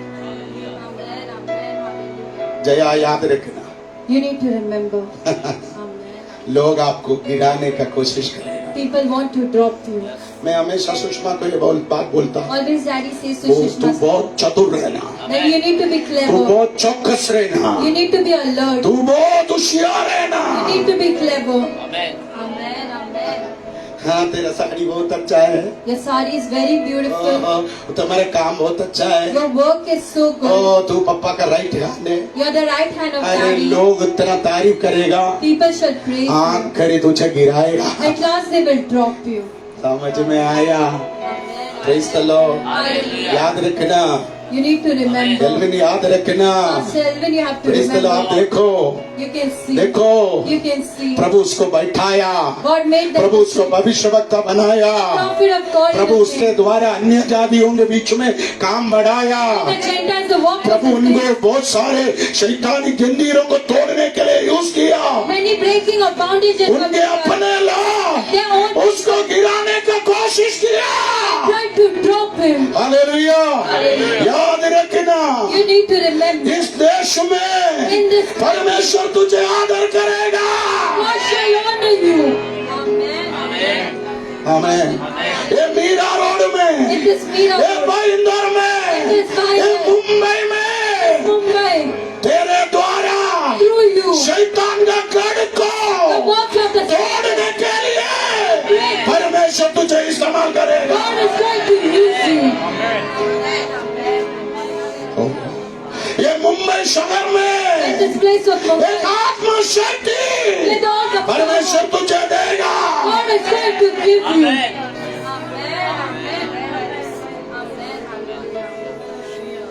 Speaker 2: Jaya याद रखना,
Speaker 3: You need to remember. Amen.
Speaker 2: लोग आपको गिराने का कोशिश करेगा।
Speaker 3: People want to drop you.
Speaker 2: मैं हमेशा सुषमा को ये बात बोलता हूँ,
Speaker 3: Always daddy says to
Speaker 2: तू
Speaker 3: Sushma
Speaker 2: बहुत चतुर रहना,
Speaker 3: that you need to be
Speaker 2: तू
Speaker 3: clever.
Speaker 2: बहुत चौकस रहना,
Speaker 3: You need to be alert.
Speaker 2: तू बहुत होशियार रहना।
Speaker 3: You need to be clever.
Speaker 4: Amen.
Speaker 3: Amen. Amen.
Speaker 2: हाँ तेरा साड़ी बहुत अच्छा है,
Speaker 3: Your sari is very beautiful.
Speaker 2: तुम्हारा काम बहुत अच्छा है,
Speaker 3: Your work is so good.
Speaker 2: तू पापा का राइट हैंड है।
Speaker 3: You are the right hand of
Speaker 2: अरे
Speaker 3: daddy.
Speaker 2: लोग इतना तारीफ करेगा,
Speaker 3: People shall praise you.
Speaker 2: आखिर तुझे गिराएगा।
Speaker 3: At last they will drop you.
Speaker 2: समझ में आया? Praise the Lord. याद रखना,
Speaker 3: You need to remember.
Speaker 2: Elvin याद रखना,
Speaker 3: Selvan, you have to
Speaker 2: praise the Lord.
Speaker 3: remember.
Speaker 2: देखो
Speaker 3: You can see.
Speaker 2: देखो,
Speaker 3: You can see.
Speaker 2: प्रभु उसको बैठाया,
Speaker 3: God made the
Speaker 2: प्रभु उसको भविष्यवक्ता बनाया,
Speaker 3: prophet of God.
Speaker 2: प्रभु उसके द्वारा अन्य जातियों के बीच में काम बढ़ाया।
Speaker 3: The Gentiles, the work of
Speaker 2: Prabhu
Speaker 3: the
Speaker 2: उनको बहुत सारे शैतानी जंजीरों को तोड़ने के लिए यूज किया।
Speaker 3: many breaking of bondages from
Speaker 2: उनके अपने
Speaker 3: their own
Speaker 2: लोग उसको गिराने का कोशिश किया।
Speaker 3: tried to drop him.
Speaker 2: Hallelujah. याद रखना,
Speaker 3: You need to remember.
Speaker 2: इस देश में
Speaker 3: In this
Speaker 2: परमेश्वर तुझे आदर करेगा।
Speaker 3: God shall honor you.
Speaker 2: आमेन। ये मीरा रोड में,
Speaker 3: In this Mira
Speaker 2: ये
Speaker 3: Road,
Speaker 2: भाईंदर में,
Speaker 3: In this Bhainder,
Speaker 2: ये मुंबई में
Speaker 3: Mumbai,
Speaker 2: तेरे द्वारा
Speaker 3: through you,
Speaker 2: शैतान का गढ़
Speaker 3: the
Speaker 2: को
Speaker 3: works of the
Speaker 2: तोड़ने के लिए परमेश्वर तुझे इस्तेमाल करेगा।
Speaker 3: God is going to use you.
Speaker 2: ये मुंबई शहर
Speaker 3: In
Speaker 2: में
Speaker 3: this place of
Speaker 2: एक
Speaker 3: Mumbai,
Speaker 2: आत्मशक्ति
Speaker 3: with all the
Speaker 2: परमेश्वर
Speaker 3: power,
Speaker 2: तुझे देगा।
Speaker 3: God is going to give you.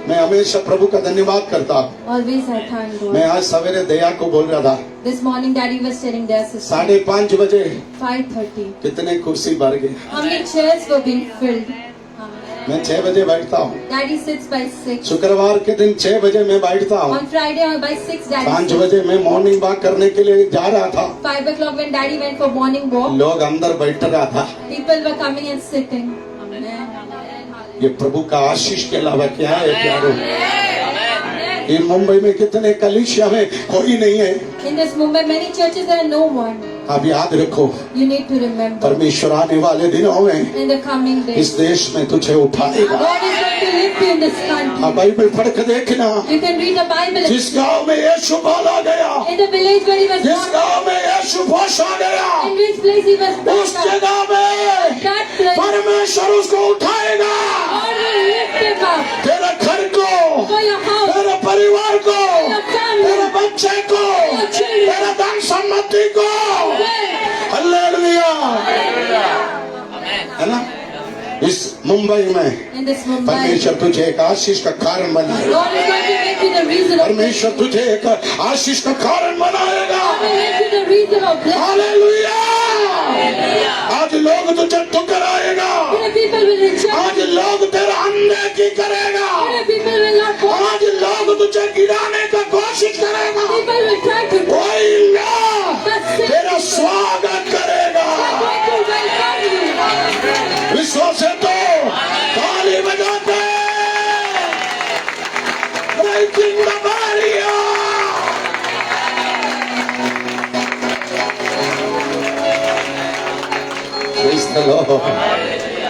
Speaker 2: मैं हमेशा प्रभु का धन्यवाद करता हूँ।
Speaker 3: Always I thank
Speaker 2: मैं
Speaker 3: God.
Speaker 2: आज सवेरे दया को बोल रहा था,
Speaker 3: This morning Daddy was telling their sister,
Speaker 2: 5:30 बजे
Speaker 3: 5:30.
Speaker 2: कितने कुर्सी भर गए।
Speaker 3: How many chairs were being filled?
Speaker 2: मैं 6 बजे बैठता हूँ,
Speaker 3: Daddy sits by 6.
Speaker 2: शुक्रवार के दिन 6 बजे मैं बैठता हूँ।
Speaker 3: On Friday by 6 Daddy
Speaker 2: 5
Speaker 3: sits.
Speaker 2: बजे मैं मॉर्निंग वॉक करने के लिए जा रहा था,
Speaker 3: 5 o'clock when Daddy went for morning walk,
Speaker 2: लोग अंदर बैठ रहा था।
Speaker 3: people were coming and sitting.
Speaker 2: ये प्रभु का आशीष के अलावा क्या है प्यारो? ये मुंबई में कितने कलीसिया में कोई नहीं है।
Speaker 3: In this Mumbai, many churches there are no one.
Speaker 2: अब याद रखो,
Speaker 3: You need to remember.
Speaker 2: परमेश्वर आने वाले दिनों में
Speaker 3: In the coming
Speaker 2: इस
Speaker 3: days,
Speaker 2: देश में तुझे उठाएगा।
Speaker 3: God is going to lift you in this country.
Speaker 2: अब बाइबल पढ़ के देखना,
Speaker 3: You can read the Bible.
Speaker 2: जिस गांव में यीशु बोला गया,
Speaker 3: In the village where he was
Speaker 2: जिस
Speaker 3: born,
Speaker 2: गांव में यीशु पोसा गया,
Speaker 3: in which place he was
Speaker 2: उस
Speaker 3: brought up,
Speaker 2: जगह में
Speaker 3: that place,
Speaker 2: परमेश्वर उसको उठाएगा।
Speaker 3: God will lift him up
Speaker 2: तेरे घर को,
Speaker 3: for your house,
Speaker 2: तेरे परिवार को,
Speaker 3: your family,
Speaker 2: तेरे बच्चे को,
Speaker 3: your children,
Speaker 2: तेरे धन सम्पत्ति को। हालेलुया, है ना? इस मुंबई में
Speaker 3: in this Mumbai.
Speaker 2: परमेश्वर तुझे एक आशीष का कारण बनाएगा।
Speaker 3: God is going to make you the reason of
Speaker 2: परमेश्वर तुझे एक आशीष का कारण बनाएगा।
Speaker 3: God will make you the reason of blessing.
Speaker 2: Hallelujah, आज लोग तुझे ठुकराएगा,
Speaker 3: Many people will reject
Speaker 2: आज
Speaker 3: you.
Speaker 2: लोग तेरा अनदेखी करेगा,
Speaker 3: Many people will not go.
Speaker 2: आज लोग तुझे गिराने का कोशिश करेगा।
Speaker 3: People will try to do.
Speaker 2: कोई ना
Speaker 3: But sin
Speaker 2: तेरा
Speaker 3: people
Speaker 2: स्वागत करेगा।
Speaker 3: are going to welcome you.
Speaker 2: विश्वास है तो ताली बजाते Breaking the barrier. Praise the Lord.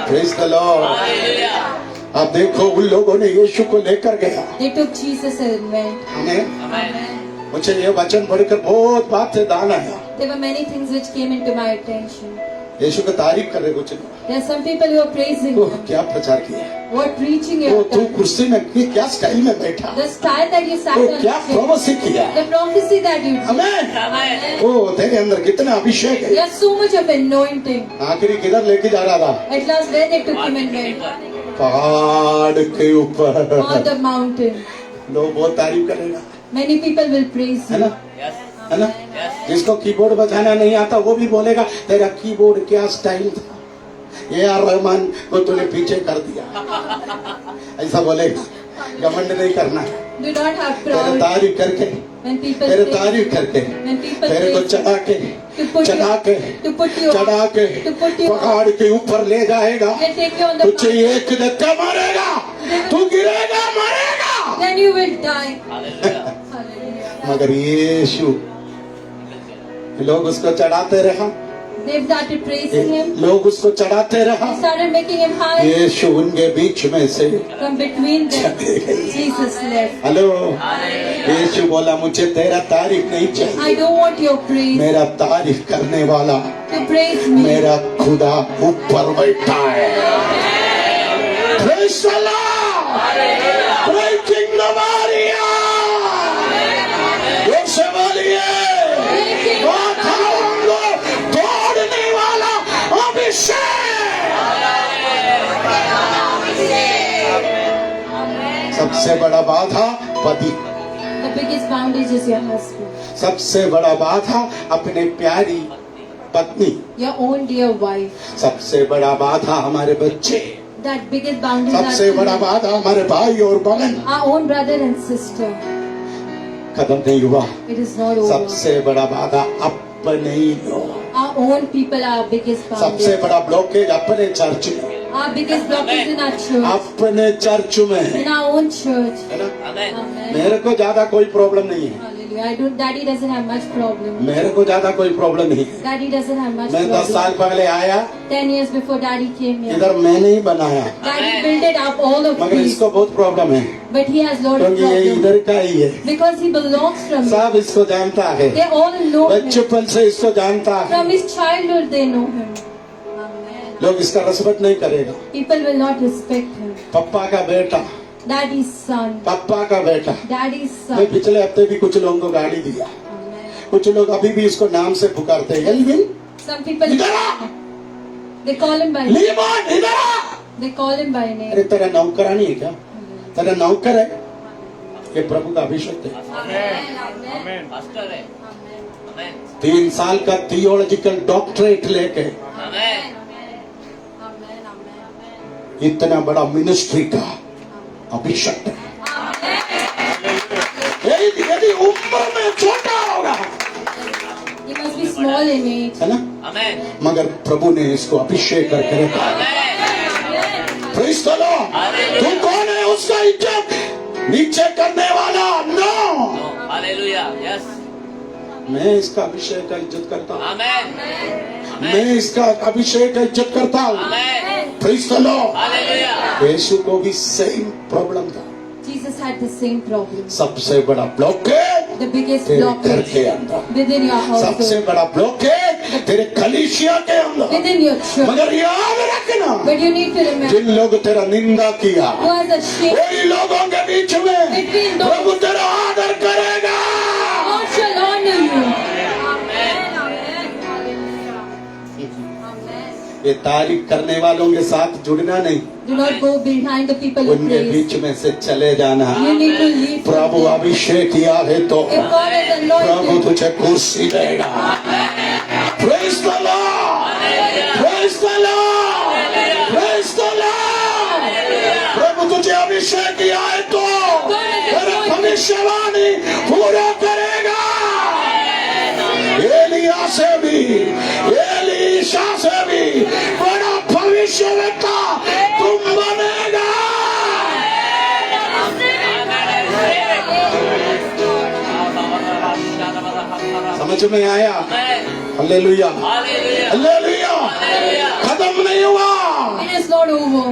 Speaker 2: Praise the Lord. अब देखो उन लोगों ने यीशु को लेकर गया।
Speaker 3: They took Jesus and went.
Speaker 2: हमें मुझे ये वचन पढ़कर बहुत बातें दान आया।
Speaker 3: There were many things which came into my attention.
Speaker 2: यीशु की तारीफ कर रहे कुछ नहीं।
Speaker 3: There are some people who are praising
Speaker 2: oh,
Speaker 3: him.
Speaker 2: क्या प्रचार किया।
Speaker 3: What preaching you
Speaker 2: वो
Speaker 3: have
Speaker 2: तू
Speaker 3: done.
Speaker 2: कुर्सी में क्या स्टाइल में बैठा,
Speaker 3: The style that you sat
Speaker 2: वो
Speaker 3: on.
Speaker 2: क्या प्रोफेसी किया।
Speaker 3: The prophecy that you did.
Speaker 2: हमें ओ तेरे अंदर कितना अभिषेक है।
Speaker 3: There's so much of anointing.
Speaker 2: आखिरी किधर लेके जा रहा था?
Speaker 3: At last where they took him and went.
Speaker 2: पहाड़ के ऊपर।
Speaker 3: On the mountain.
Speaker 2: लोग बहुत तारीफ करेगा,
Speaker 3: Many people will praise
Speaker 2: है
Speaker 3: you.
Speaker 2: ना, है ना? जिसको कीबोर्ड बजाना नहीं आता वो भी बोलेगा तेरा कीबोर्ड क्या स्टाइल था, ये आर रहमान को तूने पीछे कर दिया, ऐसा बोलेगा। घमंड नहीं करना,
Speaker 3: Do not have
Speaker 2: तेरे
Speaker 3: pride.
Speaker 2: तारीफ करके,
Speaker 3: When people
Speaker 2: तेरे
Speaker 3: praise
Speaker 2: तारीफ करके,
Speaker 3: when people
Speaker 2: तेरे को
Speaker 3: praise
Speaker 2: चढ़ा के,
Speaker 3: to put
Speaker 2: चढ़ा
Speaker 3: you,
Speaker 2: के,
Speaker 3: to put you
Speaker 2: चढ़ा
Speaker 3: up,
Speaker 2: के
Speaker 3: to put you up,
Speaker 2: पहाड़ के ऊपर ले जाएगा।
Speaker 3: they take you on the
Speaker 2: तुझे
Speaker 3: mountain.
Speaker 2: एक धक्का मारेगा, तू गिरेगा, मरेगा।
Speaker 3: Then you will die.
Speaker 4: Hallelujah.
Speaker 3: Hallelujah.
Speaker 2: मगर यीशु, लोग उसको चढ़ाते रहा,
Speaker 3: They started praising him.
Speaker 2: लोग उसको चढ़ाते रहा।
Speaker 3: They started making him high.
Speaker 2: यीशु उनके बीच में से
Speaker 3: From between them,
Speaker 2: चले गए।
Speaker 3: Jesus left.
Speaker 2: हेलो, यीशु बोला मुझे तेरा तारीफ नहीं चाहिए,
Speaker 3: I don't want your praise.
Speaker 2: मेरा तारीफ करने वाला
Speaker 3: To praise me.
Speaker 2: मेरा खुदा ऊपर बैठा है। Praise the Lord. Breaking the barrier. जोर से बोलिए, बाधाओं को तोड़ने वाला अभिषेक। सबसे बड़ा बाधा पति,
Speaker 3: The biggest bondage is your husband.
Speaker 2: सबसे बड़ा बाधा अपने प्यारी पत्नी,
Speaker 3: Your own dear wife.
Speaker 2: सबसे बड़ा बाधा हमारे बच्चे,
Speaker 3: That biggest bondage
Speaker 2: सबसे बड़ा
Speaker 3: are
Speaker 2: बाधा हमारे भाई और बहन।
Speaker 3: our own brother and sister.
Speaker 2: खत्म नहीं हुआ,
Speaker 3: It is not over.
Speaker 2: सबसे बड़ा बाधा अपने ही लोग,
Speaker 3: Our own people are our biggest
Speaker 2: सबसे
Speaker 3: bondage.
Speaker 2: बड़ा ब्लॉकेज अपने चर्च में,
Speaker 3: Our biggest blockage in our church.
Speaker 2: अपने चर्च में,
Speaker 3: In our own church.
Speaker 2: है ना?
Speaker 4: Amen.
Speaker 3: Amen.
Speaker 2: मेरे को ज्यादा कोई प्रॉब्लम नहीं है,
Speaker 3: Hallelujah. I Daddy doesn't have much problem.
Speaker 2: मेरे को ज्यादा कोई प्रॉब्लम नहीं है।
Speaker 3: Daddy doesn't have much
Speaker 2: मैं 10 साल
Speaker 3: problem.
Speaker 2: पहले आया,
Speaker 3: 10 years before Daddy came here,
Speaker 2: इधर मैंने ही बनाया,
Speaker 3: Daddy built it up all of
Speaker 2: मगर
Speaker 3: these.
Speaker 2: इसको बहुत प्रॉब्लम है
Speaker 3: But he has lot of
Speaker 2: क्योंकि ये
Speaker 3: problems
Speaker 2: इधर का ही है।
Speaker 3: because he belongs from.
Speaker 2: सब इसको जानता है,
Speaker 3: They all know him.
Speaker 2: बचपन से इसको जानता है।
Speaker 3: From his childhood, they know him.
Speaker 2: लोग इसका रिस्पेक्ट नहीं करेगा।
Speaker 3: People will not respect him.
Speaker 2: पप्पा का बेटा,
Speaker 3: Daddy's son.
Speaker 2: पप्पा का बेटा।
Speaker 3: Daddy's
Speaker 2: मैं
Speaker 3: son.
Speaker 2: पिछले हफ्ते भी कुछ लोगों को गाली दिया, कुछ लोग अभी भी इसको नाम से पुकारते हैं, एल्विन
Speaker 3: Some people,
Speaker 2: इधर आ,
Speaker 3: they call him by name.
Speaker 2: Lehman इधर आ।
Speaker 3: They call him by name.
Speaker 2: अरे तेरा नौकरानी है क्या? तेरा नौकर है? ये प्रभु का अभिषेक है।
Speaker 4: पास्टर है। आमेन।
Speaker 2: 3 साल का थियोलॉजिकल डॉक्टरेट लेके
Speaker 4: आमेन।
Speaker 2: इतना बड़ा मिनिस्ट्री का अभिषेक है। यदि उम्र में छोटा होगा,
Speaker 3: He must be small in age.
Speaker 2: है ना,
Speaker 4: आमेन।
Speaker 2: मगर प्रभु ने इसको अभिषेक करके रखा। Praise the Lord. तू कौन है उसका इज्जत नीचे करने वाला? No,
Speaker 4: hallelujah. यस।
Speaker 2: मैं इसका अभिषेक का इज्जत करता हूँ।
Speaker 4: आमेन।
Speaker 2: मैं इसका अभिषेक का इज्जत करता हूँ।
Speaker 4: Amen.
Speaker 2: Praise the lord.
Speaker 4: Hallelujah.
Speaker 2: Yeshu को भी सेम प्रॉब्लम था।
Speaker 3: Jesus had the same problem.
Speaker 2: सबसे बड़ा ब्लॉकेज
Speaker 3: The biggest
Speaker 2: तेरे घर
Speaker 3: blockage
Speaker 2: के अंदर,
Speaker 3: within your
Speaker 2: सबसे
Speaker 3: household,
Speaker 2: बड़ा ब्लॉकेज तेरे कलीसिया के अंदर।
Speaker 3: within your church.
Speaker 2: मगर याद रखना,
Speaker 3: But you need to remember,
Speaker 2: जिन लोग तेरा निंदा किया,
Speaker 3: who has a shame,
Speaker 2: वही लोगों के बीच में
Speaker 3: Between those-
Speaker 2: प्रभु तेरा आदर करेगा।
Speaker 3: God shall honor you.
Speaker 2: ये तारीफ करने वालों के साथ जुड़ना नहीं,
Speaker 3: Do not go behind the people who
Speaker 2: उनके
Speaker 3: praise.
Speaker 2: बीच में से चले जाना।
Speaker 3: You need to leave. from
Speaker 2: Prabhu
Speaker 3: them.
Speaker 2: अभिषेक किया है तो
Speaker 3: If God has
Speaker 2: Prabhu
Speaker 3: anointed,
Speaker 2: तुझे कुर्सी देगा। Praise the Lord, praise the Lord, praise the Lord। प्रभु तुझे अभिषेक किया है तो तेरा भविष्यवाणी पूरा करेगा। एलिया से भी, एलीशा से भी बड़ा भविष्यवक्ता तुम बनेगा। समझ में आया? Hallelujah, hallelujah. खत्म नहीं हुआ।
Speaker 3: it is not over.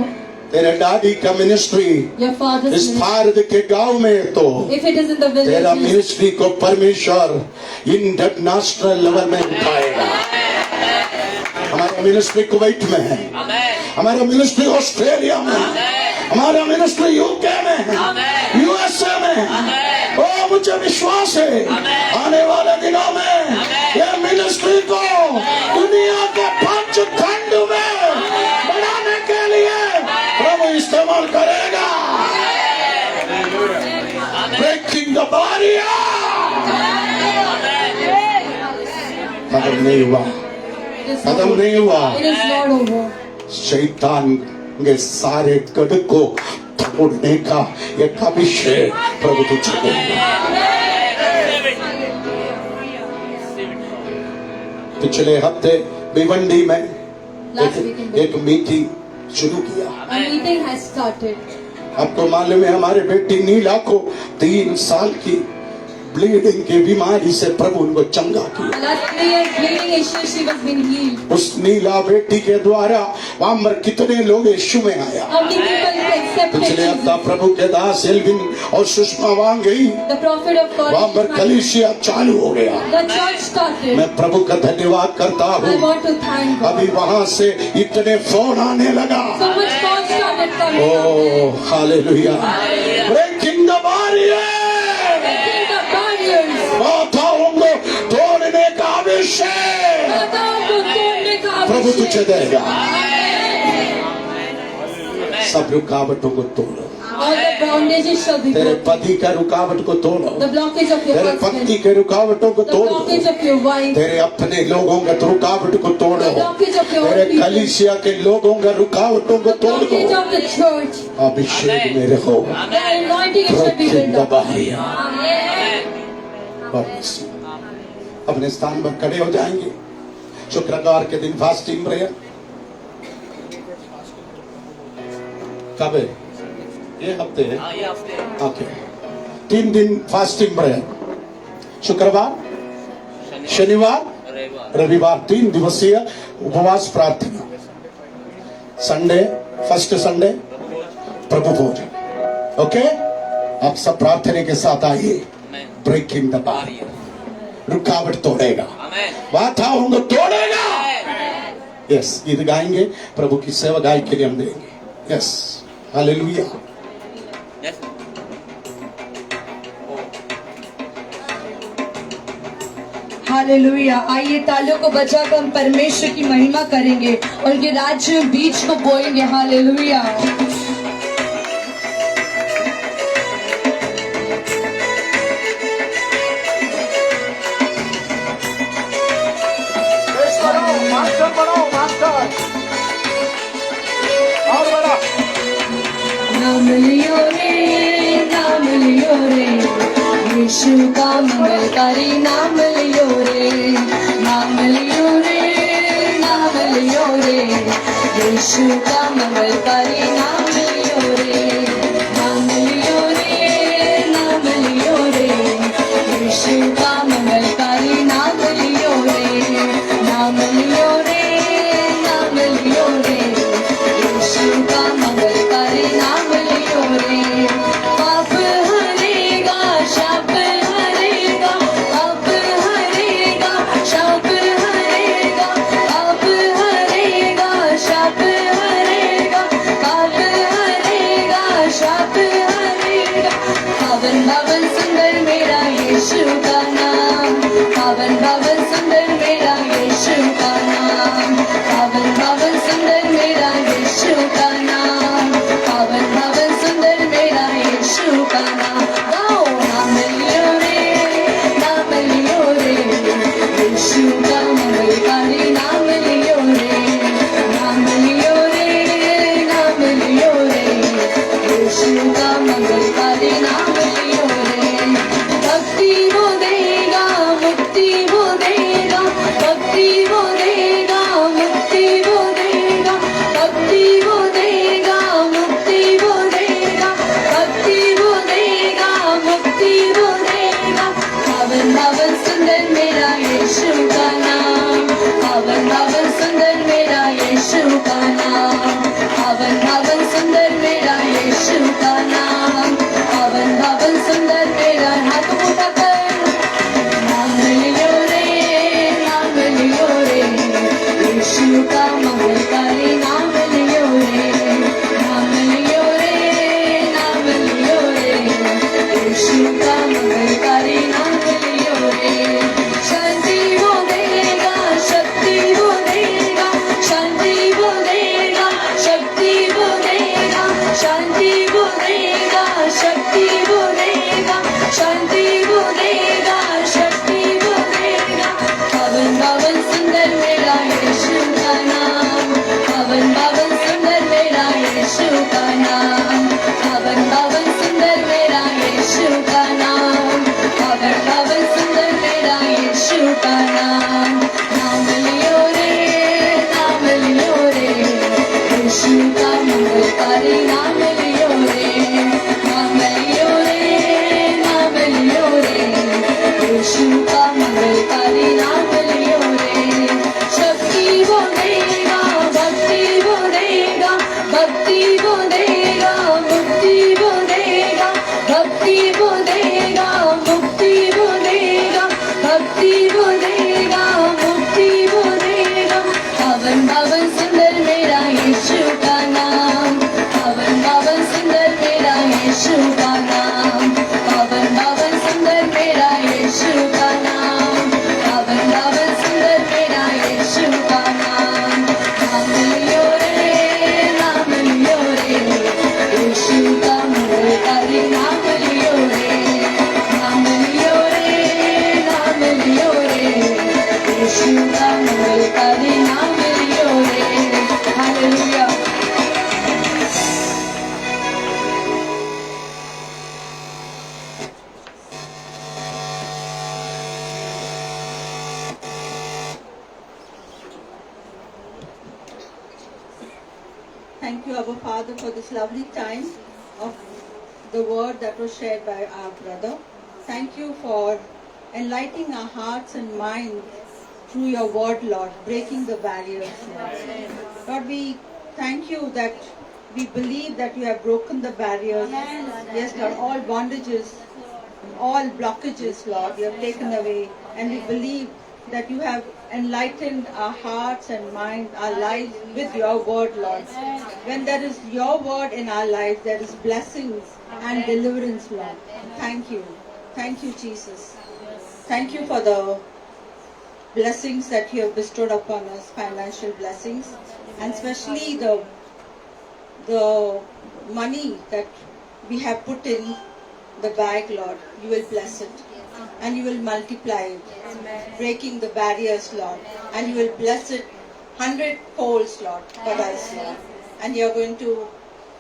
Speaker 2: तेरे डैडी का मिनिस्ट्री
Speaker 3: Your father's
Speaker 2: इस
Speaker 3: ministry,
Speaker 2: भारत के गांव में तो
Speaker 3: if it is in the
Speaker 2: तेरा
Speaker 3: villages,
Speaker 2: मिनिस्ट्री को परमेश्वर इंटरनेशनल लेवल में उठाएगा। हमारा मिनिस्ट्री कुवैत में है, हमारा मिनिस्ट्री ऑस्ट्रेलिया में है, हमारा मिनिस्ट्री यूके में है, यूएसए में है। ओ मुझे विश्वास है आने वाले दिनों में ये मिनिस्ट्री को दुनिया के 5 खंड में बढ़ाने के लिए प्रभु इस्तेमाल करेगा। Breaking the barrier. खत्म नहीं हुआ,
Speaker 3: it is not
Speaker 2: खत्म
Speaker 3: over.
Speaker 2: नहीं हुआ।
Speaker 3: It is not over.
Speaker 2: शैतान के सारे गढ़ को तोड़ने का एक अभिषेक प्रभु तुझे देगा। पिछले हफ्ते भिवंडी में एक मीटिंग शुरू किया।
Speaker 3: A meeting has started.
Speaker 2: आपको मालूम है हमारे बेटी नीला को 3 साल की ब्लीडिंग की बीमारी से प्रभु उनको चंगा किया।
Speaker 3: Last 3 years bleeding issue, she was being healed.
Speaker 2: उस नीला बेटी के द्वारा वहां पर कितने लोग यीशु में आया।
Speaker 3: How many people accepted
Speaker 2: पिछले हफ्ता
Speaker 3: Jesus?
Speaker 2: प्रभु के दास एल्विन और सुषमा वहां गई,
Speaker 3: The prophet of God.
Speaker 2: वहां पर कलीसिया चालू हो गया।
Speaker 3: The church started.
Speaker 2: मैं प्रभु का धन्यवाद करता
Speaker 3: I
Speaker 2: हूँ।
Speaker 3: want to thank
Speaker 2: अभी
Speaker 3: God.
Speaker 2: वहां से इतने फोन आने लगा।
Speaker 3: So much God started coming.
Speaker 2: Oh hallelujah. Breaking the barrier.
Speaker 3: Breaking the barriers.
Speaker 2: बाधाओं को तोड़ने का अभिषेक
Speaker 3: बाधाओं को तोड़ने का
Speaker 2: प्रभु
Speaker 3: अभिषेक.
Speaker 2: तुझे देगा। सब रुकावटों को तोड़ो।
Speaker 3: All the bondages shall be
Speaker 2: तेरे
Speaker 3: broken.
Speaker 2: पति का रुकावट को तोड़ो।
Speaker 3: The blockage of your
Speaker 2: तेरे
Speaker 3: husband.
Speaker 2: पति के रुकावटों को
Speaker 3: The
Speaker 2: तोड़ो।
Speaker 3: blockage of your wife.
Speaker 2: तेरे अपने लोगों का रुकावट को तोड़ो।
Speaker 3: The blockage of your
Speaker 2: तेरे
Speaker 3: people.
Speaker 2: कलीसिया के लोगों का रुकावटों को
Speaker 3: The
Speaker 2: तोड़
Speaker 3: blockage
Speaker 2: दो।
Speaker 3: of the church.
Speaker 2: अभिषेक में रहो।
Speaker 3: The anointing it shall be built up.
Speaker 2: अपने स्थान पर खड़े हो जाएंगे। शुक्रवार के दिन फास्टिंग प्रेयर कब है? ये हफ्ते है। ओके, 3 दिन फास्टिंग प्रेयर। शुक्रवार, शनिवार, रविवार 3 दिवसीय उपवास प्रार्थना। संडे, फर्स्ट संडे प्रभु भोजन। ओके, आप सब प्रार्थना के साथ आइए। ब्रेकिंग द बैरियर, रुकावट तोड़ेगा, बाधा उनको तोड़ेगा। यस, गीत गाएंगे, प्रभु की सेवा गाय के लिए हम देंगे। Yes, hallelujah.
Speaker 1: हालेलुया। आइए तालियों को बजाकर हम परमेश्वर की महिमा करेंगे और उनके राज्य में बीज को बोएंगे। हालेलुया।
Speaker 2: और बड़ा
Speaker 1: नाम लियो रे यीशु का मंगलकारी नाम लियो रे, नाम लियो रे यीशु का मंगलकारी नाम लियो रे, नाम लियो रे यीशु का मंगलकारी नाम लियो रे, नाम लियो रे यीशु का मंगलकारी नाम लियो रे। पाप हरेगा, शाप हरेगा, पाप हरेगा, शाप हरेगा, पाप हरेगा, शाप हरेगा, पाप हरेगा, शाप हरेगा। पावन पावन सुंदर मेरा यीशु का नाम, पावन पावन सुंदर मेरा यीशु का नाम, पावन पावन सुंदर मेरा यीशु का नाम, पावन पावन सुंदर मेरा यीशु का नाम। गाओ नाम लियो रे यीशु का मंगलकारी नाम लियो रे, नाम लियो रे यीशु का मंगलकारी नाम लियो रे। भक्ति वो देगा, मुक्ति वो देगा, भक्ति वो देगा, मुक्ति वो देगा, भक्ति वो देगा, मुक्ति वो देगा, भक्ति वो देगा, मुक्ति वो देगा। पावन पावन सुंदर मेरा यीशु का नाम, पावन पावन सुंदर मेरा यीशु का नाम, पावन पावन सुंदर मेरा यीशु का नाम, पावन पावन सुंदर मेरा। हाथ उठाकर नाम लियो रे यीशु का मंगलकारी नाम लियो रे, नाम लियो रे यीशु का मंगलकारी नाम लियो रे। शांति वो देगा, शक्ति वो देगा, शांति वो देगा, शक्ति वो देगा, शांति वो देगा, शक्ति वो देगा, शांति वो देगा, शक्ति वो देगा। पावन पावन सुंदर मेरा यीशु का नाम, पावन पावन सुंदर मेरा यीशु का नाम, पावन पावन सुंदर मेरा यीशु का नाम, पावन पावन सुंदर मेरा यीशु का नाम। नाम लियो रे यीशु का मंगलकारी नाम लियो रे, नाम लियो रे यीशु का मंगलकारी नाम लियो रे। शक्ति वो देगा, भक्ति वो देगा, भक्ति वो देगा, मुक्ति वो देगा, भक्ति वो देगा, मुक्ति वो देगा, भक्ति वो देगा, मुक्ति वो देगा। पावन पावन सुंदर मेरा यीशु का नाम, पावन पावन सुंदर मेरा यीशु का नाम, पावन पावन सुंदर मेरा यीशु का नाम, पावन पावन सुंदर मेरा यीशु का नाम। नाम लियो रे यीशु का मंगलकारी नाम लियो रे, नाम लियो रे यीशु का मंगलकारी नाम लियो रे। Hallelujah.
Speaker 5: Thank you, Abba Father, for this lovely time of the word that was shared by our brother. Thank you for enlightening our hearts and minds through your word, Lord, breaking the barriers, Lord. Lord, we thank you that we believe that you have broken the barriers. Yes, Lord, all bondages, all blockages, Lord, you have taken away. And we believe that you have enlightened our hearts and minds, our lives with your word, Lord. When there is your word in our lives, there is blessings and deliverance, Lord. Thank you. Thank you, Jesus. Thank you for the blessings that you have bestowed upon us, financial blessings, and especially the money that we have put in the bag, Lord. You will bless it and you will multiply it, breaking the barriers, Lord, and you will bless it 100-fold, Lord, for us, Lord. And you are going to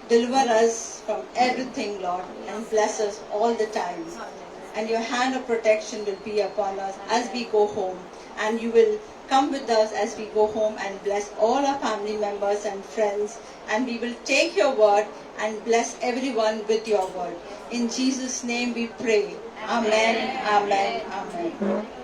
Speaker 5: deliver us from everything, Lord, and bless us all the time. And your hand of protection will be upon us as we go home. And you will come with us as we go home and bless all our family members and friends. And we will take your word and bless everyone with your word. In Jesus' name we pray. Amen, amen, amen.